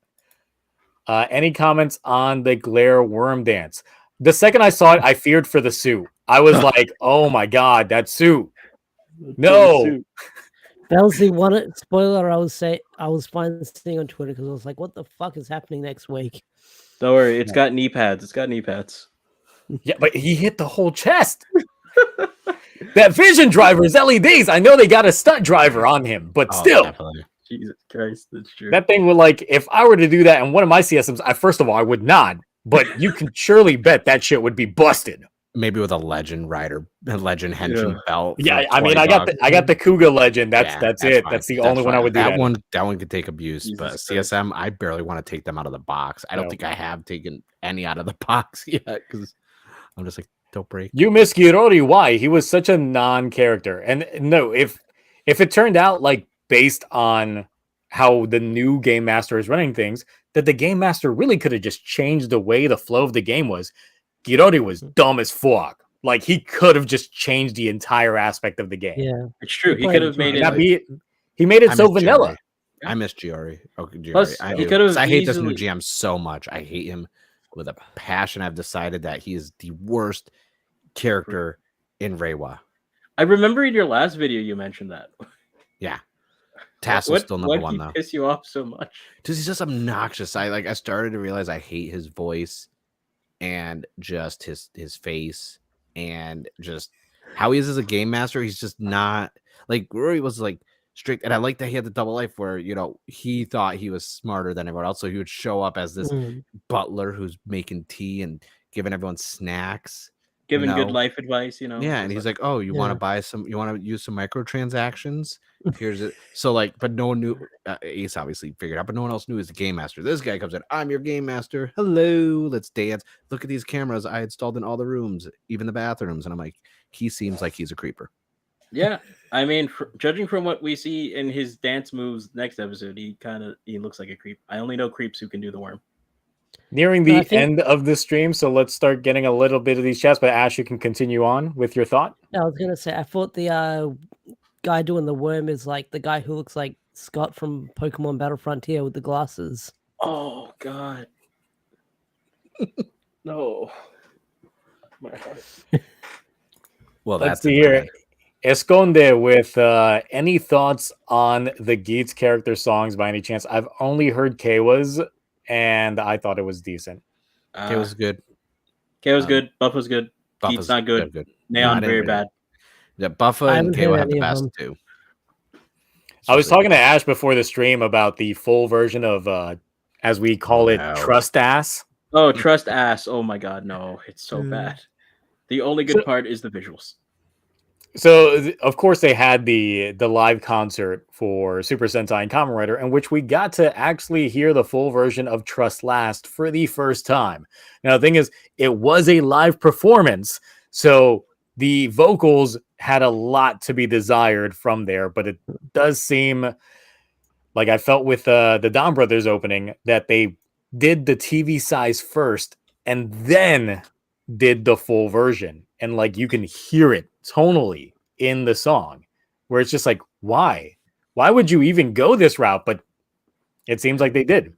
Any comments on the Glare Worm dance? The second I saw it, I feared for the suit. I was like, oh my god, that suit. No. That was the one spoiler I was finally seeing on Twitter because I was like, what the fuck is happening next week? Don't worry, it's got knee pads. It's got knee pads. Yeah, but he hit the whole chest. That vision driver is LEDs. I know they got a stunt driver on him, but still. Definitely. Jesus Christ, that's true. That thing would like, if I were to do that in one of my CSMs, first of all, I would not. But you can surely bet that shit would be busted. Maybe with a legend henchman belt. Yeah, I mean, I got the Kuga legend. That's it. That's the only one I would do. That one could take abuse. Jesus, but CSM, I barely want to take them out of the box. I don't think I have taken any out of the box yet because I'm just like, don't break. You miss Girori. Why? He was such a non-character. And no, if it turned out like based on how the new game master is running things, that the game master really could have just changed the way the flow of the game was. Girori was dumb as fuck. Like he could have just changed the entire aspect of the game. Yeah, it's true. He could have made it. He made it so vanilla. I miss Giori. Okay, Giori. Plus, I hate this new GM so much. I hate him with a passion. I've decided that he is the worst character in Reiwa. I remember in your last video you mentioned that. Yeah. Tassel's still number one though. Why piss you off so much? Because he's just obnoxious. I started to realize I hate his voice and just his face and just how he is as a game master. He's just not like Rory was like strict, and I like that he had the double life where he thought he was smarter than everyone else, so he would show up as this butler who's making tea and giving everyone snacks, giving good life advice. Yeah, and he's like, "Oh, you want to buy some? You want to use some microtransactions? Here's it." So like, but no one knew. Ace obviously figured out, but no one else knew he was the game master. This guy comes in, "I'm your game master. Hello, let's dance. Look at these cameras I installed in all the rooms, even the bathrooms." And I'm like, he seems like he's a creeper. Yeah, I mean, judging from what we see in his dance moves next episode, he looks like a creep. I only know creeps who can do the worm. Nearing the end of the stream, so let's start getting a little bit of these chats. But Ash, you can continue on with your thought. I was gonna say, I thought the guy doing the worm is like the guy who looks like Scott from Pokemon Battle Frontier with the glasses. Oh God, No. My heart. Well, Let's that's see in my here. head. Esconde with any thoughts on the Geats character songs by any chance? I've only heard Keiwa's, and I thought it was decent. It was good. K was Um, good. Buff was good. Buff Geet's is not good. good. Neon I didn't very really- bad. Yeah, Buffa I and haven't KO heard have the any of best them. too. I was Especially talking to Ash before the stream about the full version of, as we call it, no. Trust Ass. Oh, Trust Ass. Oh my god, no. It's so bad. The only good So- part is the visuals. So, of course, they had the live concert for Super Sentai and Kamen Rider, in which we got to actually hear the full version of Trust Last for the first time. Now, the thing is, it was a live performance, so the vocals had a lot to be desired from there, but it does seem like I felt with the Don Brothers opening that they did the TV size first and then did the full version. And like you can hear it tonally in the song where it's just like, why? Why would you even go this route? But it seems like they did.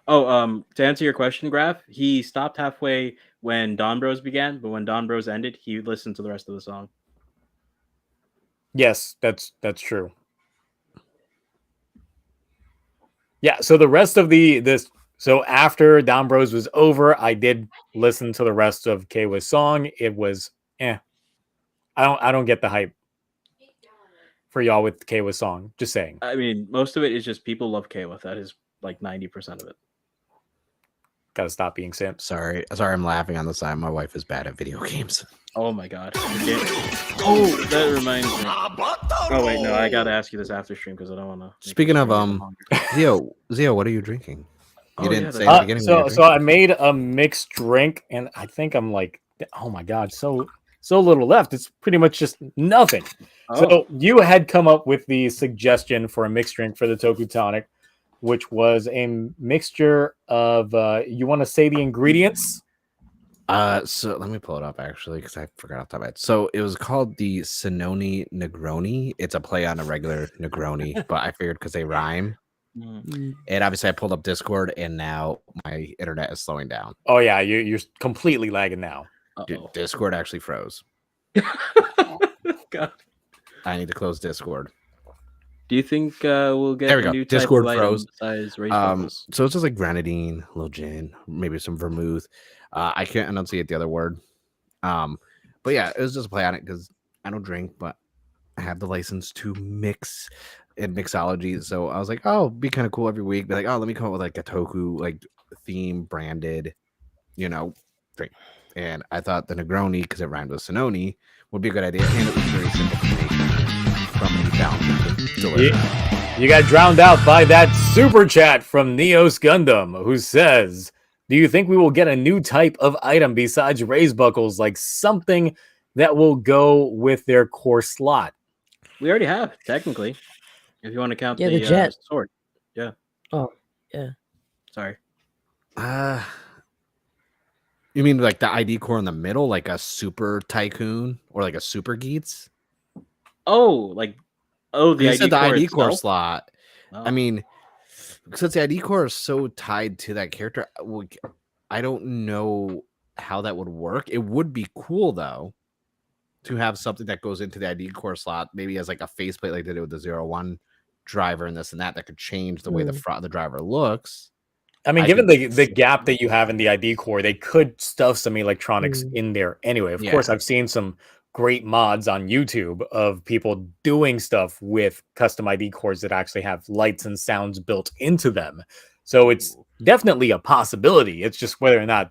Oh, to answer your question, Graph, he stopped halfway when Don Bros began, but when Don Bros ended, he listened to the rest of the song. Yes, that's true. Yeah, so the rest of so after Don Bros was over, I did listen to the rest of Keiwa's song. It was I don't get the hype for y'all with Keiwa's song. Just saying. I mean, most of it is just people love Kayla. That is like 90% of it. Gotta stop being simps. Sorry, I'm laughing on the side. My wife is bad at video games. Oh my god. Oh, that reminds me. Oh wait, no, I gotta ask you this after stream because I don't want to. Speaking of Zio, what are you drinking? You Oh, didn't yeah, say at the beginning. what So you're I made a mixed drink, and I think I'm like, oh my god, so little left. It's pretty much just nothing. Oh, So you had come up with the suggestion for a mixed drink for the TokuTonic, which was a mixture of you want to say the ingredients? So let me pull it up actually because I forgot off the top of my head. So it was called the Sinoni Negroni. It's a play on a regular Negroni, but I figured because they rhyme. And obviously, I pulled up Discord, and now my internet is slowing down. Oh yeah, you're completely lagging now. Dude, Discord actually froze. God. I need to close Discord. Do you think we'll get There we a go. new Discord type of item froze. besides race bubbles? So it's just like grenadine, a little gin, maybe some vermouth. I can't enunciate the other word. But yeah, it was just a play on it because I don't drink, but I have the license to mix in mixology. So I was like, oh, it'd be kind of cool every week. Be like, oh, let me come up with like a Toku like theme branded, drink. And I thought the Negroni, because it rhymed with Sinoni, would be a good idea. And it was very simple to make from the down. You got drowned out by that super chat from Neos Gundam, who says, do you think we will get a new type of item besides raise buckles, like something that will go with their core slot? We already have, technically. If you want to count Yeah, the the jet. sword. Yeah. Oh, yeah. Sorry. You mean like the ID core in the middle, like a super tycoon or like a super Geats? The You ID said the core ID core itself? slot. Oh. I mean, since the ID core is so tied to that character, I don't know how that would work. It would be cool though to have something that goes into the ID core slot, maybe as like a faceplate, like they did with the 01 driver and this and that could change the way the driver looks. I mean, given the gap that you have in the ID core, they could stuff some electronics in there anyway. Of course, I've seen some great mods on YouTube of people doing stuff with custom ID cores that actually have lights and sounds built into them. So it's definitely a possibility. It's just whether or not,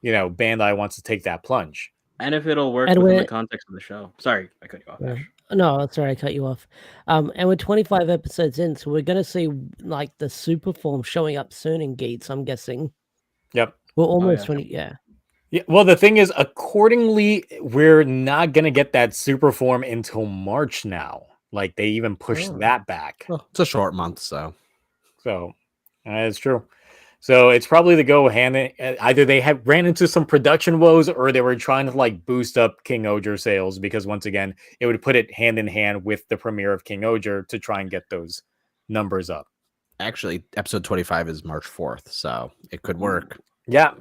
Bandai wants to take that plunge. And if it'll work And within the context of the show. Sorry, I cut you off. Yeah. Ash. No, sorry, I cut you off. And we're 25 episodes in, so we're going to see like the super form showing up soon in Geats, I'm guessing. Yep. We're almost yeah. 20, yeah. Yeah, well, the thing is, accordingly, we're not going to get that super form until March now. Like, they even pushed that back. Well, it's a short month, so. So, it's true. So, it's probably to go hand in, either they ran into some production woes or they were trying to, like, boost up King Oger sales because, once again, it would put it hand in hand with the premiere of King Oger to try and get those numbers up. Actually, episode 25 is March 4th, so it could work. Yeah.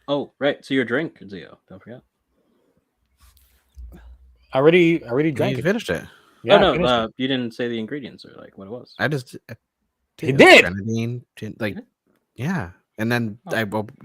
Oh, right. So your drink, Zio. Don't forget. I already You drank it. finished it. Yeah, I oh finished no, it. you didn't say the ingredients or like what it was. I just He did. grenadine, like Did yeah, and then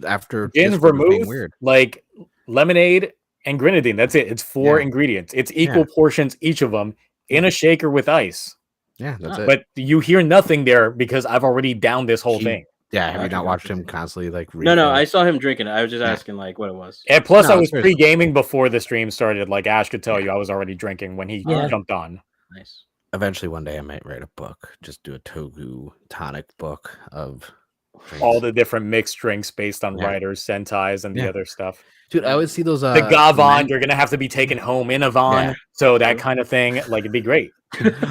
after Gin, Discord was being vermouth, weird. like lemonade, and grenadine. That's it. It's 4 Yeah. ingredients. It's equal portions, each of them, in a shaker with ice. Yeah, that's Oh. it. But you hear nothing there because I've already downed this whole He- thing. Yeah, have you Gotcha, not watched gotcha. him constantly like No, refill? I saw him drinking it. I was just Yeah. asking like what it was. And plus, No, I was seriously. pre-gaming before the stream started. Like Ash could tell Yeah. you, I was already drinking when he Yeah. jumped on. Nice. Eventually, one day I might write a book. Just do a TokuTonic book of drinks. All the different mixed drinks based on Yeah. writers, sentais, and the Yeah. other stuff. Dude, I always see those. The Gavon, men- you're gonna have to be taken home in a Von, Yeah. so that True. kind of thing. Like it'd be great.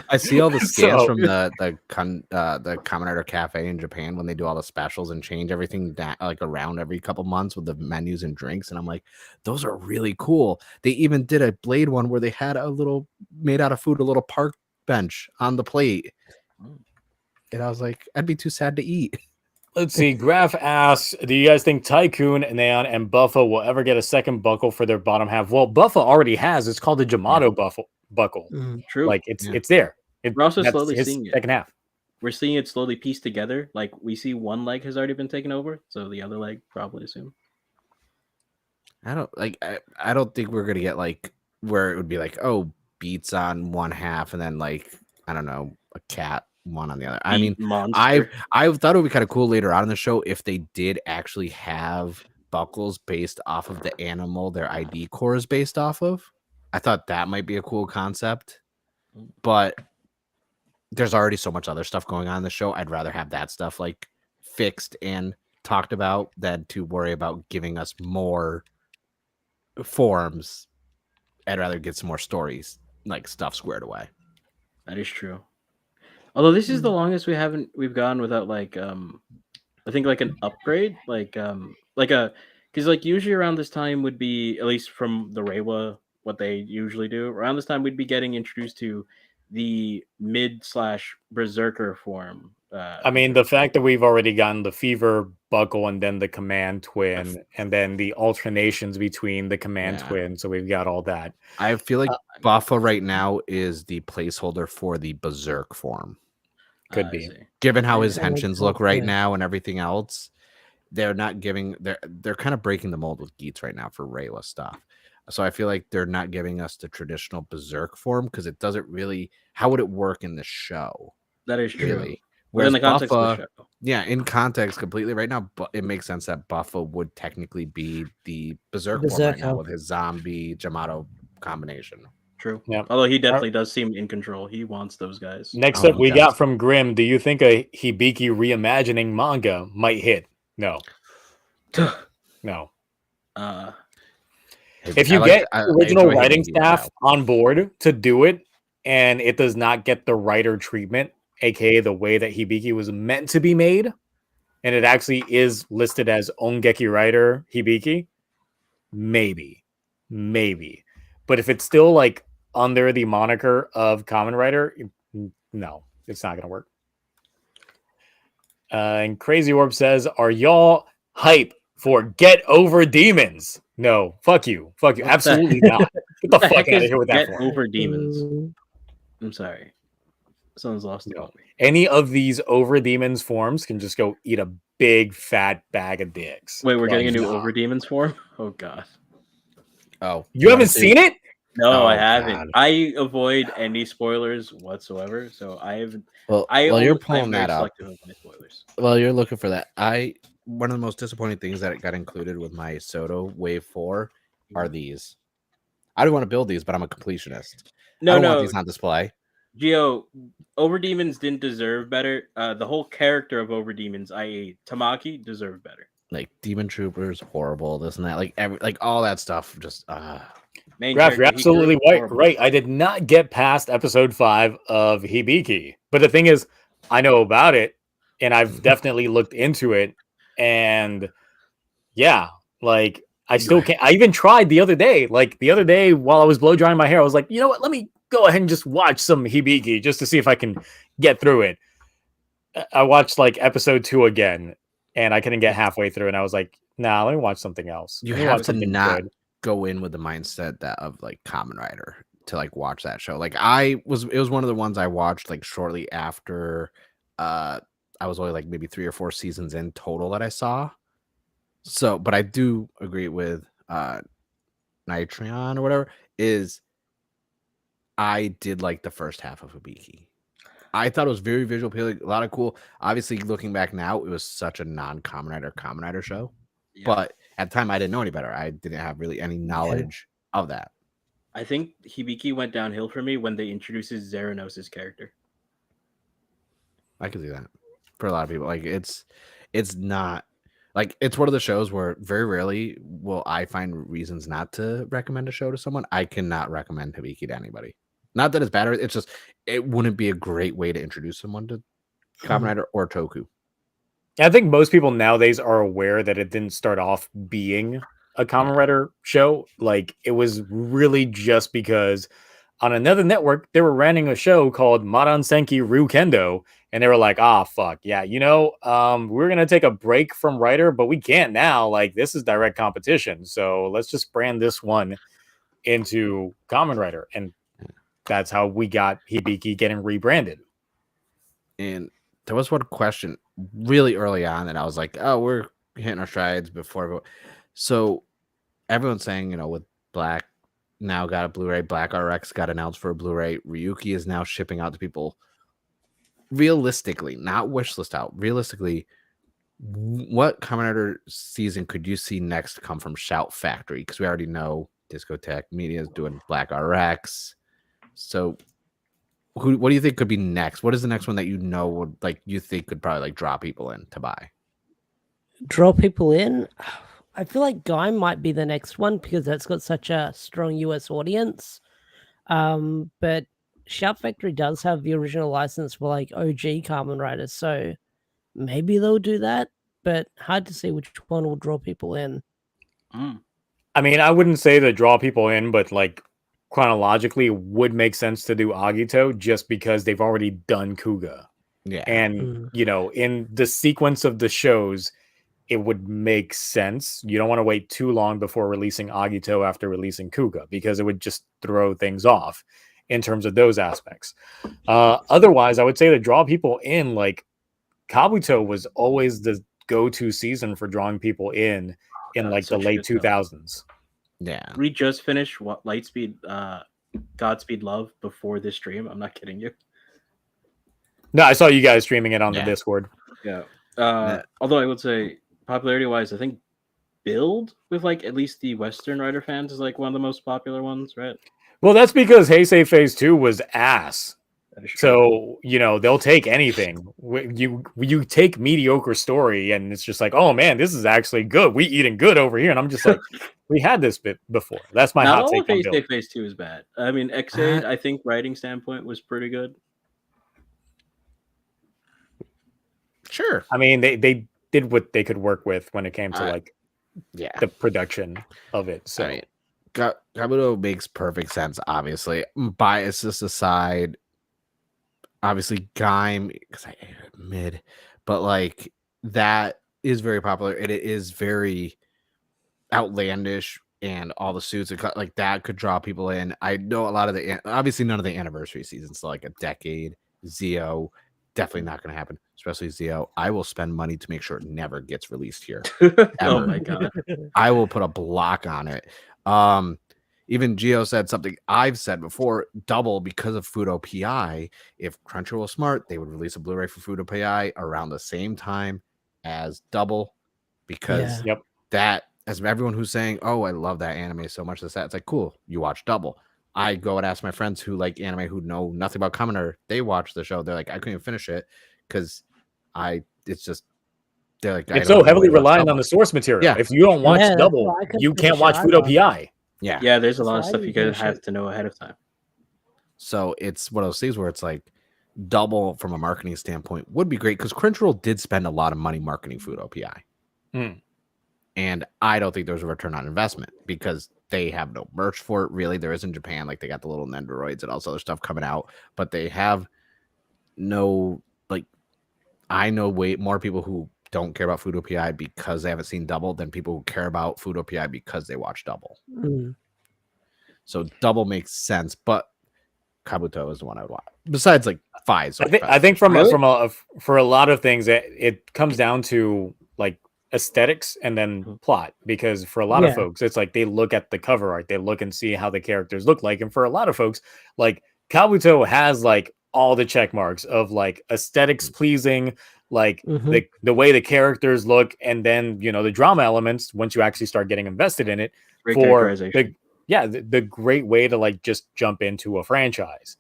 I see all the scans So- from the Kamen Rider Cafe in Japan when they do all the specials and change everything like around every couple months with the menus and drinks, and I'm like, those are really cool. They even did a Blade one where they had a little made out of food, a little park bench on the plate, and I was like, I'd be too sad to eat. Let's see. Graph asks, do you guys think Tycoon, Neon, and Buffa will ever get a second buckle for their bottom half? Well, Buffa already has. It's called the Jamato buckle. Mm. True. Like it's there. We're also that's slowly his seeing it. second half. We're seeing it slowly piece together. Like we see one leg has already been taken over, so the other leg probably soon. I don't like. I don't think we're gonna get like where it would be like, oh, beats on one half and then like I don't know, a cat one on the other. I mean, Monster. I thought it would be kind of cool later on in the show if they did actually have buckles based off of the animal their ID core is based off of. I thought that might be a cool concept, but there's already so much other stuff going on in the show. I'd rather have that stuff like fixed and talked about than to worry about giving us more forms. I'd rather get some more stories, like stuff squared away. That is true. Although this is the longest we've gone without like I think like an upgrade, like a because like usually around this time would be, at least from the Reiwa, what they usually do around this time we'd be getting introduced to the mid/berserker form. I mean, the fact that we've already gotten the Fever buckle and then the Command Twin, and then the alternations between the Command Yeah. Twin. So we've got all that. I feel like Buffa right now is the placeholder for the Berserk form. Could I be. see. Given how Yeah, his that makes henshins look sense, right yeah. now and everything else, they're not giving. They're kind of breaking the mold with Geats right now for Reiwa stuff. So I feel like they're not giving us the traditional Berserk form because it doesn't really. How would it work in the show? That is true. Really? But in the context Buffa, of the show. yeah, in context completely right now, but it makes sense that Buffa would technically be the Berserk form right now Berserker. with his zombie Jamato combination. True. Yep. Although he definitely does seem in control. He wants those guys. Next Oh, up, we he got does. from Grim. Do you think a Hibiki reimagining manga might hit? No. No. If you get original enjoy writing Hibiki as staff well. on board to do it, and it does not get the writer treatment, aka the way that Hibiki was meant to be made, and it actually is listed as Ongeki writer Hibiki, maybe. But if it's still like under the moniker of Common Writer, no, it's not gonna work. And Crazy Orb says, "Are y'all hype for Get Over Demons?" No, fuck you. What the- Absolutely not. Get the What fuck heck out of is here with that. Get form. Over Demons. Mm, I'm sorry. Someone's lost it No. on me. Any of these Over Demons forms can just go eat a big fat bag of dicks. Wait, we're getting a new no. Over Demons form? Oh god. Oh, You haven't seen it? No, I Oh, haven't. God. I avoid any spoilers whatsoever, so I haven't. Well, You're you're pulling that up. Selective of my spoilers. Well, you're looking for that. One of the most disappointing things that it got included with my Soto Wave 4 are these. I don't want to build these, but I'm a completionist. I No, don't want no, these on display. Gio. Over Demons didn't deserve better. The whole character of Over Demons, i.e., Tamaki, deserved better. Like Demon Troopers, horrible, this and that. Like all that stuff. Just Main Graf, you're character, he absolutely grew right. horrible. I did not get past episode 5 of Hibiki. But the thing is, I know about it, and I've definitely looked into it. And yeah, like I still can't. I even tried the other day. Like the other day while I was blow drying my hair, I was like, you know what? Let me go ahead and just watch some Hibiki just to see if I can get through it. I watched like episode 2 again. and I couldn't get halfway through, and I was like, "Nah, let me watch something else. You Let me have watch to something not good." go in with the mindset that of like Kamen Rider to like watch that show. Like it was one of the ones I watched like shortly after I was only like maybe 3 or 4 seasons in total that I saw. So, but I do agree with Nitron or whatever is I did like the first half of Hibiki. I thought it was very visual appealing, a lot of cool. Obviously, looking back now, it was such a non-Kamen Rider show. Yeah. But at the time, I didn't know any better. I didn't have really any knowledge of that. I think Hibiki went downhill for me when they introduced Zeranos' character. I can see that for a lot of people. Like it's not like it's one of the shows where very rarely will I find reasons not to recommend a show to someone. I cannot recommend Hibiki to anybody. Not that it's bad, it's just it wouldn't be a great way to introduce someone to Kamen Rider or Toku. I think most people nowadays are aware that it didn't start off being a Kamen Rider show. Like, it was really just because on another network, they were running a show called Maran Senki Ryukendo, and they were like, "Ah, fuck, yeah, we're gonna take a break from Rider, but we can't now. Like, this is direct competition, so let's just brand this one into Kamen Rider," and that's how we got Hibiki getting rebranded. And there was one question really early on that I was like, "Oh, we're hitting our strides before." So everyone's saying, with Black now got a Blu-ray, Black RX got announced for a Blu-ray. Ryuki is now shipping out to people. Realistically, not wishlist out. Realistically, what Kamen Rider season could you see next come from Shout Factory? Because we already know Discotech Media is doing Black RX. So what do you think could be next? What is the next one that would you think could probably draw people in to buy? Draw people in? I feel like Guy might be the next one because that's got such a strong US audience. But Shout Factory does have the original license for OG Kamen Riders, so maybe they'll do that, but hard to see which one will draw people in. I mean, I wouldn't say to draw people in, but chronologically, it would make sense to do Agito just because they've already done Kuga. Yeah. And, in the sequence of the shows, it would make sense. You don't want to wait too long before releasing Agito after releasing Kuga because it would just throw things off in terms of those aspects. Otherwise, I would say to draw people in, Kabuto was always the go-to season for drawing people in the late 2000s. Yeah. We just finished Lightspeed Godspeed Love before this stream. I'm not kidding you. No, I saw you guys streaming it on the Discord. Yeah. Although I would say popularity wise, I think Build with at least the Western Rider fans is one of the most popular ones, right? Well, that's because Heisei Phase 2 was ass. So, they'll take anything. You take mediocre story and it's just oh man, this is actually good. We eating good over here. And I'm just we had this bit before. That's my hot take on Build. Phase 2 is bad. I mean, X8, I think writing standpoint was pretty good. Sure. I mean, they did what they could work with when it came to the production of it. So I mean, Kabuto makes perfect sense, obviously. Biases aside, obviously Gaim, because I mid, but that is very popular and it is very outlandish, and all the suits that could draw people in. I know a lot of obviously none of the anniversary seasons, so a decade. Zio, definitely not going to happen, especially Zio. I will spend money to make sure it never gets released here. Oh my god. I will put a block on it. Even Gio said something I've said before, Double, because of Fudo PI. If Crunchyroll was smart, they would release a Blu-ray for Fudo PI around the same time as Double, because that, as everyone who's saying, "Oh, I love that anime so much," it's cool, you watch Double. I go and ask my friends who like anime who know nothing about Kamen Rider. They watch the show. They're like, I couldn't even finish it because it's just, they're like, it's so heavily reliant on the source material. Yeah. If you don't watch Double, you can't watch Fudo PI. Yeah, there's a lot of stuff you gotta have to know ahead of time. So it's one of those things where it's Double from a marketing standpoint would be great, because Crunchyroll did spend a lot of money marketing Fudo PI. And I don't think there's a return on investment because they have no merch for it, really. There is in Japan, they got the little Nendoroids and all this other stuff coming out, but they have no, I know way more people who don't care about Food PI because they haven't seen Double than people who care about Food PI because they watch Double. Mm. So Double makes sense, but Kabuto is the one I would watch. Besides, like Fi's. I think from Really? for a lot of things, it comes down to like aesthetics and then plot. Because for a lot of Yeah. folks, it's like they look at the cover art, they look and see how the characters look like, and for a lot of folks, like Kabuto has like all the check marks of like aesthetics pleasing, like Mhm. the way the characters look, and then the drama elements once you actually start getting invested in it. Great For characterization. the great way to like just jump into a franchise.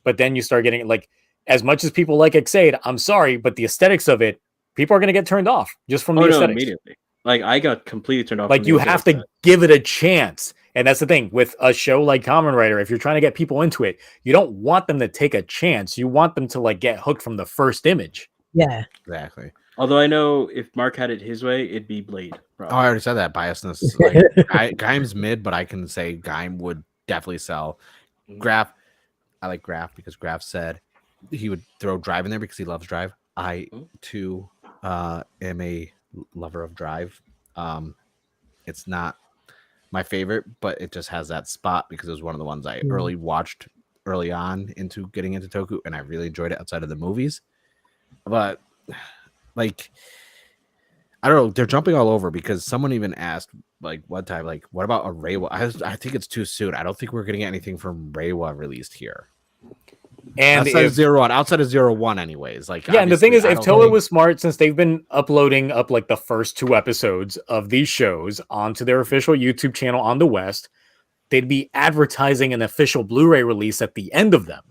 But then you start getting like, as much as people like Exade, I'm sorry, but the aesthetics of it, people are going to get turned off just from Oh the no, aesthetics. immediately. Like I got completely turned off. Like from the you aesthetics have to of that. give it a chance. And that's the thing with a show like Kamen Rider. If you're trying to get people into it, you don't want them to take a chance. You want them to like get hooked from the first image. Yeah. Exactly. Although I know if Mark had it his way, it'd be Blade. Oh, Probably. I already said that biasness. Like Gaim's mid, but I can say Gaim would definitely sell. Graph, I like Graph because Graph said he would throw Drive in there because he loves Drive. I too am a lover of Drive. It's not my favorite, but it just has that spot because it was one of the ones I watched early on into getting into Toku, and I really enjoyed it outside of the movies. But like, I don't know, they're jumping all over because someone even asked like what time, like what about a Reiwa? I think it's too soon. I don't think we're getting anything from Reiwa released here. And outside of 0-1, outside of 0-1 anyways. Like yeah, and the thing is, if Toei think... was smart, since they've been uploading up like the first 2 episodes of these shows onto their official YouTube channel on the West, they'd be advertising an official Blu-ray release at the end of them.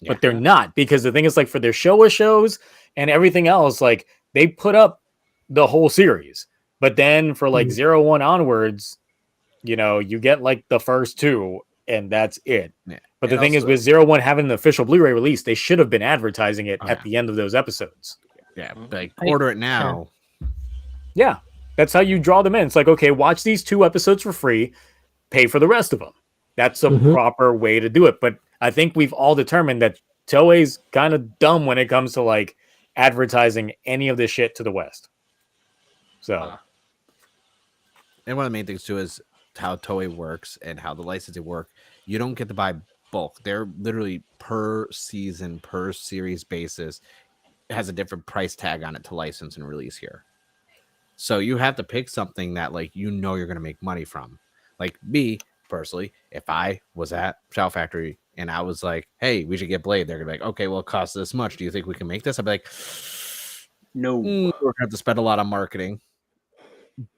Yeah. But they're not, because the thing is, like for their Showa shows and everything else, like they put up the whole series. But then for like 0-1 onwards, you get like the first 2 and that's it. Yeah. But the thing is, with 0-1 having an official Blu-ray release, they should have been advertising it at the end of those episodes. Yeah, like order it now. Yeah, that's how you draw them in. It's like, okay, watch these 2 episodes for free, pay for the rest of them. That's a proper way to do it. But I think we've all determined that Toei's kind of dumb when it comes to like advertising any of this shit to the West. So, and one of the main things too is how Toei works and how the licensing work. You don't get to buy bulk. They're literally per season, per series basis. It has a different price tag on it to license and release here. So you have to pick something that like you're going to make money from. Like me personally, if I was at Shout Factory and I was like, "Hey, we should get Blade," they're gonna be like, "Okay, well, it costs this much. Do you think we can make this?" I'd be like, "No, we're gonna have to spend a lot on marketing."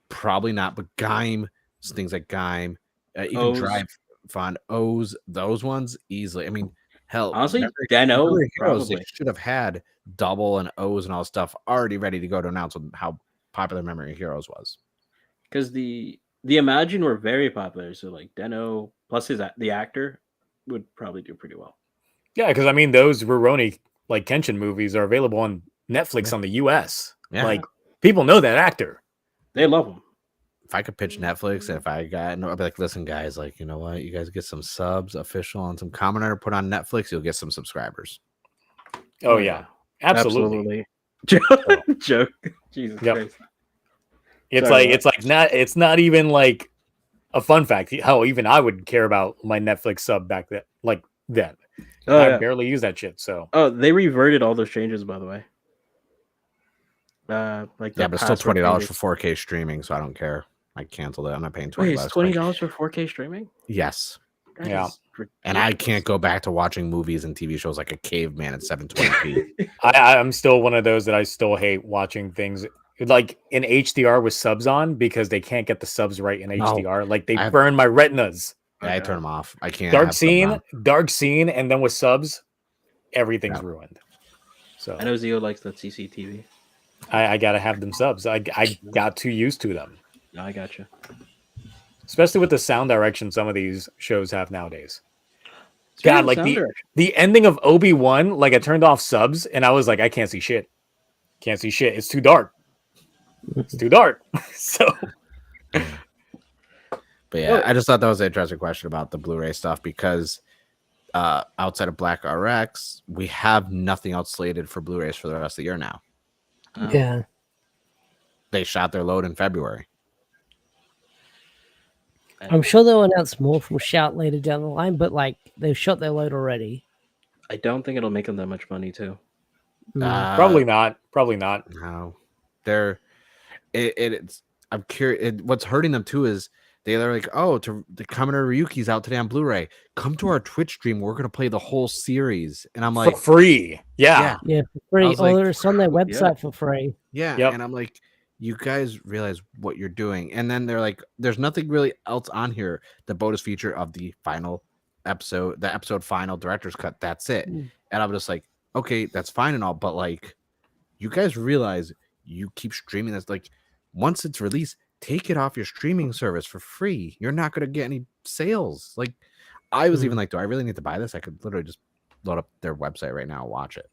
Probably not, but Gaim, things like Gaim, even Drive Fund, O's, those ones easily. I mean, hell, honestly, Den-O Heroes, they should have had Double and O's and all stuff already ready to go to announce how popular Memory Heroes was. Because the Imagine were very popular, so like Den-O plus the actor would probably do pretty well. Yeah, because I mean, those Rurouni like Kenshin movies are available on Netflix on the US. Yeah. Like people know that actor. They love him. If I could pitch Netflix, and if I got, I'd be like, "Listen, guys, like, you know what? You guys get some subs, official, and some Kamen Rider put on Netflix. You'll get some subscribers." Oh yeah, absolutely. Joke. Jesus Christ. It's not even like a fun fact. How even I would care about my Netflix sub back then. Like then, I barely use that shit. So they reverted all those changes, by the way. But it's still $20 for 4K streaming, so I don't care. I canceled it. I'm not paying $20. Wait, it's $20 for 4K streaming? Yes. That and I can't go back to watching movies and TV shows like a caveman at 720p. I'm still one of those that I still hate watching things like in HDR with subs on because they can't get the subs right in HDR. Like they burn my retinas. I turn them off. I can't. Dark scene, and then with subs, everything's ruined. So I know Zio likes that CCTV. I gotta have them subs. I got too used to them. No, I gotcha. Especially with the sound direction some of these shows have nowadays. God, like the ending of Obi-Wan, like I turned off subs and I was like, I can't see shit. Can't see shit. It's too dark. It's too dark. So but yeah, I just thought that was an interesting question about the Blu-ray stuff because outside of Black RX, we have nothing else slated for Blu-rays for the rest of the year now. Yeah. they shot their load in February. I'm sure they'll announce more from Shout later down the line, but like they've shot their load already. I don't think it'll make them that much money too. Probably not. Probably not. No, they're it's. I'm curious. What's hurting them too is they're like, oh, the Kamen Ryuki's out today on Blu-ray. Come to our Twitch stream. We're gonna play the whole series, and I'm like, For free. Yeah. Yeah, for free. was like, Or it's on their yeah. website for free. yeah, Yep. and I'm like, you guys realize what you're doing, and then they're like, there's nothing really else on here. The bonus feature of the final episode, the episode final director's cut. That's it. Mm. And I'm just like, okay, that's fine and all, but like, you guys realize you keep streaming this. Like, once it's released, take it off your streaming service for free. You're not going to get any sales. Like, I was even like, do I really need to buy this? I could literally just load up their website right now and watch it.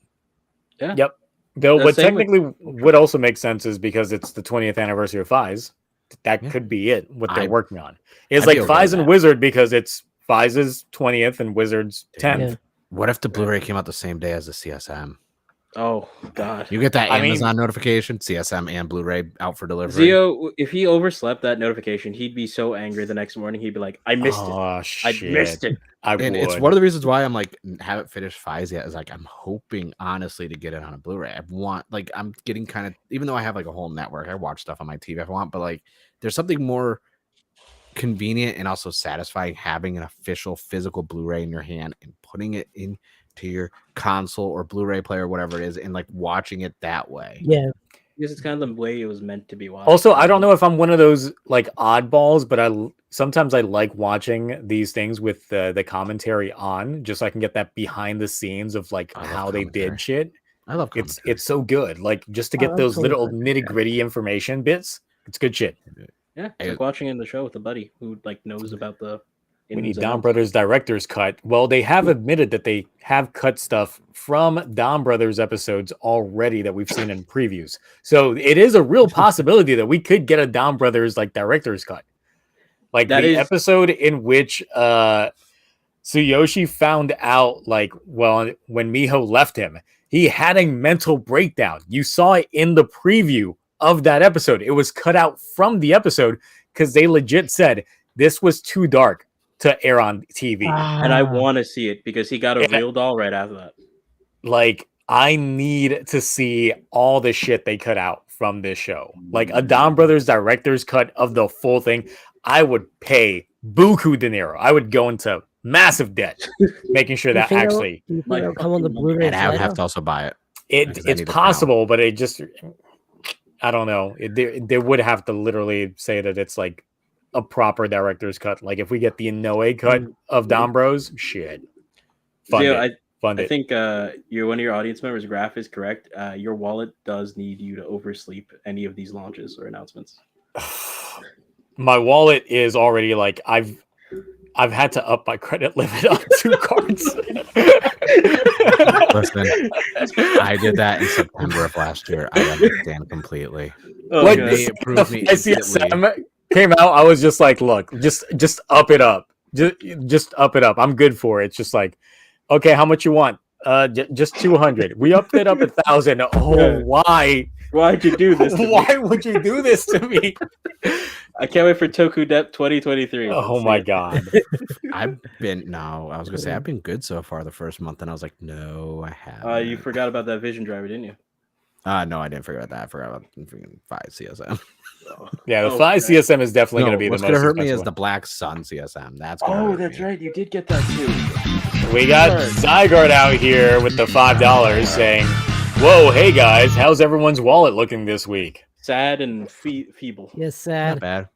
Yeah. Yep. Though what Same with- technically would also make sense is because it's the 20th anniversary of Fies. That Yeah. could be it, what they're I- working on. It's I'd like be okay Fies with and that. Wizard because it's Fies' 20th and Wizard's 10th. Yeah. What if the Blu-ray came out the same day as the CSM? Oh God. You get that I mean- Amazon notification, CSM and Blu-ray out for delivery. Zio, if he overslept that notification, he'd be so angry the next morning. He'd be like, "I missed it. Oh, I shit. missed it." I And would. it's one of the reasons why I'm like haven't finished Fies yet. Is like I'm hoping honestly to get it on a Blu-ray. I'm getting kind of, even though I have like a whole network, I watch stuff on my TV if I want, but like there's something more convenient and also satisfying having an official physical Blu-ray in your hand and putting it into your console or Blu-ray player, whatever it is, and like watching it that way. Yeah. Because it's kind of the way it was meant to be watched. Also, I don't know if I'm one of those like oddballs, but sometimes I like watching these things with the commentary on, just so I can get that behind the scenes of like I love how they commentary. did shit. I love It's commentary. it's so good. Like just to Oh, get that's those cool. little nitty gritty information bits. It's good shit. Yeah, it's like watching in the show with a buddy who like knows about the. We need ins and Don outs. Brothers director's cut. Well, they have admitted that they have cut stuff from Don Brothers episodes already that we've seen in previews. So it is a real possibility that we could get a Don Brothers like director's cut. Like That the is- episode in which Tsuyoshi found out, like, well, when Miho left him, he had a mental breakdown. You saw it in the preview of that episode. It was cut out from the episode because they legit said this was too dark to air on TV. And I Ah. want to see it because he got a Yeah. real doll right after that. Like, I need to see all the shit they cut out from this show. Like a Don Brothers director's cut of the full thing. I would pay buku dinero. I would go into massive debt making sure Do you that think it'll- actually do you think like, it'll come on the fucking- Blu-ray And I would later? have to also buy it. it Because I it's need it now. possible, but it just I don't know. They would have to literally say that it's like a proper director's cut. Like if we get the Inoue cut of Don Bros, shit. Fund Zio, it. Fund I it. think one of your audience members, Graph, is correct. Your wallet does need you to oversleep any of these launches or announcements. My wallet is already like I've had to up my credit limit on 2 cards. Listen, I did that in September of last year. I understand completely. Oh, Like God. They approved me the instantly. ICSM came out, I was just like, look, just up it up. Just up it up. I'm good for it. It's just like, okay, how much you want? Just 200. We upped it up 1,000. Oh, Yeah. why? Why'd you do this? To me? Why would you do this to me? I can't wait for Toku Dep 2023. Oh Let's my see it. god. I was gonna say I've been good so far the first month, and I was like, no, I haven't. You forgot about that Vision driver, didn't you? No, I didn't forget about that. I forgot about the freaking 5 CSM. Yeah, the Oh, 5 okay. CSM is definitely No, going to be the what's most gonna hurt me expensive is the one. Black Sun CSM. That's gonna Oh, hurt that's me. right. You did get that too. We got Zygarde out here with the $5 saying, whoa, hey guys, how's everyone's wallet looking this week? Sad and feeble. Yes, Not sad. bad.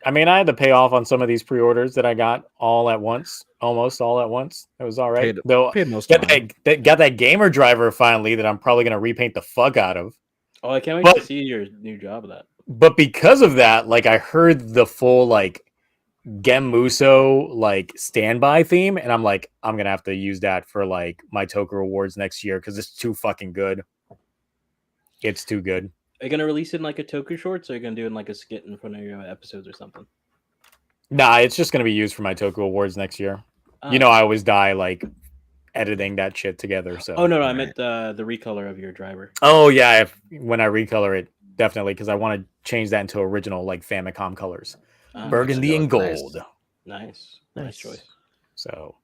I mean, I had to pay off on some of these pre-orders that I got all at once, almost all at once. It was all right. Though Paid most got of mine. got that gamer driver finally that I'm probably going to repaint the fuck out of. Oh, I can't wait But- to see your new job of that. But because of that, like I heard the full like Genmuso like standby theme, and I'm like, I'm gonna have to use that for like my Toku rewards next year because it's too fucking good. It's too good. Are you gonna release it in like a Toku shorts, or are you gonna do it in like a skit in front of your episodes or something? Nah, it's just gonna be used for my Toku awards next year. You know, I always die like editing that shit together. So Oh no, I meant the recolor of your driver. Oh yeah, when I recolor it, definitely, because I want to change that into original like Famicom colors, Ah, burgundy nice. and gold. Nice Nice. choice. So,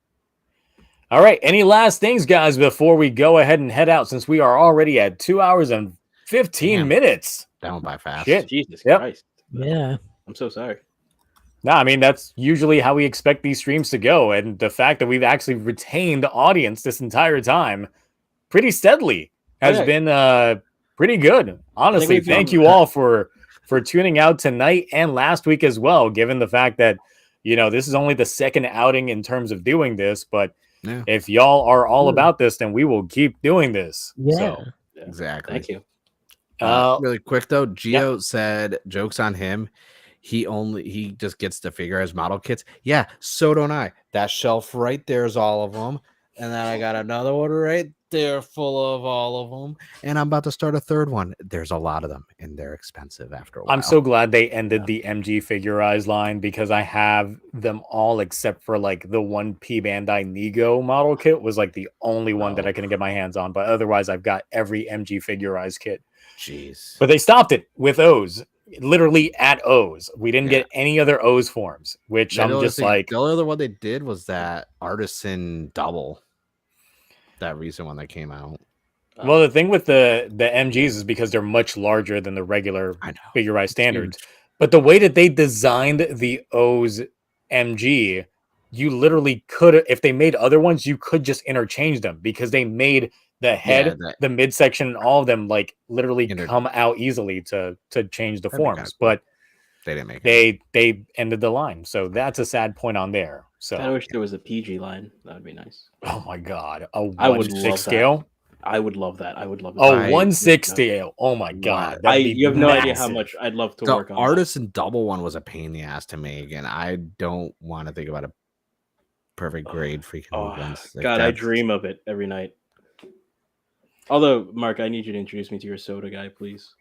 all right. Any last things, guys, before we go ahead and head out? Since we are already at 2 hours and 15 Damn. minutes. That went by fast. Shit. Jesus Yep. Christ. Yeah. I'm so sorry. No, I mean, that's usually how we expect these streams to go. And the fact that we've actually retained the audience this entire time pretty steadily has Yeah. been pretty good. Honestly, we've thank done- you all for tuning out tonight and last week as well, given the fact that, you know, this is only the second outing in terms of doing this. But Yeah, if y'all are all Yeah. about this, then we will keep doing this. Yeah. So, Yeah. exactly. Thank you. Really quick though, Gio said, jokes on him. He just gets to figure his model kits. Yeah, so don't I. That shelf right there is all of them. And then I got another one right there full of all of them. And I'm about to start a third one. There's a lot of them and they're expensive after a while. I'm so glad they ended the MG Figurized line because I have them all except for like the one P Bandai Nego model kit was like the only one that I couldn't get my hands on. But otherwise, I've got every MG Figurized kit. Jeez. But they stopped it with O's, literally at O's. We didn't get any other O's forms, which The I'm only just thing- like, the only other one they did was that Artisan Double. That recent one that came out. well, the thing with the MGs is because they're much larger than the regular I know. Figurized standards. Huge. But the way that they designed the O's MG, you literally could, if they made other ones, you could just interchange them because they made the head, the midsection, and all of them like literally come out easily to change the forms. But they didn't make it. They ended the line, so that's a sad point on there. So I wish there was a PG line. That would be nice. Oh my god, a I would 1/6 love scale. That. I would love that. I would love it. A 1/6 scale. Oh my god, you have no idea how much I'd love to work on. The Artisan Double one was a pain in the ass to make, and I don't want to think about a perfect grade freaking movements. Like God, I dream of it every night. Although, Mark, I need you to introduce me to your soda guy, please.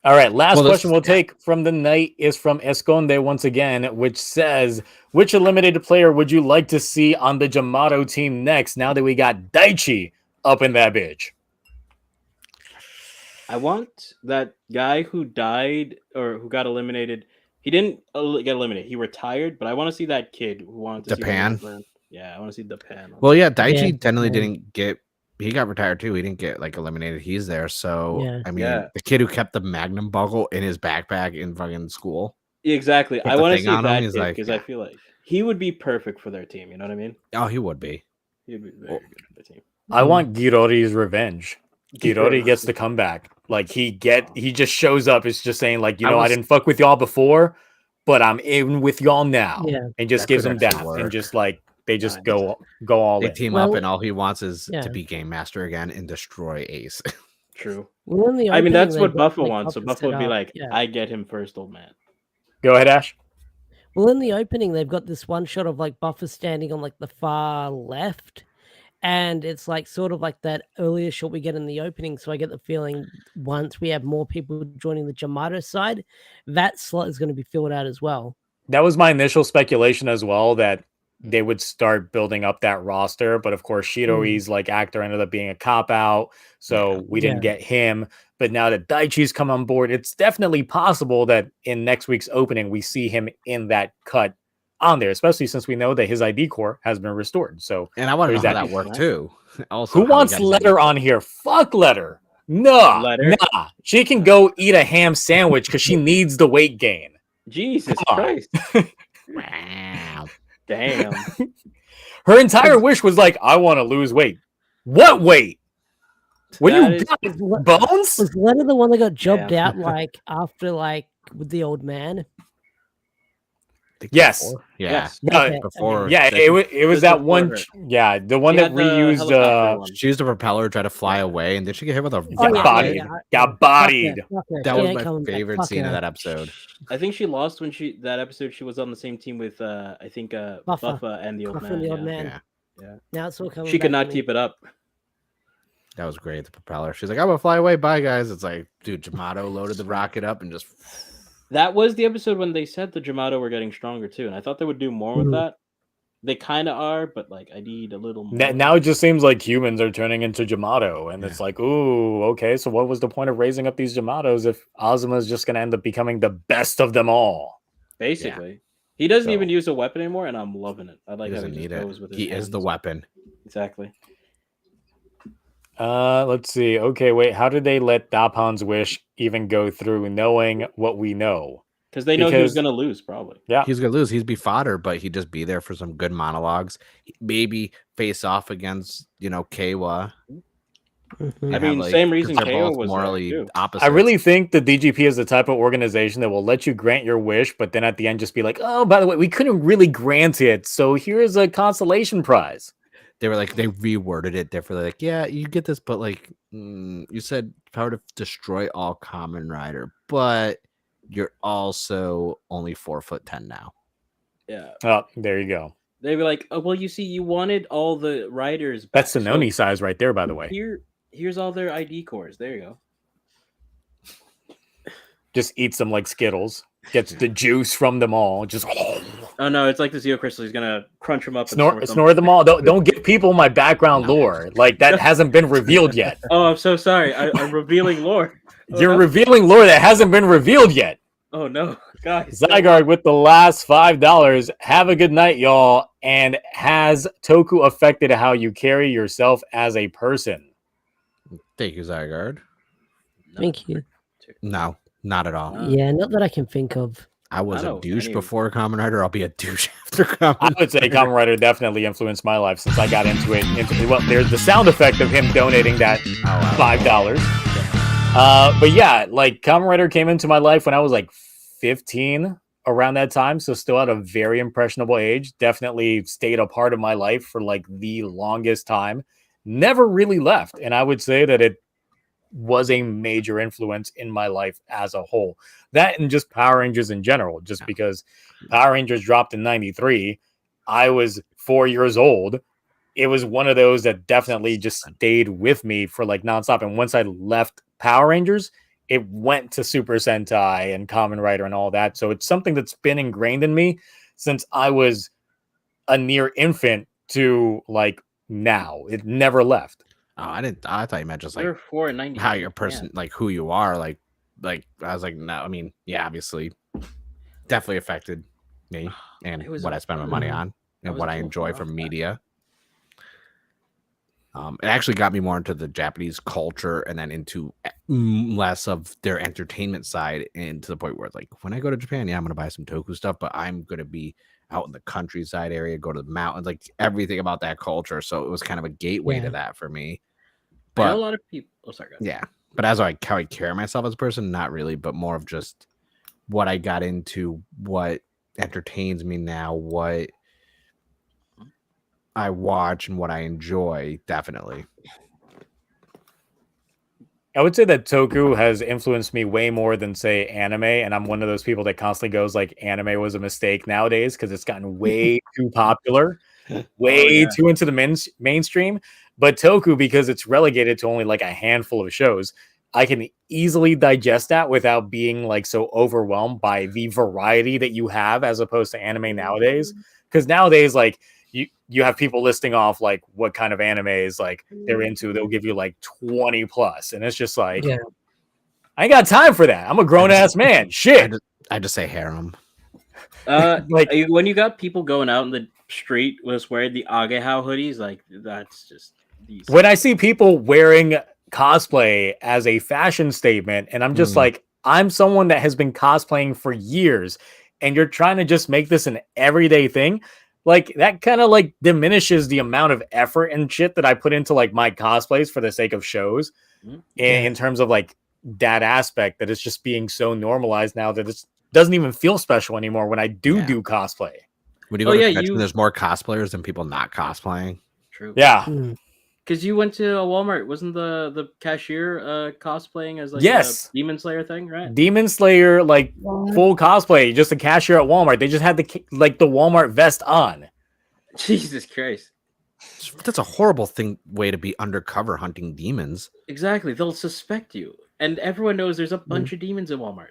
All right, last question we'll take from the night is from Esconde once again, which says, which eliminated player would you like to see on the Jamato team next now that we got Daichi up in that bitch? I want that guy who died or who got eliminated. He didn't get eliminated. He retired, but I want to see that kid who wanted to Japan. see Yeah, I want to see Japan. Well, yeah, Daichi technically didn't get. He got retired too. He didn't get like eliminated. He's there. So I mean, the kid who kept the Magnum buckle in his backpack in fucking school. Exactly. I want to see that kid because I feel like he would be perfect for their team. You know what I mean? Oh, he would be. He'd be very good for the team. I want Girori's revenge. Girori gets the comeback. Like he just shows up. It's just saying like, I didn't fuck with y'all before, but I'm in with y'all now. Yeah. And just gives them death and just like they just go all in. They team up and all he wants is to be game master again and destroy Ace. True. Well, I mean, that's what Buffa wants. So Buffa would be like, I get him first, old man. Go ahead, Ash. Well, in the opening, they've got this one shot of like Buffa standing on like the far left. And it's like sort of like that earlier shot we get in the opening. So I get the feeling once we have more people joining the Jamato side, that slot is going to be filled out as well. That was my initial speculation as well, that they would start building up that roster. But of course, Shidori's like actor ended up being a cop out. So we didn't get him. But now that Daichi's come on board, it's definitely possible that in next week's opening, we see him in that cut on there, especially since we know that his ID core has been restored. So, and I want to know how that worked too. Also, who wants Letter on here? Fuck Letter. Nah. She can go eat a ham sandwich because she needs the weight gain. Jesus Christ. Wow. Damn. Her entire wish was like, I want to lose weight. What weight? What do you got? Bones? Was Letter the one that got jobbed out like after like with the old man? Yes. Before. Yeah. Okay. Before. Yeah, it was that one. Yeah, the one that reused. She used a propeller to try to fly away, and did she get hit with a got bodied. That was my favorite scene of that episode. I think she lost when that episode she was on the same team with I think Buffa and the old man. Yeah. Now it's all coming. She could not keep it up. That was great. The propeller. She's like, I'm gonna fly away. Bye, guys. It's like, dude, Jamato loaded the rocket up and just. That was the episode when they said the Jamato were getting stronger too, and I thought they would do more with that. They kind of are, but like I need a little more. Now it just seems like humans are turning into Jamato, and it's Yeah. like, ooh, okay. So what was the point of raising up these Jamatos if Ozma is just going to end up becoming the best of them all? Basically, he doesn't even So- use a weapon anymore, and I'm loving it. I He like how doesn't he just need it. goes with his He is the hands. weapon. Exactly. Let's see. Okay, wait. How did they let Dapon's wish even go through, knowing what we know? Because they know he was Because- gonna lose, probably. Yeah, He's gonna lose. He'd be fodder, but he'd just be there for some good monologues. Maybe face off against Keiwa. Mhm. I mean, same reason they're Keiwa both was there, morally too. opposite. I really think the DGP is the type of organization that will let you grant your wish, but then at the end just be like, oh, by the way, we couldn't really grant it, so here's a consolation prize. They were like they reworded it differently. Like, yeah, you get this, but like you said, power to destroy all Common Rider, but you're also only 4'10" now. Yeah. Oh, there you go. They'd be like, oh, well, you see, you wanted all the riders back. That's so Sononi size right there, by the way. here's all their ID cores. There you go. Just eats them like Skittles. Gets the juice from them all. Just Oh no, it's like the Zeo Crystal. He's gonna crunch them up and snort them all. Don't give people my background lore. Like that hasn't been revealed yet. Oh, I'm so sorry. I'm revealing lore. Oh, You're no. revealing lore that hasn't been revealed yet. Oh no, guys. Zygarde with the last $5. Have a good night, y'all. And has Toku affected how you carry yourself as a person? Thank you, Zygarde. Thank you. No, not at all. Yeah, not that I can think of. I was I a know douche any- before Common Rider. I'll be a douche after I Common would say Rider. Kamen Rider definitely influenced my life since I got into it. Well, there's the sound effect of him donating that $5. But yeah, like Kamen Rider came into my life when I was like 15, around that time, so still at a very impressionable age. Definitely stayed a part of my life for like the longest time. Never really left, and I would say that it was a major influence in my life as a whole. That and just Power Rangers in general, just because Power Rangers dropped in 93. I was 4 years old. It was one of those that definitely just stayed with me for like nonstop. And once I left Power Rangers, it went to Super Sentai and Kamen Rider and all that. So it's something that's been ingrained in me since I was a near infant to like now. It never left. Oh, I didn't. I thought you meant just We're like 490. how your person, like who you are, like I was like, no. I mean, yeah, obviously, definitely affected me and It was what a- I spend my money on That and was what a I cool enjoy thing from off that. media. It actually got me more into the Japanese culture and then into less of their entertainment side, and to the point where it's like when I go to Japan, yeah, I'm gonna buy some Toku stuff, but I'm gonna be out in the countryside area, go to the mountains, like everything about that culture. So it was kind of a gateway to Yeah. that for me. I know But a lot of people. Oh, sorry. Go ahead. yeah, but as how I carry myself as a person, not really, but more of just what I got into, what entertains me now, what I watch, and what I enjoy. Definitely. I would say that Toku has influenced me way more than say anime, and I'm one of those people that constantly goes like anime was a mistake nowadays because it's gotten way too popular, way yeah. too into the mainstream. But Toku, because it's relegated to only like a handful of shows, I can easily digest that without being like so overwhelmed by the variety that you have as opposed to anime nowadays. Because nowadays, like you have people listing off like what kind of animes like they're into. They'll give you like 20 plus, and it's just like, Yeah. I ain't got time for that. I'm a grown ass man. Shit. I just say harem. Like- When you got people going out in the street was wearing the Agehao hoodies, like that's just these. When I see people wearing cosplay as a fashion statement, and I'm just like, I'm someone that has been cosplaying for years, and you're trying to just make this an everyday thing, like that kind of like diminishes the amount of effort and shit that I put into like my cosplays for the sake of shows. Mhm. In terms of like that aspect, that it's just being so normalized now that it doesn't even feel special anymore when I do cosplay. When you go Oh, to yeah, convention, you- there's more cosplayers than people not cosplaying. True. Yeah. Mm. Because you went to a Walmart, wasn't the cashier cosplaying as like Yes. a Demon Slayer thing, right? Demon Slayer, like full cosplay, just a cashier at Walmart. They just had the Walmart vest on. Jesus Christ! That's a horrible way to be undercover hunting demons. Exactly, they'll suspect you, and everyone knows there's a bunch of demons in Walmart.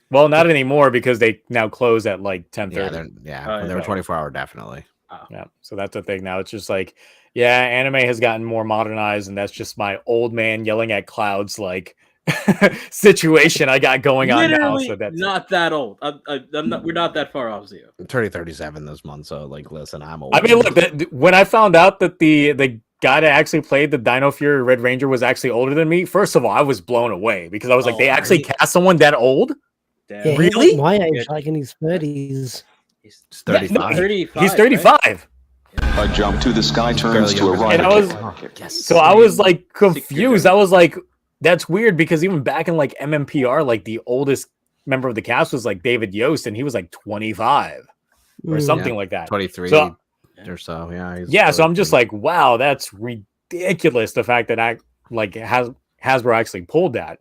Well, not anymore because they now close at like 10:30. When they were yeah. 24-hour, definitely. Yeah, so that's the thing now. It's just like, yeah, anime has gotten more modernized, and that's just my old man yelling at clouds like situation I got going on now. Literally So that's not that old. I'm not. We're not that far off, Zio. I'm turning 37 this month, so like, listen, I'm old. I mean, look, when I found out that the guy that actually played the Dino Fury Red Ranger was actually older than me, first of all, I was blown away because I was like, Oh, they actually right. cast someone that old? Damn. Yeah, Really? he's like my age, Yeah. like in his 30s. He's It's Yeah, 35. no, 35. He's 35. A jump to the sky turns Barely to a younger rider than me. kick. And yes. So I was like 6 years confused. younger. I was like, that's weird because even back in like MMPR, like the oldest member of the cast was like David Yost, and he was like 25 or Mm. something like that. 23 So or so. yeah, so I'm just like, wow, that's ridiculous. The fact that Hasbro actually pulled that.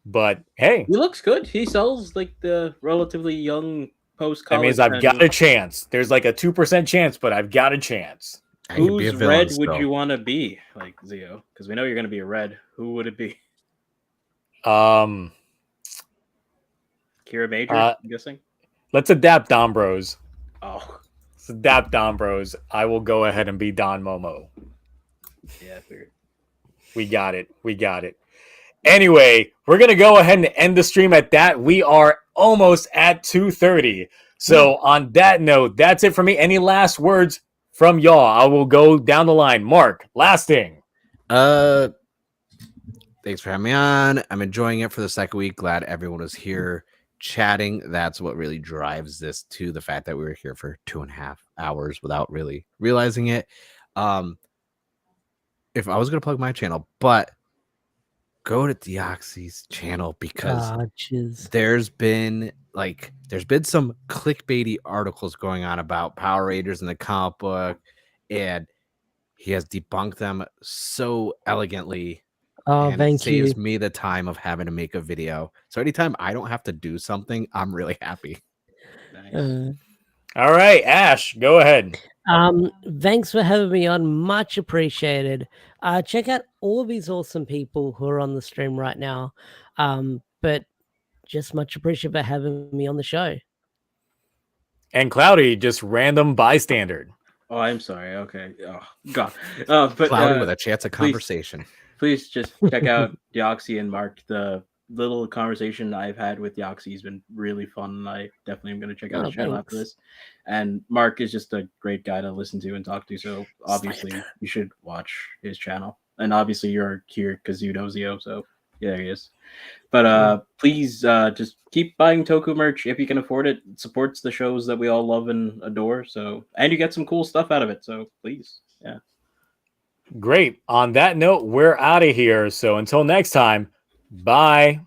But hey, He looks good. He sells like the relatively young post that college. means I've got a chance. There's like a 2% chance, but I've got a chance. Whose red would you want to be, like Zio? Because we know you're going to be a red. Who would it be? Um, Kira Major, Uh, I'm guessing. let's adapt Don Bros. Oh, Let's adapt Don Bros. I will go ahead and be Don Momo. yeah, I figured. We got it. We got it. Anyway, we're going to go ahead and end the stream at that. We are almost at 2:30. So on that note, that's it for me. Any last words from y'all? I will go down the line. Mark, last thing. Thanks for having me on. I'm enjoying it for the second week. Glad everyone was here chatting. That's what really drives this to the fact that we were here for 2.5 hours without really realizing it. If I was going to plug my channel, but go to Deoxy's channel because there's been some clickbaity articles going on about Power Rangers in the comic book, and he has debunked them so elegantly. Oh, and thank it saves you. me the time of having to make a video. So anytime I don't have to do something, I'm really happy. Nice. All right, Ash, go ahead. Thanks for having me on. Much appreciated. Check out all these awesome people who are on the stream right now. But just much appreciated for having me on the show. And Cloudy, just random bystander. Oh, I'm sorry. Okay. Oh, God. But Cloudy with a chance of please- conversation. Please just check out Deoxy and Mark. The little conversation I've had with Deoxy has been really fun. I definitely am going to check out his channel after this. And Mark is just a great guy to listen to and talk to. So obviously you should watch his channel. And obviously you're here because you know Zio. So yeah, there he is. But please just keep buying Toku merch if you can afford it. It supports the shows that we all love and adore. So, and you get some cool stuff out of it. So please, yeah. Great. On that note, we're out of here. So until next time, bye.